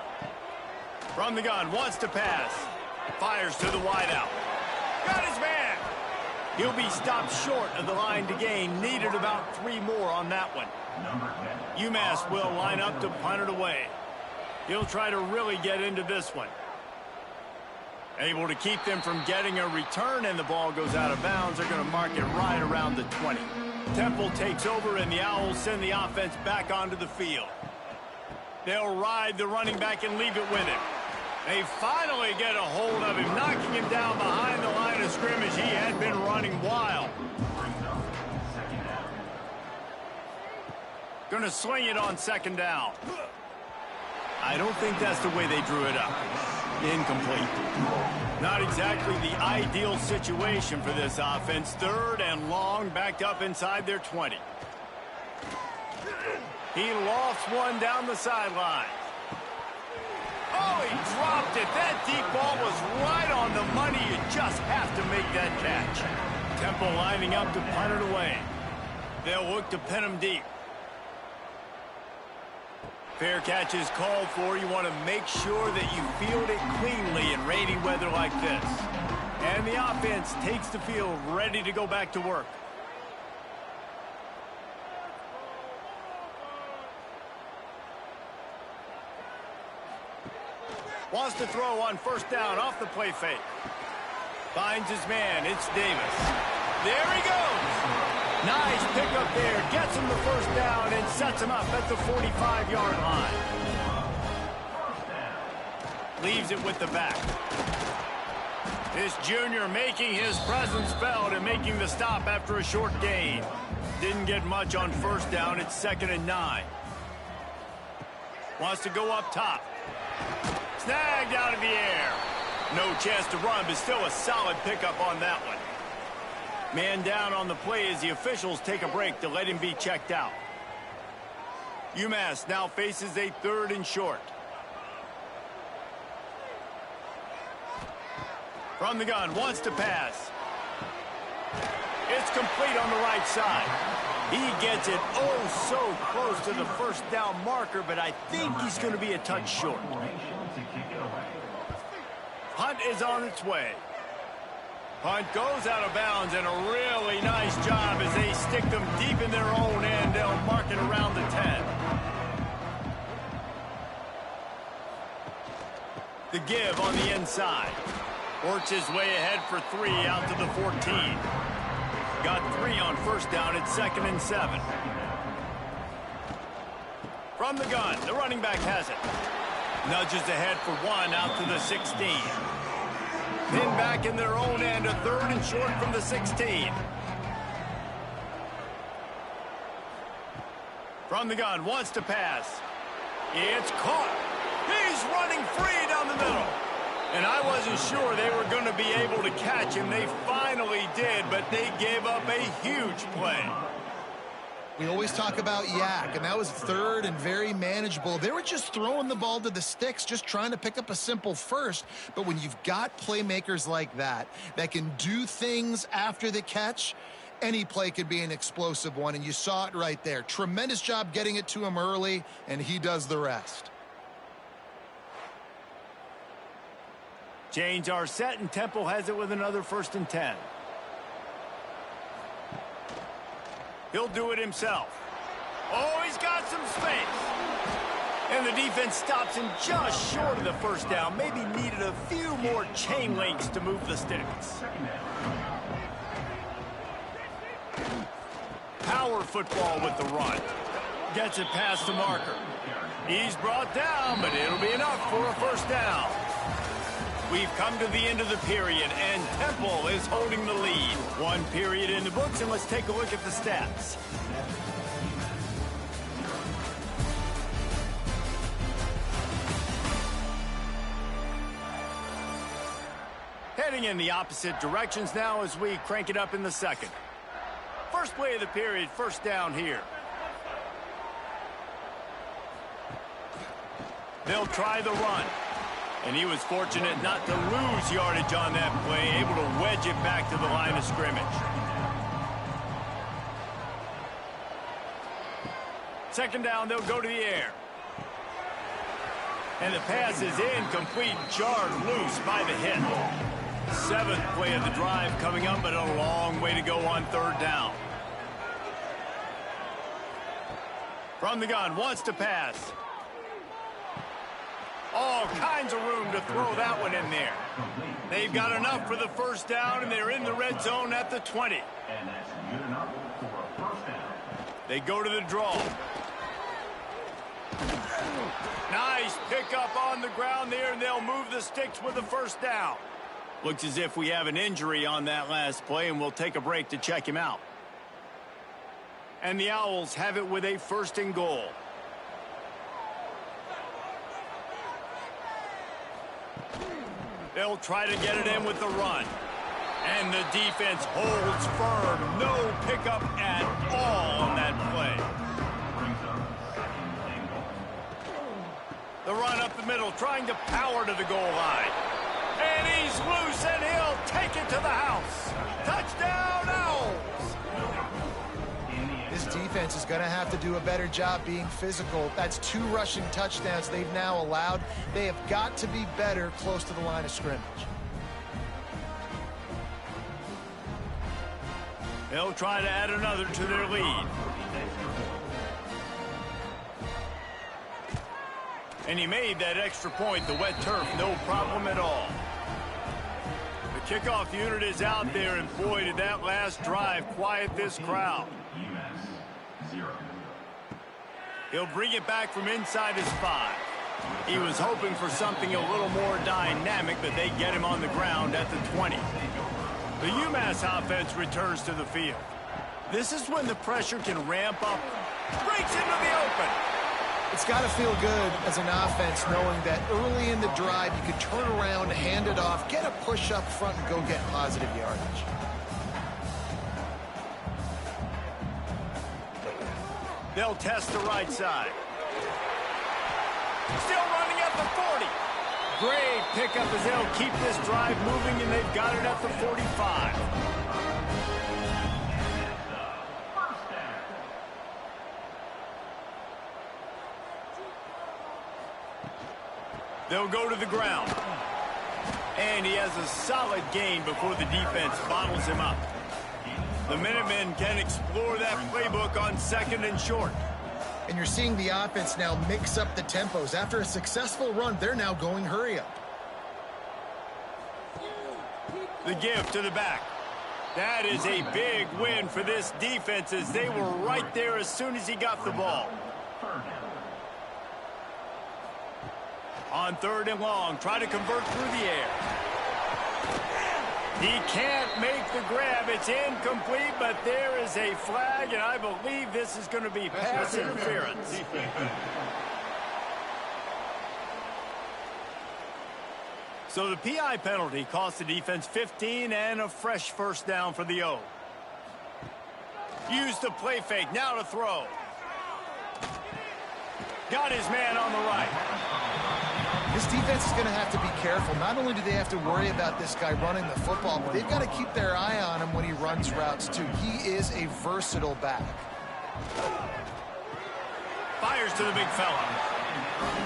From the gun, wants to pass. Fires to the wideout. Got his man. He'll be stopped short of the line to gain. Needed about 3 more on that one. UMass will line up to punt it away. He'll try to really get into this one. Able to keep them from getting a return, and the ball goes out of bounds. They're going to mark it right around the 20. Temple takes over, and the Owls send the offense back onto the field. They'll ride the running back and leave it with him. They finally get a hold of him, knocking him down behind the line of scrimmage. He had been running wild. Going to sling it on 2nd down. I don't think that's the way they drew it up. Incomplete. Not exactly the ideal situation for this offense. 3rd and long, backed up inside their 20. He lost one down the sideline. Oh, he dropped it. That deep ball was right on the money. You just have to make that catch. Temple lining up to punt it away. They'll look to pin him deep. Fair catch is called for. You want to make sure that you field it cleanly in rainy weather like this. And the offense takes the field ready to go back to work. Wants to throw on 1st down off the play fake. Finds his man. It's Davis. There he goes. Nice pickup there. Gets him the 1st down and sets him up at the 45-yard line. Leaves it with the back. This junior making his presence felt and making the stop after a short gain. Didn't get much on 1st down. It's 2nd and 9. Wants to go up top. snagged out of the air. No chance to run, but still a solid pickup on that one. Man down on the play as the officials take a break to let him be checked out. UMass now faces a 3rd and short. From the gun, wants to pass. It's complete on the right side. He gets it oh so close to the first down marker, but I think he's going to be a touch short. Punt is on its way. Punt goes out of bounds, and a really nice job as they stick them deep in their own end. They'll mark it around the 10. The give on the inside. Works his way ahead for 3 out to the 14. Got 3 on first down at 2nd and 7. From the gun, the running back has it. Nudges ahead for 1 out to the 16. Pinned back in their own end, a 3rd and short from the 16. From the gun, wants to pass. It's caught. He's running free down the middle. And I wasn't sure they were going to be able to catch him. They finally did, but they gave up a huge play. We always talk about Yak, and that was 3rd and very manageable. They were just throwing the ball to the sticks, just trying to pick up a simple first. But when you've got playmakers like that can do things after the catch, any play could be an explosive one, and you saw it right there. Tremendous job getting it to him early, and he does the rest. Chains are set, and Temple has it with another 1st and 10. He'll do it himself. Oh, he's got some space. And the defense stops him just short of the first down. Maybe needed a few more chain links to move the sticks. Power football with the run. Gets it past the marker. He's brought down, but it'll be enough for a first down. We've come to the end of the period, and Temple is holding the lead. 1 period in the books, and let's take a look at the stats. Heading in the opposite directions now as we crank it up in the 2nd. First play of the period, first down here. They'll try the run. And he was fortunate not to lose yardage on that play, able to wedge it back to the line of scrimmage. Second down, they'll go to the air. And the pass is incomplete, jarred loose by the hit. 7th play of the drive coming up, but a long way to go on 3rd down. From the gun, wants to pass. All kinds of room to throw that one in there. They've got enough for the first down, and they're in the red zone at the 20. They go to the draw. Nice pickup on the ground there, and they'll move the sticks with the first down. Looks as if we have an injury on that last play, and we'll take a break to check him out. And the Owls have it with a 1st and goal. They'll try to get it in with the run. And the defense holds firm. No pickup at all on that play. The run up the middle, trying to power to the goal line. And he's loose, and he'll take it to the house. Touchdown, Owls! This defense is going to have to do a better job being physical. That's 2 rushing touchdowns they've now allowed. They have got to be better close to the line of scrimmage. They'll try to add another to their lead. And he made that extra point, the wet turf, no problem at all. The kickoff unit is out there, and boy, did that last drive quiet this crowd. He'll bring it back from inside his 5. He was hoping for something a little more dynamic, but they get him on the ground at the 20. The UMass offense returns to the field. This is when the pressure can ramp up. Breaks into the open. It's got to feel good as an offense knowing that early in the drive you could turn around, hand it off, get a push up front, and go get positive yardage. They'll test the right side. Still running at the 40. Great pickup as they'll keep this drive moving, and they've got it at the 45. They'll go to the ground. And he has a solid gain before the defense bottles him up. The Minutemen can explore that playbook on 2nd and short. And you're seeing the offense now mix up the tempos. After a successful run, they're now going hurry up. The give to the back. That is a big win for this defense as they were right there as soon as he got the ball. On 3rd and long, try to convert through the air. He can't make the grab. It's incomplete, but there is a flag, and I believe this is going to be pass interference. So the PI penalty cost the defense 15 and a fresh first down for the O. Used the play fake, now to throw. Got his man on the right. This defense is going to have to be careful. Not only do they have to worry about this guy running the football, but they've got to keep their eye on him when he runs routes, too. He is a versatile back. Fires to the big fella.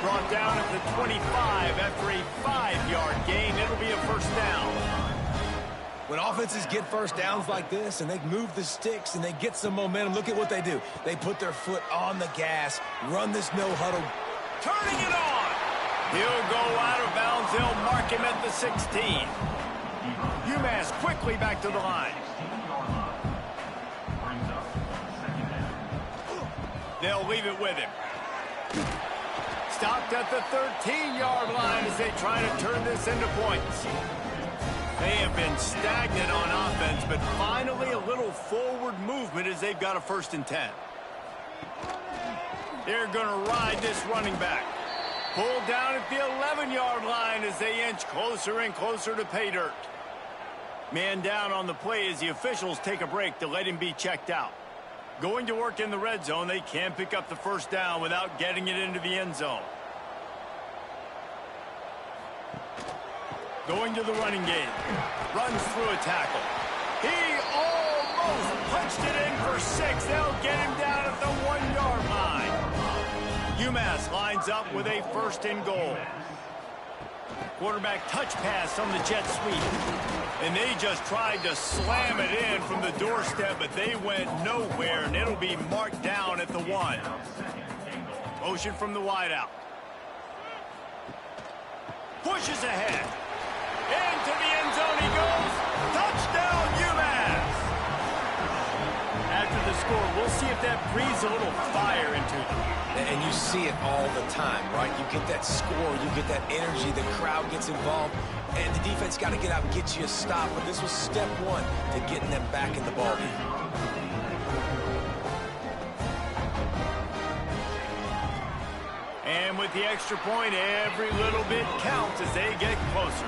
Brought down at the 25 after a 5-yard gain. It'll be a first down. When offenses get first downs like this and they move the sticks and they get some momentum, look at what they do. They put their foot on the gas, run this no-huddle. Turning it on. He'll go out of bounds. They'll mark him at the 16. UMass quickly back to the line. They'll leave it with him. Stopped at the 13-yard line as they try to turn this into points. They have been stagnant on offense, but finally a little forward movement as they've got a 1st and 10. They're going to ride this running back. Pulled down at the 11-yard line as they inch closer and closer to pay dirt. Man down on the play as the officials take a break to let him be checked out. Going to work in the red zone, they can pick up the first down without getting it into the end zone. Going to the running game. Runs through a tackle. He almost punched it in for 6. They'll get him down at the 1-yard line. UMass lines up with a 1st and goal. Quarterback touch pass on the jet sweep. And they just tried to slam it in from the doorstep, but they went nowhere, and it'll be marked down at the 1. Motion from the wideout. Pushes ahead. Into the end zone he goes. Touchdown, UMass! After the score, we'll see if that breathes a little fire into them. And you see it all the time, right? You get that score, you get that energy, the crowd gets involved, and the defense got to get out and get you a stop. But this was step 1 to getting them back in the ballgame. And with the extra point, every little bit counts as they get closer.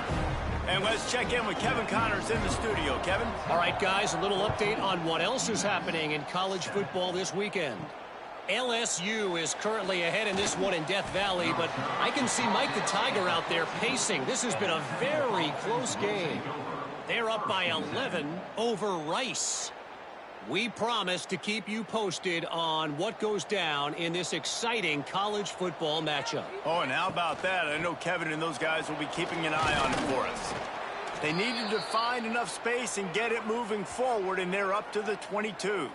And let's check in with Kevin Connors in the studio. Kevin? All right, guys, a little update on what else is happening in college football this weekend. LSU is currently ahead in this one in Death Valley, but I can see Mike the Tiger out there pacing. This has been a very close game. They're up by 11 over Rice. We promise to keep you posted on what goes down in this exciting college football matchup. Oh, and how about that? I know Kevin and those guys will be keeping an eye on it for us. They needed to find enough space and get it moving forward, and they're up to the 22.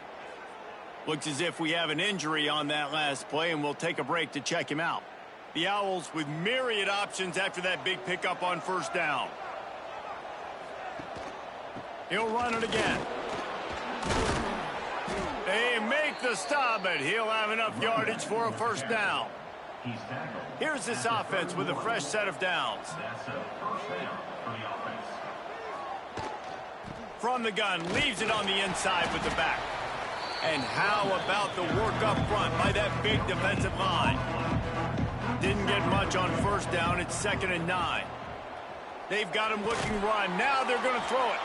Looks as if we have an injury on that last play, and we'll take a break to check him out. The Owls with myriad options after that big pickup on 1st down. He'll run it again. They make the stop, but he'll have enough yardage for a 1st down. Here's this offense with a fresh set of downs. From the gun, leaves it on the inside with the back. And how about the work up front by that big defensive line? Didn't get much on first down. It's 2nd and 9. They've got him looking run. Now they're going to throw it.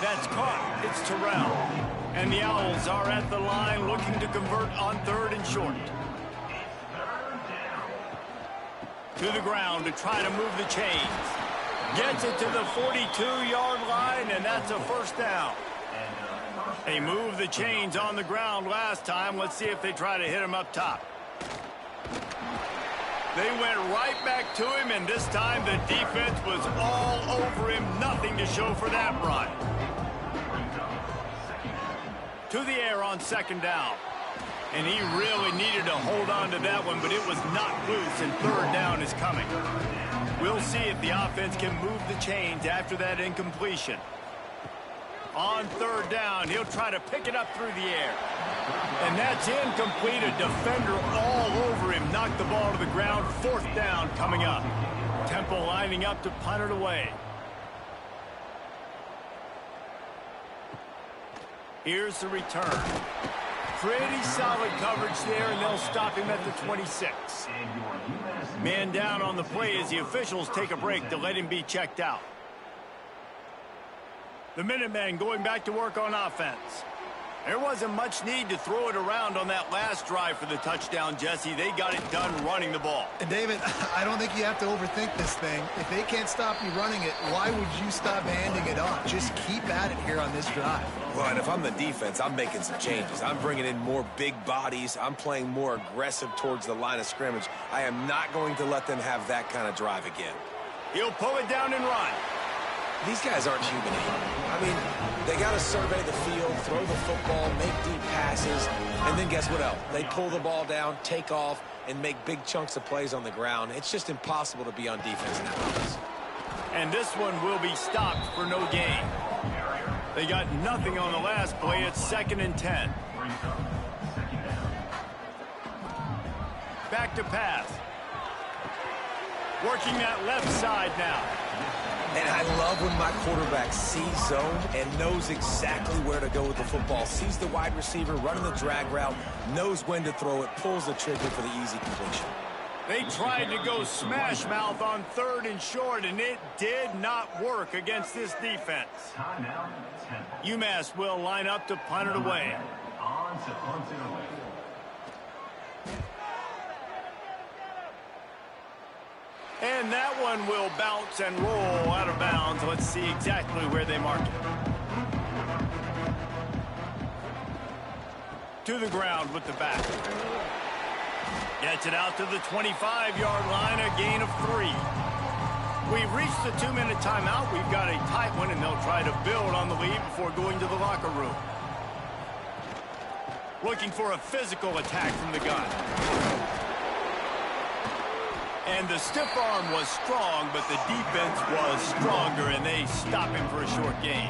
That's caught. It's Terrell. And the Owls are at the line looking to convert on 3rd and short. To the ground to try to move the chains. Gets it to the 42-yard line, and that's a first down. They moved the chains on the ground last time. Let's see if they try to hit him up top. They went right back to him, and this time the defense was all over him. Nothing to show for that run. To the air on 2nd down. And he really needed to hold on to that one, but it was knocked loose, and 3rd down is coming. We'll see if the offense can move the chains after that incompletion. On 3rd down, he'll try to pick it up through the air. And that's incomplete. A defender all over him. Knocked the ball to the ground. 4th down coming up. Temple lining up to punt it away. Here's the return. Pretty solid coverage there, and they'll stop him at the 26. Man down on the play as the officials take a break to let him be checked out. The Minutemen going back to work on offense. There wasn't much need to throw it around on that last drive for the touchdown, Jesse. They got it done running the ball. And David, I don't think you have to overthink this thing. If they can't stop you running it, why would you stop handing it off? Just keep at it here on this drive. Well, and if I'm the defense, I'm making some changes. I'm bringing in more big bodies. I'm playing more aggressive towards the line of scrimmage. I am not going to let them have that kind of drive again. He'll pull it down and run. These guys aren't human either. I mean, they got to survey the field, throw the football, make deep passes, and then guess what else? They pull the ball down, take off, and make big chunks of plays on the ground. It's just impossible to be on defense nowadays. And this one will be stopped for no gain. They got nothing on the last play. It's 2nd and 10. Back to pass. Working that left side now. And I love when my quarterback sees zone and knows exactly where to go with the football. Sees the wide receiver running the drag route, knows when to throw it, pulls the trigger for the easy completion. They tried to go smash mouth on 3rd and short, and it did not work against this defense. UMass will line up to punt it away. And that one will bounce and roll out of bounds. Let's see exactly where they mark it. To the ground with the back. Gets it out to the 25-yard line, a gain of 3. We've reached the 2-minute timeout. We've got a tight one, and they'll try to build on the lead before going to the locker room. Looking for a physical attack from the gun. And the stiff arm was strong, but the defense was stronger, and they stop him for a short gain.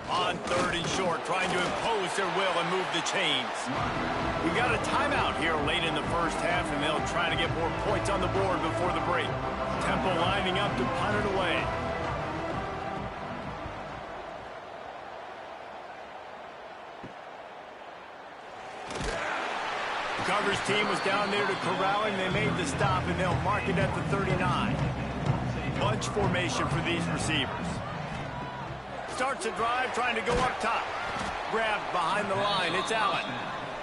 On 3rd and short, trying to impose their will and move the chains. We've got a timeout here late in the first half, and they'll try to get more points on the board before the break. Temple lining up to punt it away. Coverage team was down there to corral him. They made the stop, and they'll mark it at the 39. Bunch formation for these receivers. Starts a drive, trying to go up top. Grabbed behind the line. It's Allen.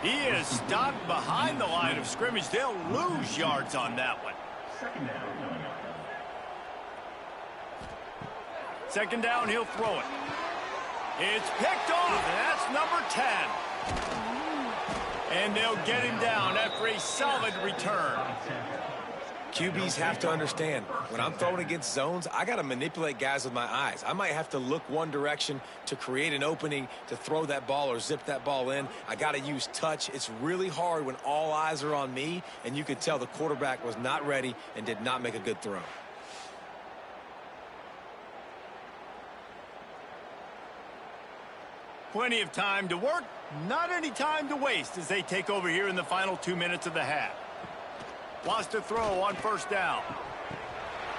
He is stopped behind the line of scrimmage. They'll lose yards on that one. 2nd down, he'll throw it. It's picked off, and that's number 10. And they'll get him down after a solid return. QBs have to understand, when I'm throwing against zones, I got to manipulate guys with my eyes. I might have to look one direction to create an opening to throw that ball or zip that ball in. I got to use touch. It's really hard when all eyes are on me, and you could tell the quarterback was not ready and did not make a good throw. Plenty of time to work, not any time to waste as they take over here in the final 2 minutes of the half. Wants to throw on 1st down.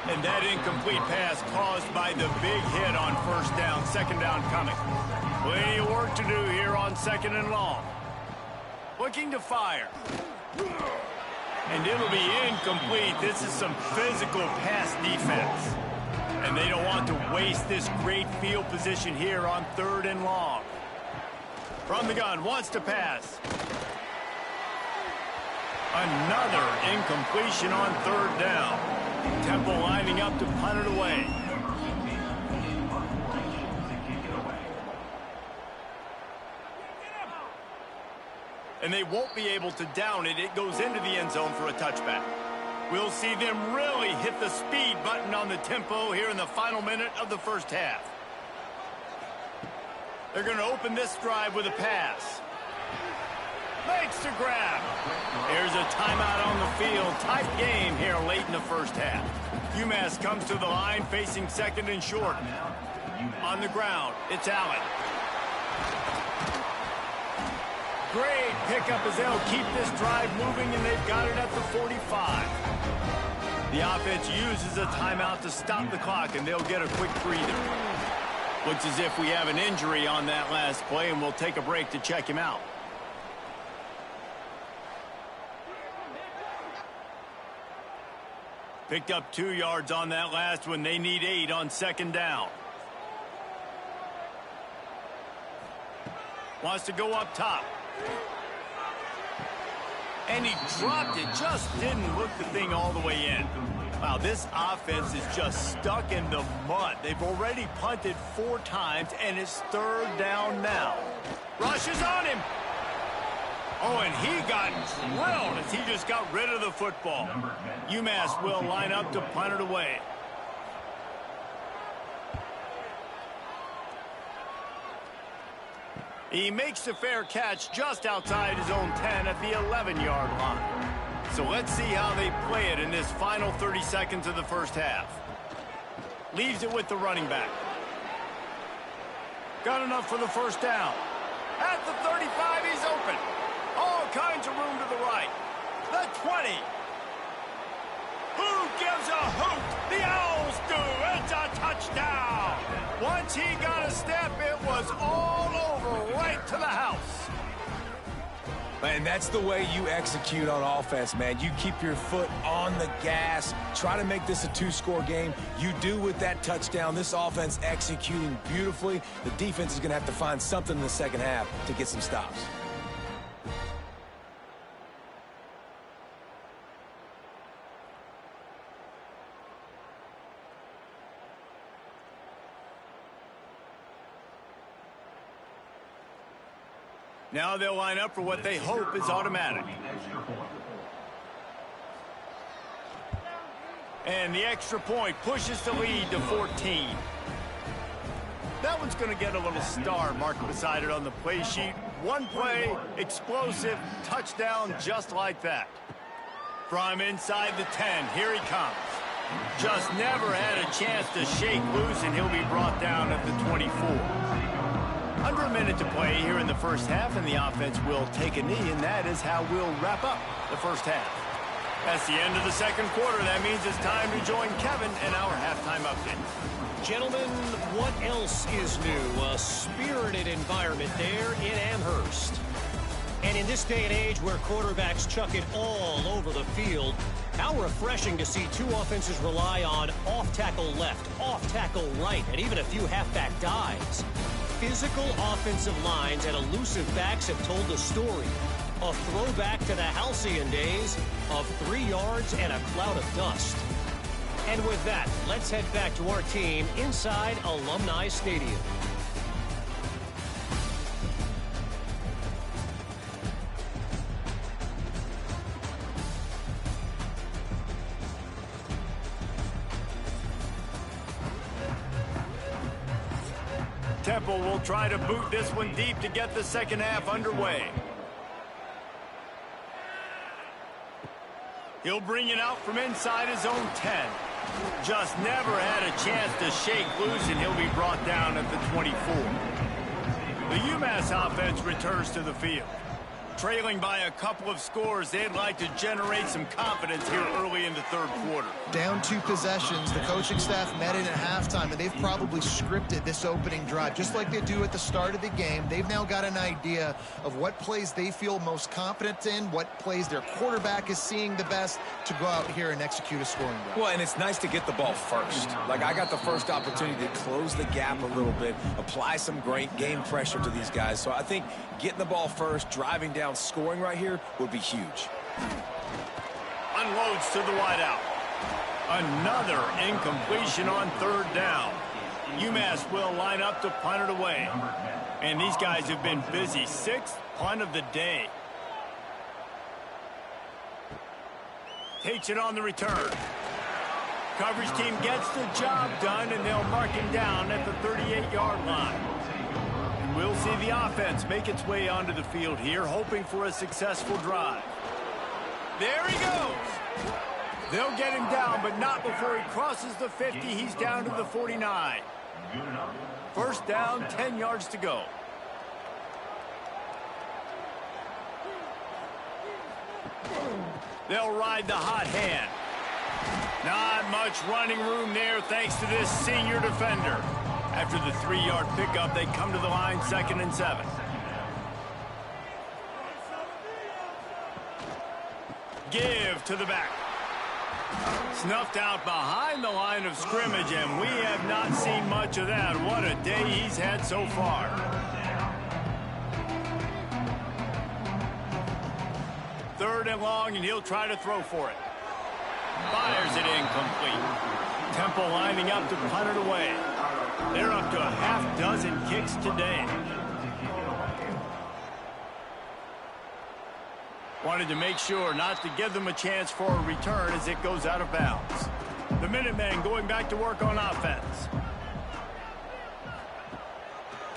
And that incomplete pass caused by the big hit on 1st down. 2nd down coming. Plenty of work to do here on 2nd and long. Looking to fire. And it'll be incomplete. This is some physical pass defense. And they don't want to waste this great field position here on 3rd and long. From the gun, wants to pass. Another incompletion on 3rd down. Temple lining up to punt it away. And they won't be able to down it. It goes into the end zone for a touchback. We'll see them really hit the speed button on the tempo here in the final minute of the first half. They're going to open this drive with a pass. Makes the grab. There's a timeout on the field. Tight game here late in the first half. UMass comes to the line facing 2nd and short. On the ground, it's Allen. Great pickup as they'll keep this drive moving, and they've got it at the 45. The offense uses a timeout to stop the clock, and they'll get a quick breather. Looks as if we have an injury on that last play, and we'll take a break to check him out. Picked up 2 yards on that last one. They need 8 on 2nd down. Wants to go up top. And he dropped it. Just didn't look the thing all the way in. Wow, this offense is just stuck in the mud. They've already punted 4 times, and it's 3rd down now. Rushes on him. Oh, and he got drilled as he just got rid of the football. UMass will line up to punt it away. He makes the fair catch just outside his own 10 at the 11-yard line. So let's see how they play it in this final 30 seconds of the first half. Leaves it with the running back. Got enough for the first down. At the 35, he's open. All kinds of room to the right. The 20. Who gives a hoot? The Owls do. It's a touchdown. Once he got a step, it was all over, right to the house. Man, that's the way you execute on offense, man. You keep your foot on the gas. Try to make this a 2-score game. You do with that touchdown. This offense executing beautifully. The defense is going to have to find something in the second half to get some stops. Now they'll line up for what they hope is automatic. And the extra point pushes the lead to 14. That one's going to get a little star marked beside it on the play sheet. One play, explosive, touchdown just like that. From inside the 10, here he comes. Just never had a chance to shake loose, and he'll be brought down at the 24. Under a minute to play here in the first half, and the offense will take a knee, and that is how we'll wrap up the first half. That's the end of the second quarter. That means it's time to join Kevin in our halftime update. Gentlemen, what else is new? A spirited environment there in Amherst. And in this day and age where quarterbacks chuck it all over the field, how refreshing to see 2 offenses rely on off-tackle left, off-tackle right, and even a few halfback dives. Physical offensive lines and elusive backs have told the story. A throwback to the halcyon days of 3 yards and a cloud of dust. And with that, let's head back to our team inside Alumni Stadium. Temple will try to boot this one deep to get the second half underway. He'll bring it out from inside his own 10. Just never had a chance to shake loose, and he'll be brought down at the 24. The UMass offense returns to the field. Trailing by a couple of scores, they'd like to generate some confidence here early in the third quarter. Down 2 possessions, the coaching staff met in at halftime, and they've probably scripted this opening drive. Just like they do at the start of the game, they've now got an idea of what plays they feel most confident in, what plays their quarterback is seeing the best to go out here and execute a scoring drive. Well, and it's nice to get the ball first. Like, I got the first opportunity to close the gap a little bit, apply some great game pressure to these guys. So I think getting the ball first, driving down, scoring right here would be huge. Unloads to the wideout. Another incompletion on third down. UMass will line up to punt it away. And these guys have been busy. 6th punt of the day. Takes it on the return. Coverage team gets the job done, and they'll mark him down at the 38-yard line. And we'll see the offense make its way onto the field here, hoping for a successful drive. There he goes. They'll get him down, but not before he crosses the 50. He's down to the 49. First down, 10 yards to go. They'll ride the hot hand. Not much running room there thanks to this senior defender. After the 3-yard pickup, they come to the line, 2nd and 7. Give to the back. Snuffed out behind the line of scrimmage, and we have not seen much of that. What a day he's had so far. Third and long, and he'll try to throw for it. Fires it incomplete. Temple lining up to punt it away. They're up to a half-dozen kicks today. Wanted to make sure not to give them a chance for a return as it goes out of bounds. The Minutemen going back to work on offense.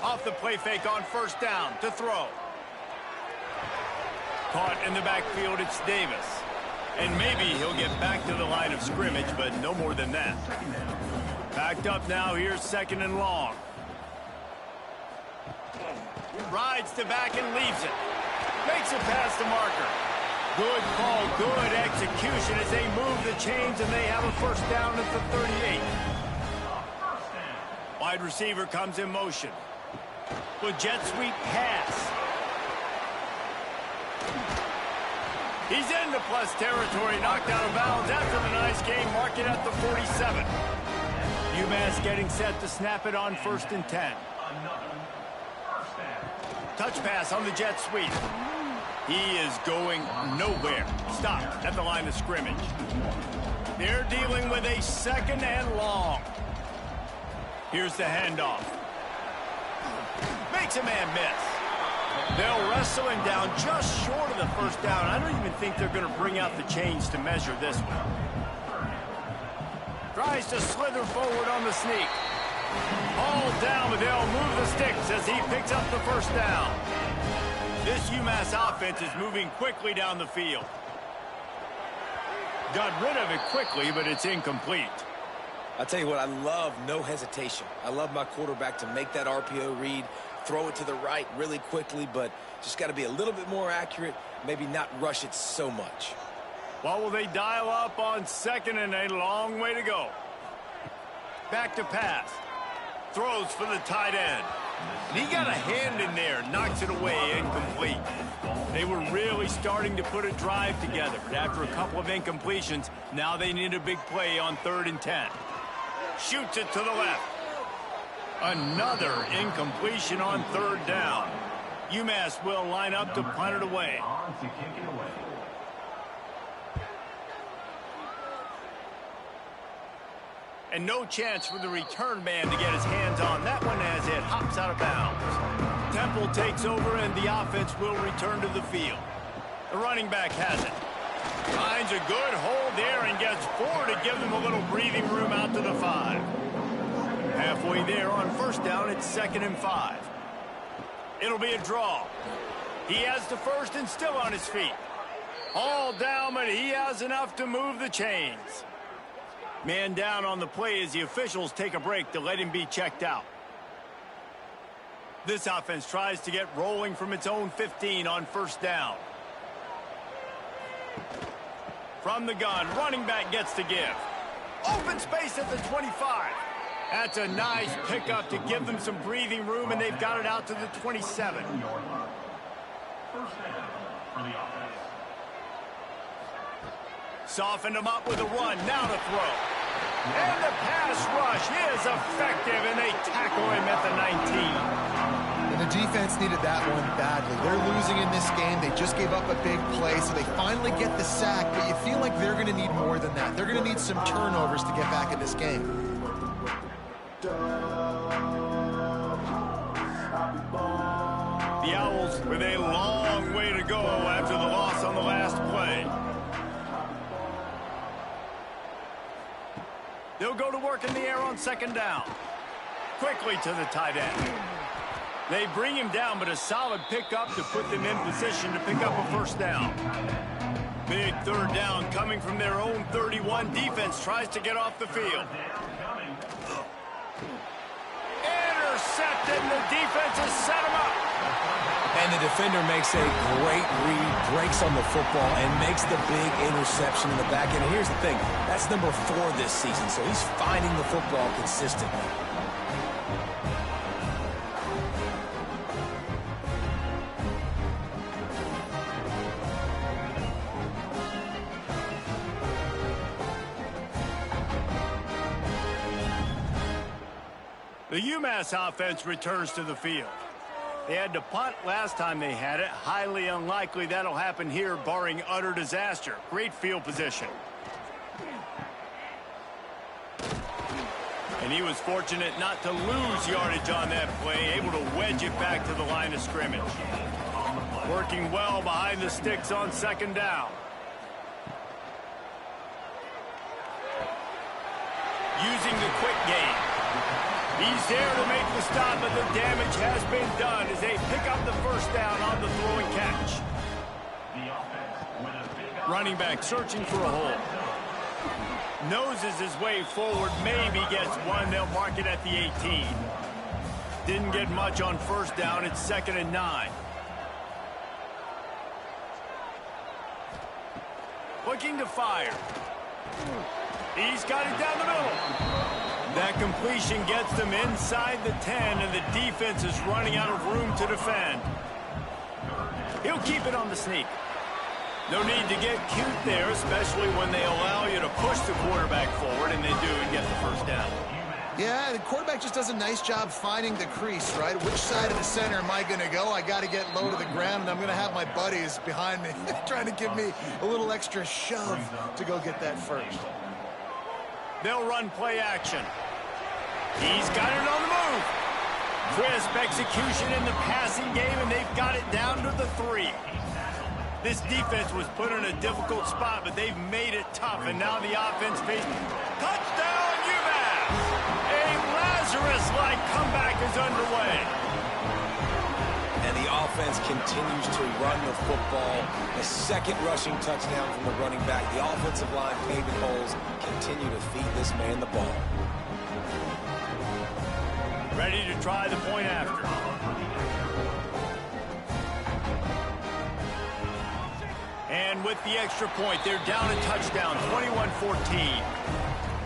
Off the play fake on first down to throw. Caught in the backfield, it's Davis. And maybe he'll get back to the line of scrimmage, but no more than that. Backed up now, here's 2nd and long. Rides to back and leaves it. Makes it past the marker. Good call, good execution as they move the chains, and they have a first down at the 38. Wide receiver comes in motion. With jet sweep pass. He's into plus territory, knocked out of bounds after the nice game, mark it at the 47. UMass getting set to snap it on 1st and 10. Touch pass on the jet sweep. He is going nowhere. Stopped at the line of scrimmage. They're dealing with a 2nd and long. Here's the handoff. Makes a man miss. They'll wrestle him down just short of the first down. I don't even think they're going to bring out the chains to measure this one. Tries to slither forward on the sneak. Hauled down, but they'll move the sticks as he picks up the first down. This UMass offense is moving quickly down the field. Got rid of it quickly, but it's incomplete. I'll tell you what, I love no hesitation. I love my quarterback to make that RPO read, throw it to the right really quickly, but just got to be a little bit more accurate, maybe not rush it so much. What will they dial up on 2nd and a long way to go? Back to pass. Throws for the tight end. And he got a hand in there, knocks it away, incomplete. They were really starting to put a drive together, but after a couple of incompletions, now they need a big play on 3rd and 10. Shoots it to the left. Another incompletion on 3rd down. UMass will line up to punt it away. And no chance for the return man to get his hands on that one as it hops out of bounds. Temple takes over and the offense will return to the field. The running back has it. Finds a good hold there and gets 4 to give them a little breathing room out to the 5. Halfway there on first down, it's 2nd and 5. It'll be a draw. He has the first and still on his feet. All down, but he has enough to move the chains. Man down on the play as the officials take a break to let him be checked out. This offense tries to get rolling from its own 15 on first down. From the gun, running back gets to give. Open space at the 25. That's a nice pickup to give them some breathing room, and they've got it out to the 27. First down for the offense. Softened him up with a run, now to throw. And the pass rush is effective, and they tackle him at the 19. And the defense needed that one badly. They're losing in this game. They just gave up a big play, so they finally get the sack, but you feel like they're going to need more than that. They're going to need some turnovers to get back in this game. The Owls with a long way to go after the loss on the last play. They'll go to work in the air on second down. Quickly to the tight end. They bring him down, but a solid pickup to put them in position to pick up a first down. Big third down coming from their own 31. Defense tries to get off the field. Intercepted, and the defense has set him up. And the defender makes a great read, breaks on the football, and makes the big interception in the back end. And here's the thing, that's number 4 this season, so he's finding the football consistently. The UMass offense returns to the field. They had to punt last time they had it. Highly unlikely that'll happen here, barring utter disaster. Great field position. And he was fortunate not to lose yardage on that play, able to wedge it back to the line of scrimmage. Working well behind the sticks on second down. Using the quick game. He's there to make the stop, but the damage has been done as they pick up the first down on the throw and catch. Running back searching for a hole. Noses his way forward, maybe gets one. They'll mark it at the 18. Didn't get much on first down. It's 2nd and 9. Looking to fire. He's got it down the middle. That completion gets them inside the 10, and the defense is running out of room to defend. He'll keep it on the sneak. No need to get cute there, especially when they allow you to push the quarterback forward, and they do and get the first down. Yeah, the quarterback just does a nice job finding the crease, right? Which side of the center am I going to go? I got to get low to the ground, and I'm going to have my buddies behind me trying to give me a little extra shove to go get that first. They'll run play action. He's got it on the move. Crisp execution in the passing game, and they've got it down to the 3. This defense was put in a difficult spot, but they've made it tough, and now the offense faces touchdown UMass! A Lazarus-like comeback is underway. And the offense continues to run the football. The second rushing touchdown from the running back. The offensive line paving holes continue to feed this man the ball. Ready to try the point after. And with the extra point, they're down a touchdown, 21-14.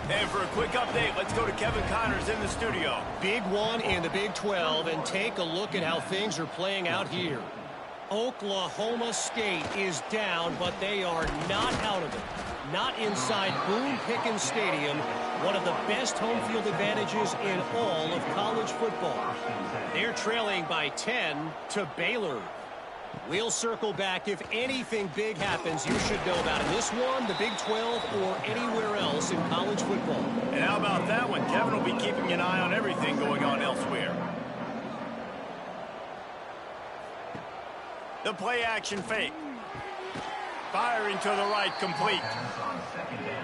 And for a quick update, let's go to Kevin Connors in the studio. Big one in the Big 12, and take a look at how things are playing out here. Oklahoma State is down, but they are not out of it. Not inside Boone Pickens Stadium, one of the best home field advantages in all of college football. They're trailing by 10 to Baylor. We'll circle back. If anything big happens, you should know about it. This one, the Big 12, or anywhere else in college football. And how about that one? Kevin will be keeping an eye on everything going on elsewhere. The play action fake. Firing to the right, complete.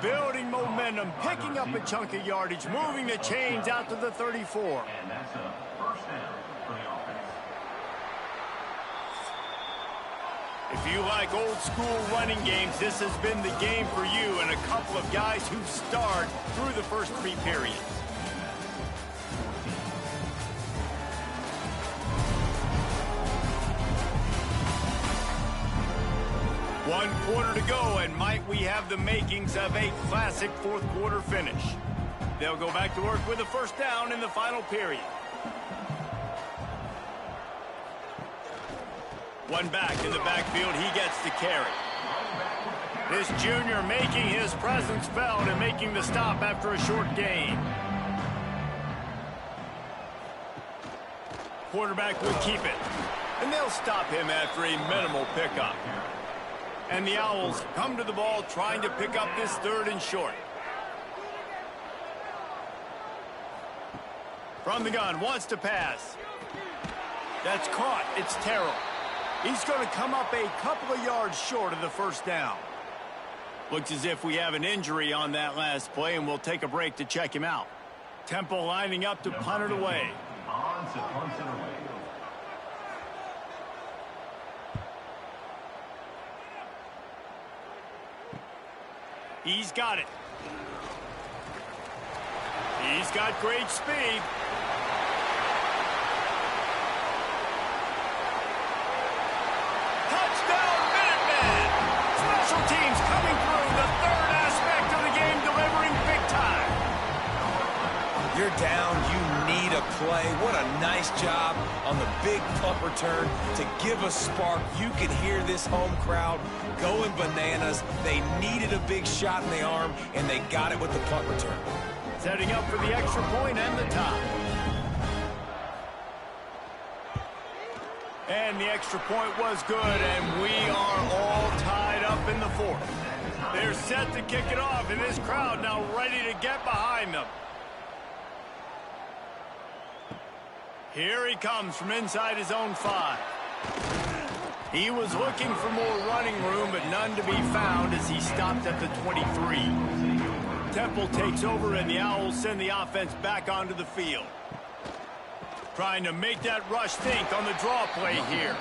Building momentum, picking up a chunk of yardage, moving the chains out to the 34. And that's a first down for the offense. If you like old school running games, this has been the game for you and a couple of guys who starred through the first 3 periods. 1 quarter to go, and might we have the makings of a classic fourth quarter finish. They'll go back to work with a first down in the final period. One back in the backfield, he gets the carry. This junior making his presence felt and making the stop after a short gain. Quarterback will keep it. And they'll stop him after a minimal pickup. And the Owls come to the ball trying to pick up this 3rd and short. From the gun, wants to pass. That's caught. It's Terrell. He's going to come up a couple of yards short of the first down. Looks as if we have an injury on that last play, and we'll take a break to check him out. Temple lining up to punt it away. On to punt it away. He's got it. He's got great speed. Touchdown, Minutemen! Special teams coming through, the 3rd aspect of the game, delivering big time. You're down, you need a play. What a nice job on the big punt return to give a spark. You could hear this home crowd going bananas. They needed a big shot in the arm, and they got it with the punt return. Setting up for the extra point and the tie. And the extra point was good, and we are all tied up in the 4th. They're set to kick it off, and this crowd now ready to get behind them. Here he comes from inside his own 5. He was looking for more running room, but none to be found as he stopped at the 23. Temple takes over, and the Owls send the offense back onto the field. Trying to make that rush think on the draw play here.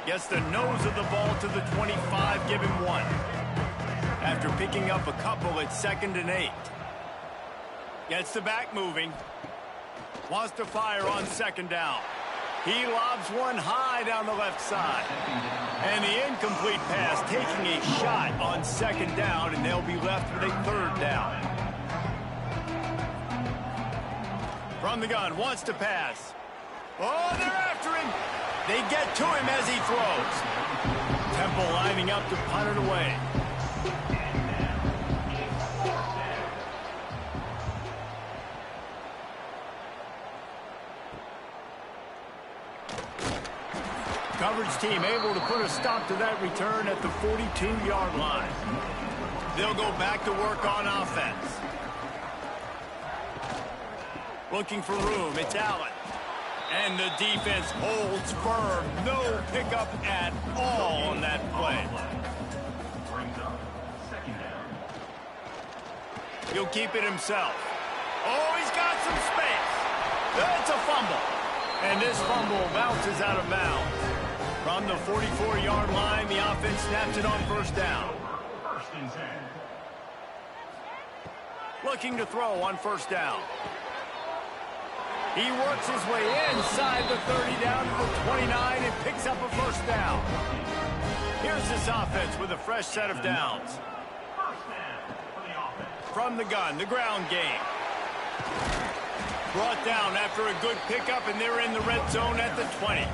Gets the nose of the ball to the 25, give him 1. After picking up a couple, it's 2nd and 8. Gets the back moving. Wants to fire on 2nd down. He lobs one high down the left side. And the incomplete pass taking a shot on 2nd down, and they'll be left with a 3rd down. From the gun, wants to pass. Oh, they're after him. They get to him as he throws. Temple lining up to punt it away. Coverage team able to put a stop to that return at the 42-yard line. They'll go back to work on offense. Looking for room, it's Allen. And the defense holds firm. No pickup at all on that play. Brings up 2nd down. He'll keep it himself. Oh, he's got some space. That's a fumble. And this fumble bounces out of bounds. From the 44-yard line, the offense snaps it on 1st down. 1st and 10. Looking to throw on 1st down. He works his way inside the 30 down to the 29 and picks up a 1st down. Here's this offense with a fresh set of downs. 1st down for the offense. From the gun, the ground game. Brought down after a good pickup, and they're in the red zone at the 20.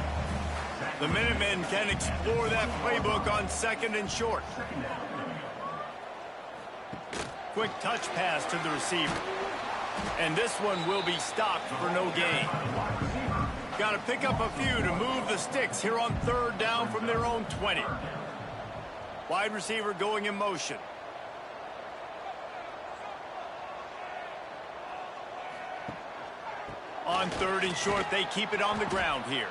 The Minutemen can explore that playbook on 2nd and short. Quick touch pass to the receiver. And this one will be stopped for no gain. Got to pick up a few to move the sticks here on 3rd down from their own 20. Wide receiver going in motion. On 3rd and short, they keep it on the ground here.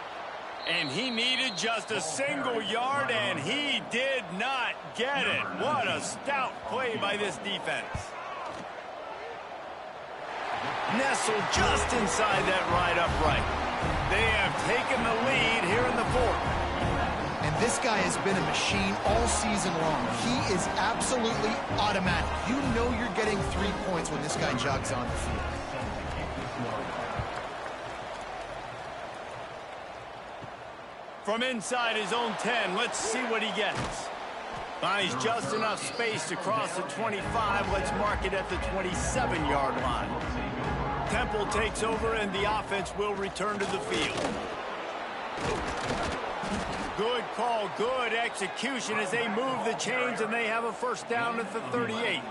And he needed just a single yard, and he did not get it. What a stout play by this defense. Nestled just inside that right upright. They have taken the lead here in the 4th. And this guy has been a machine all season long. He is absolutely automatic. You know you're getting 3 points when this guy jogs on the field. From inside his own 10, let's see what he gets. Finds just enough space to cross the 25. Let's mark it at the 27-yard line. Temple takes over, and the offense will return to the field. Good call, good execution as they move the chains, and they have a first down at the 38.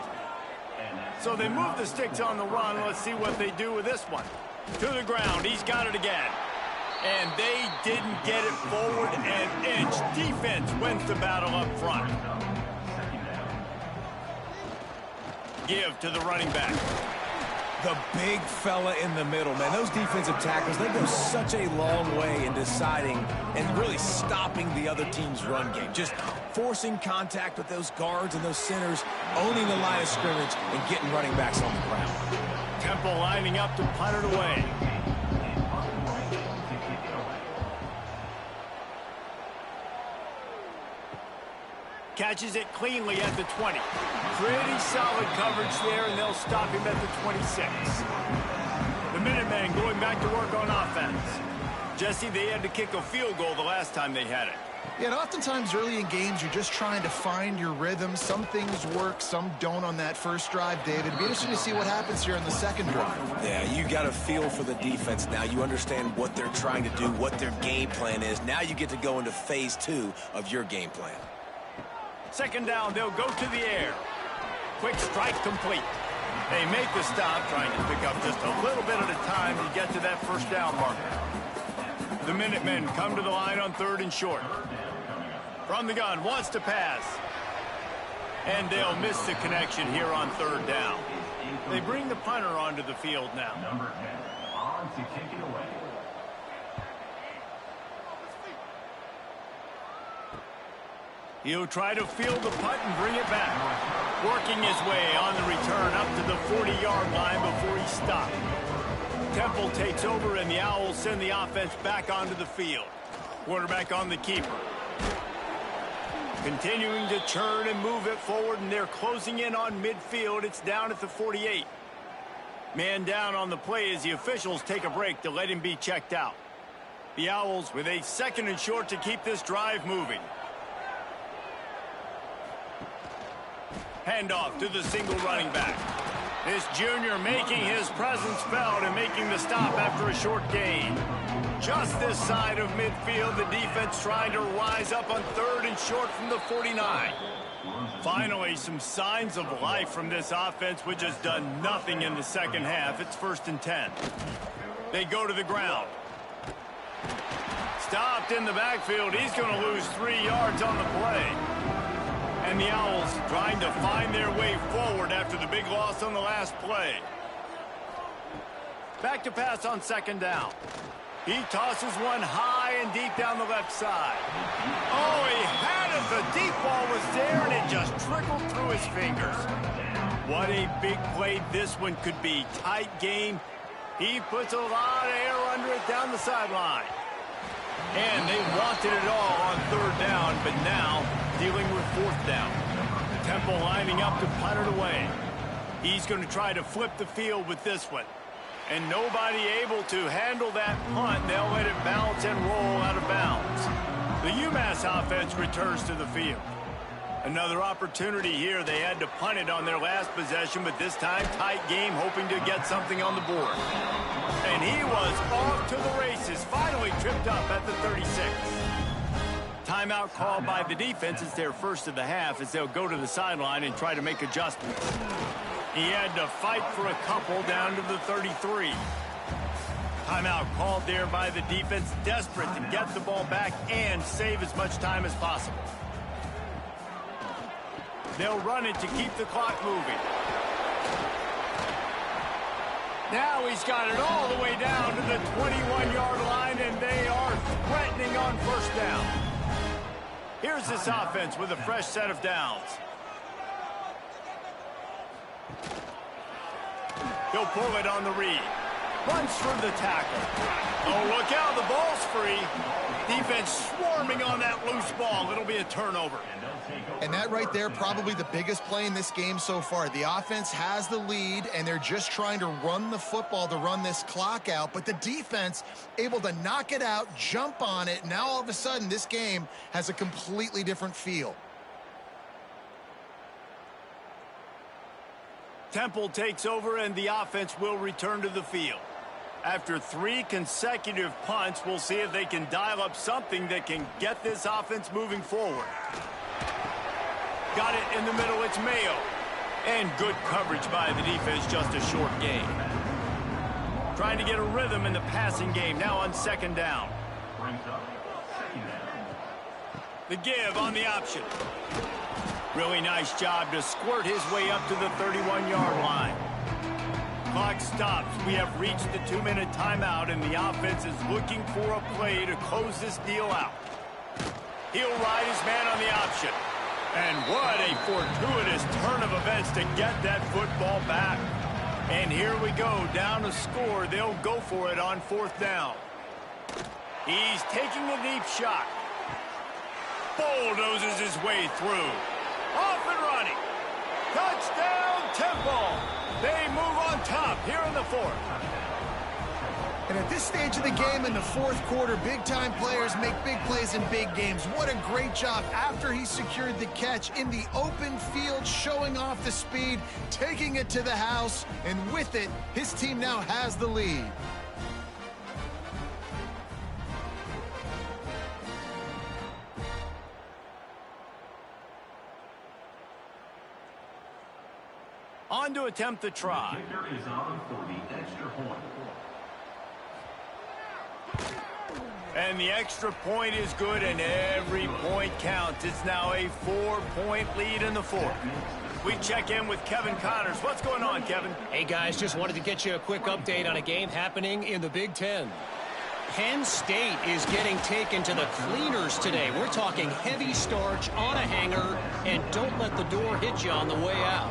So they move the sticks on the run. Let's see what they do with this one. To the ground. He's got it again. And they didn't get it forward an inch. Defense wins the battle up front. Give to the running back. The big fella in the middle, man. Those defensive tackles, they go such a long way in deciding and really stopping the other team's run game. Just forcing contact with those guards and those centers, owning the line of scrimmage, and getting running backs on the ground. Temple lining up to punt it away. Catches it cleanly at the 20. Pretty solid coverage there, and they'll stop him at the 26. The Minutemen going back to work on offense. Jesse, they had to kick a field goal the last time they had it. Yeah, and oftentimes early in games, you're just trying to find your rhythm. Some things work, some don't on that first drive, David. It'd be interesting to see what happens here in the second drive. Yeah, you got a feel for the defense now. You understand what they're trying to do, what their game plan is. Now you get to go into phase 2 of your game plan. Second down, they'll go to the air. Quick strike complete. They make the stop, trying to pick up just a little bit at a time to get to that first down marker. The Minutemen come to the line on 3rd and short. From the gun, wants to pass. And they'll miss the connection here on 3rd down. They bring the punter onto the field now. Number 10 on to kick it away. He'll try to field the punt and bring it back. Working his way on the return up to the 40-yard line before he stopped. Temple takes over, and the Owls send the offense back onto the field. Quarterback on the keeper. Continuing to churn and move it forward, and they're closing in on midfield. It's down at the 48. Man down on the play as the officials take a break to let him be checked out. The Owls with a 2nd and short to keep this drive moving. Handoff to the single running back. This junior making his presence felt and making the stop after a short gain. Just this side of midfield, the defense trying to rise up on 3rd and short from the 49. Finally, some signs of life from this offense, which has done nothing in the second half. It's 1st and 10. They go to the ground. Stopped in the backfield. He's going to lose 3 yards on the play. And the Owls trying to find their way forward after the big loss on the last play. Back to pass on 2nd down. He tosses one high and deep down the left side. Oh, he had it. The deep ball was there, and it just trickled through his fingers. What a big play this one could be. Tight game. He puts a lot of air under it down the sideline. And they wanted it all on 3rd down, but now dealing with 4th down. Temple lining up to punt it away. He's going to try to flip the field with this one. And nobody able to handle that punt. They'll let it bounce and roll out of bounds. The UMass offense returns to the field. Another opportunity here. They had to punt it on their last possession, but this time tight game, hoping to get something on the board. And he was off to the races, finally tripped up at the 36. Timeout called by the defense. It's their first of the half as they'll go to the sideline and try to make adjustments. He had to fight for a couple down to the 33. Timeout called there by the defense, desperate to get the ball back and save as much time as possible. They'll run it to keep the clock moving. Now he's got it all the way down to the 21-yard line, and they are threatening on 1st down. Here's this offense with a fresh set of downs. He'll pull it on the read. Runs through the tackle. Oh, look out, the ball's free. Defense swarming on that loose ball. It'll be a turnover. And that right there, probably the biggest play in this game so far. The offense has the lead, and they're just trying to run the football to run this clock out. But the defense able to knock it out, jump on it. Now all of a sudden, this game has a completely different feel. Temple takes over, and the offense will return to the field. After 3 consecutive punts, we'll see if they can dial up something that can get this offense moving forward. Got it in the middle. It's Mayo. And good coverage by the defense, just a short gain. Trying to get a rhythm in the passing game, now on second down. The give on the option. Really nice job to squirt his way up to the 31-yard line. Clock stops. We have reached the 2-minute timeout, and the offense is looking for a play to close this deal out. He'll ride his man on the option. And what a fortuitous turn of events to get that football back. And here we go, down a score. They'll go for it on 4th down. He's taking a deep shot. Bulldozes his way through. Off and running. Touchdown, Temple. They move on top here in the 4th. And at this stage of the game in the 4th quarter, big-time players make big plays in big games. What a great job after he secured the catch in the open field, showing off the speed, taking it to the house, and with it, his team now has the lead. On to attempt the try. Victor is on for the extra point. And the extra point is good, and every point counts. It's now a 4-point lead in the 4th. We check in with Kevin Connors. What's going on, Kevin? Hey, guys, just wanted to get you a quick update on a game happening in the Big Ten. Penn State is getting taken to the cleaners today. We're talking heavy starch on a hanger, and don't let the door hit you on the way out.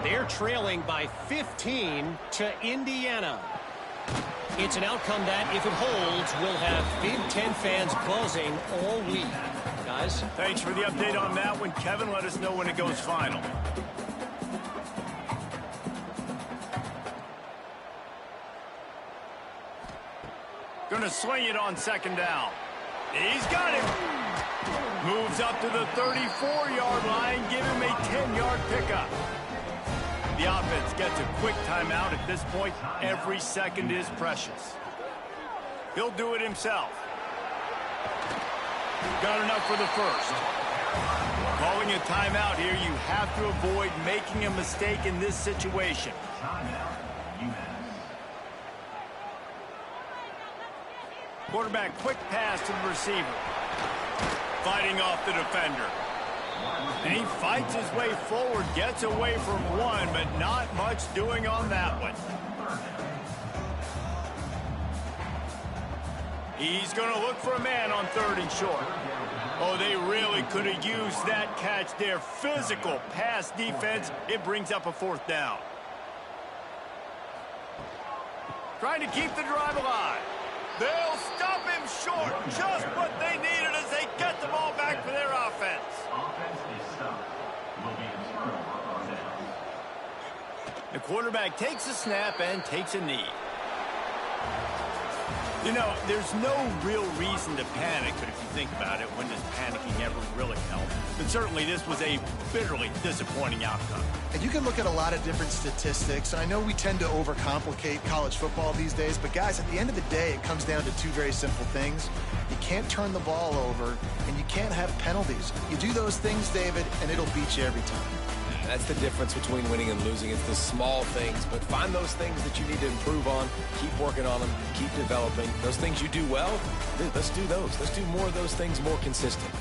They're trailing by 15 to Indiana. It's an outcome that, if it holds, will have Big Ten fans buzzing all week. Guys? Thanks for the update on that one, Kevin. Let us know when it goes final. Gonna swing it on 2nd down. He's got it. Moves up to the 34-yard line. Give him a 10-yard pickup. The offense gets a quick timeout. At this point, every second is precious. He'll do it himself. Got enough for the first. Calling a timeout here, you have to avoid making a mistake in this situation. Quarterback, quick pass to the receiver. Fighting off the defender. And he fights his way forward, gets away from one, but not much doing on that one. He's going to look for a man on 3rd and short. Oh, they really could have used that catch there. Physical pass defense. It brings up a 4th down. Trying to keep the drive alive. They'll stop him short. Just what they needed as they get the ball back for their offense. Offense is stopped. Will be a turnover on down. The quarterback takes a snap and takes a knee. You know, there's no real reason to panic, but if you think about it, when does panicking ever really help? But certainly this was a bitterly disappointing outcome. And you can look at a lot of different statistics. I know we tend to overcomplicate college football these days, but guys, at the end of the day, it comes down to 2 very simple things. You can't turn the ball over, and you can't have penalties. You do those things, David, and it'll beat you every time. That's the difference between winning and losing. It's the small things, but find those things that you need to improve on. Keep working on them. Keep developing. Those things you do well, let's do those. Let's do more of those things more consistently.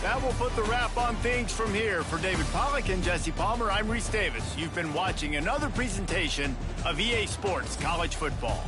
That will put the wrap on things from here. For David Pollack and Jesse Palmer, I'm Reese Davis. You've been watching another presentation of EA Sports College Football.